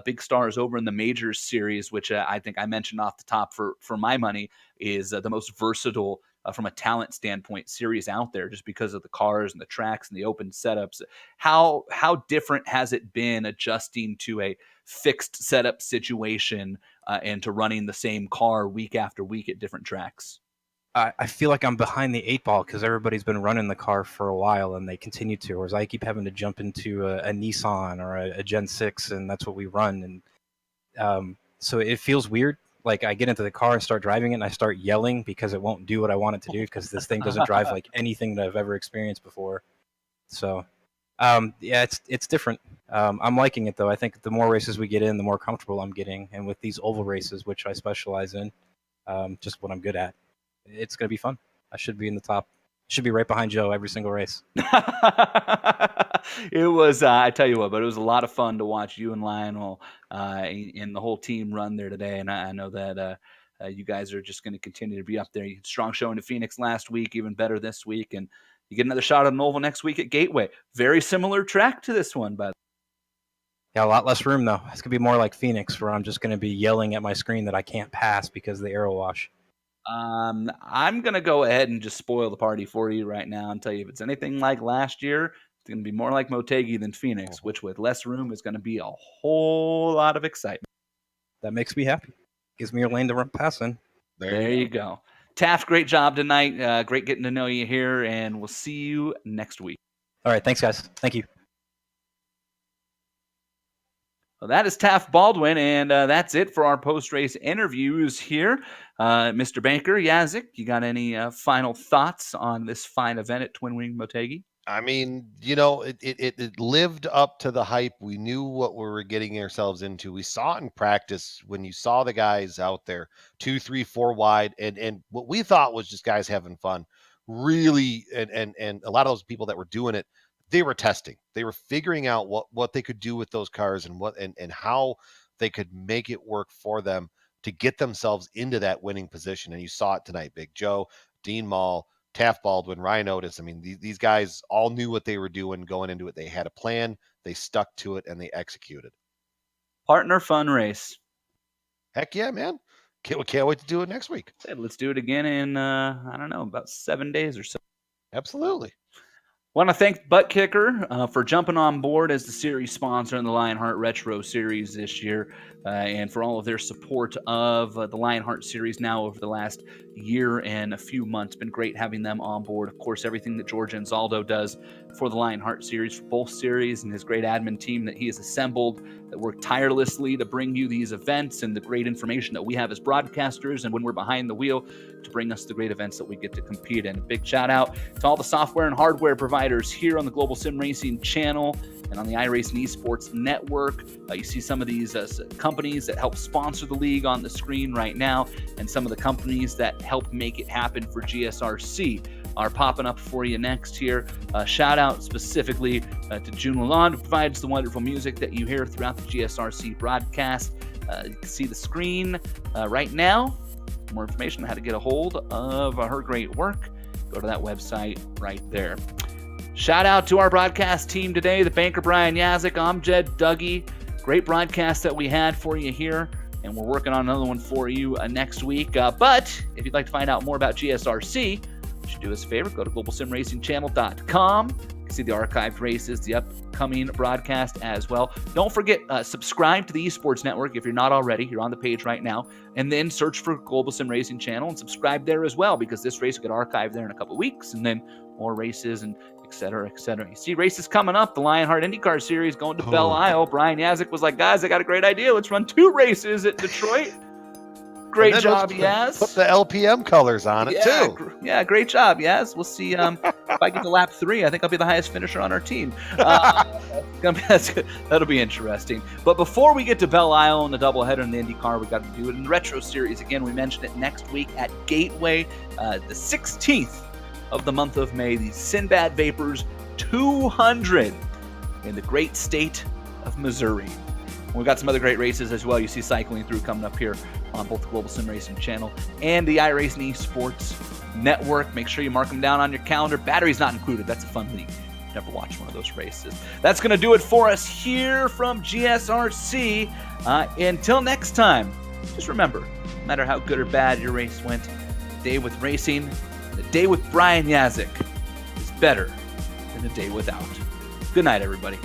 big stars over in the Majors series, which I think I mentioned off the top for my money is the most versatile from a talent standpoint series out there, just because of the cars and the tracks and the open setups. How different has it been adjusting to a fixed setup situation and to running the same car week after week at different tracks? I feel like I'm behind the 8 ball because everybody's been running the car for a while and they continue to, whereas I keep having to jump into a Nissan or a Gen 6, and that's what we run. And so it feels weird. Like I get into the car and start driving it and I start yelling because it won't do what I want it to do because this thing doesn't drive like anything that I've ever experienced before. So yeah, it's different. I'm liking it though. I think the more races we get in, the more comfortable I'm getting. And with these oval races, which I specialize in, just what I'm good at, it's going to be fun. I should be in the top. Should be right behind Joe every single race. It was, I tell you what, but it was a lot of fun to watch you and Lionel and the whole team run there today. And I know that you guys are just going to continue to be up there. You had strong showing to Phoenix last week, even better this week. And you get another shot at an oval next week at Gateway. Very similar track to this one, by the way. Yeah, a lot less room, though. It's going to be more like Phoenix, where I'm just going to be yelling at my screen that I can't pass because of the aero wash. I'm going to go ahead and just spoil the party for you right now and tell you if it's anything like last year, it's going to be more like Motegi than Phoenix, which with less room is going to be a whole lot of excitement. That makes me happy. Gives me a lane to run pass in. There you go. Taft, great job tonight. Great getting to know you here, and we'll see you next week. All right, thanks, guys. Thank you. Well, that is Taft Baldwin, and that's it for our post-race interviews here. Mr. Banker, Yazik, you got any final thoughts on this fine event at Twin Wing Motegi? I mean, it lived up to the hype. We knew what we were getting ourselves into. We saw it in practice when you saw the guys out there 2, 3, 4 wide, and what we thought was just guys having fun. Really, and a lot of those people that were doing it, they were testing. They were figuring out what they could do with those cars and how they could make it work for them to get themselves into that winning position. And you saw it tonight. Big Joe, Dean Mall, Taft Baldwin, Ryan Otis. I mean, these guys all knew what they were doing going into it. They had a plan, they stuck to it, and they executed. Partner fun race. Heck yeah, man. Can't wait to do it next week. Let's do it again in, I don't know, about 7 days or so. Absolutely. Want to thank Butt Kicker for jumping on board as the series sponsor in the Lionheart Retro Series this year, and for all of their support of the Lionheart Series now over the last year and a few months. Been great having them on board. Of course, everything that George Anzaldo does for the Lionheart Series, for both series, and his great admin team that he has assembled that work tirelessly to bring you these events and the great information that we have as broadcasters and when we're behind the wheel to bring us the great events that we get to compete in. A big shout out to all the software and hardware providers here on the Global SimRacing Channel and on the iRacing Esports Network. You see some of these companies that help sponsor the league on the screen right now, and some of the companies that help make it happen for GSRC are popping up for you next here. Shout out specifically to June Lalonde, who provides the wonderful music that you hear throughout the GSRC broadcast. You can see the screen right now. For more information on how to get a hold of her great work, go to that website right there. Shout out to our broadcast team today, the banker Brian Yazik, Amjed, Dougie. Great broadcast that we had for you here, and we're working on another one for you next week. But if you'd like to find out more about GSRC, you should do us a favor, go to globalsimracingchannel.com. You can see the archived races, the upcoming broadcast as well. Don't forget, subscribe to the Esports Network if you're not already. You're on the page right now. And then search for Global Sim Racing Channel and subscribe there as well, because this race will get archived there in a couple weeks, and then more races and et cetera, et cetera. You see races coming up. The Lionheart IndyCar Series going to Belle Isle. Brian Yazik was like, guys, I got a great idea. Let's run 2 races at Detroit. Great job, Yaz. Put the LPM colors on it, too. Yeah, great job, Yaz. We'll see if I get to lap 3. I think I'll be the highest finisher on our team. That'll be interesting. But before we get to Belle Isle and the doubleheader in the IndyCar, we got to do it in the Retro Series. Again, we mentioned it next week at Gateway, the 16th of the month of May. The Sinbad Vapors 200 in the great state of Missouri. We've got some other great races as well. You see cycling through coming up here on both the Global Sim Racing Channel and the iRacing Esports Network. Make sure you mark them down on your calendar. Batteries not included. That's a fun league. Never watched one of those races. That's going to do it for us here from GSRC. Until next time, just remember, no matter how good or bad your race went, a day with racing, a day with Brian Yazik is better than a day without. Good night, everybody.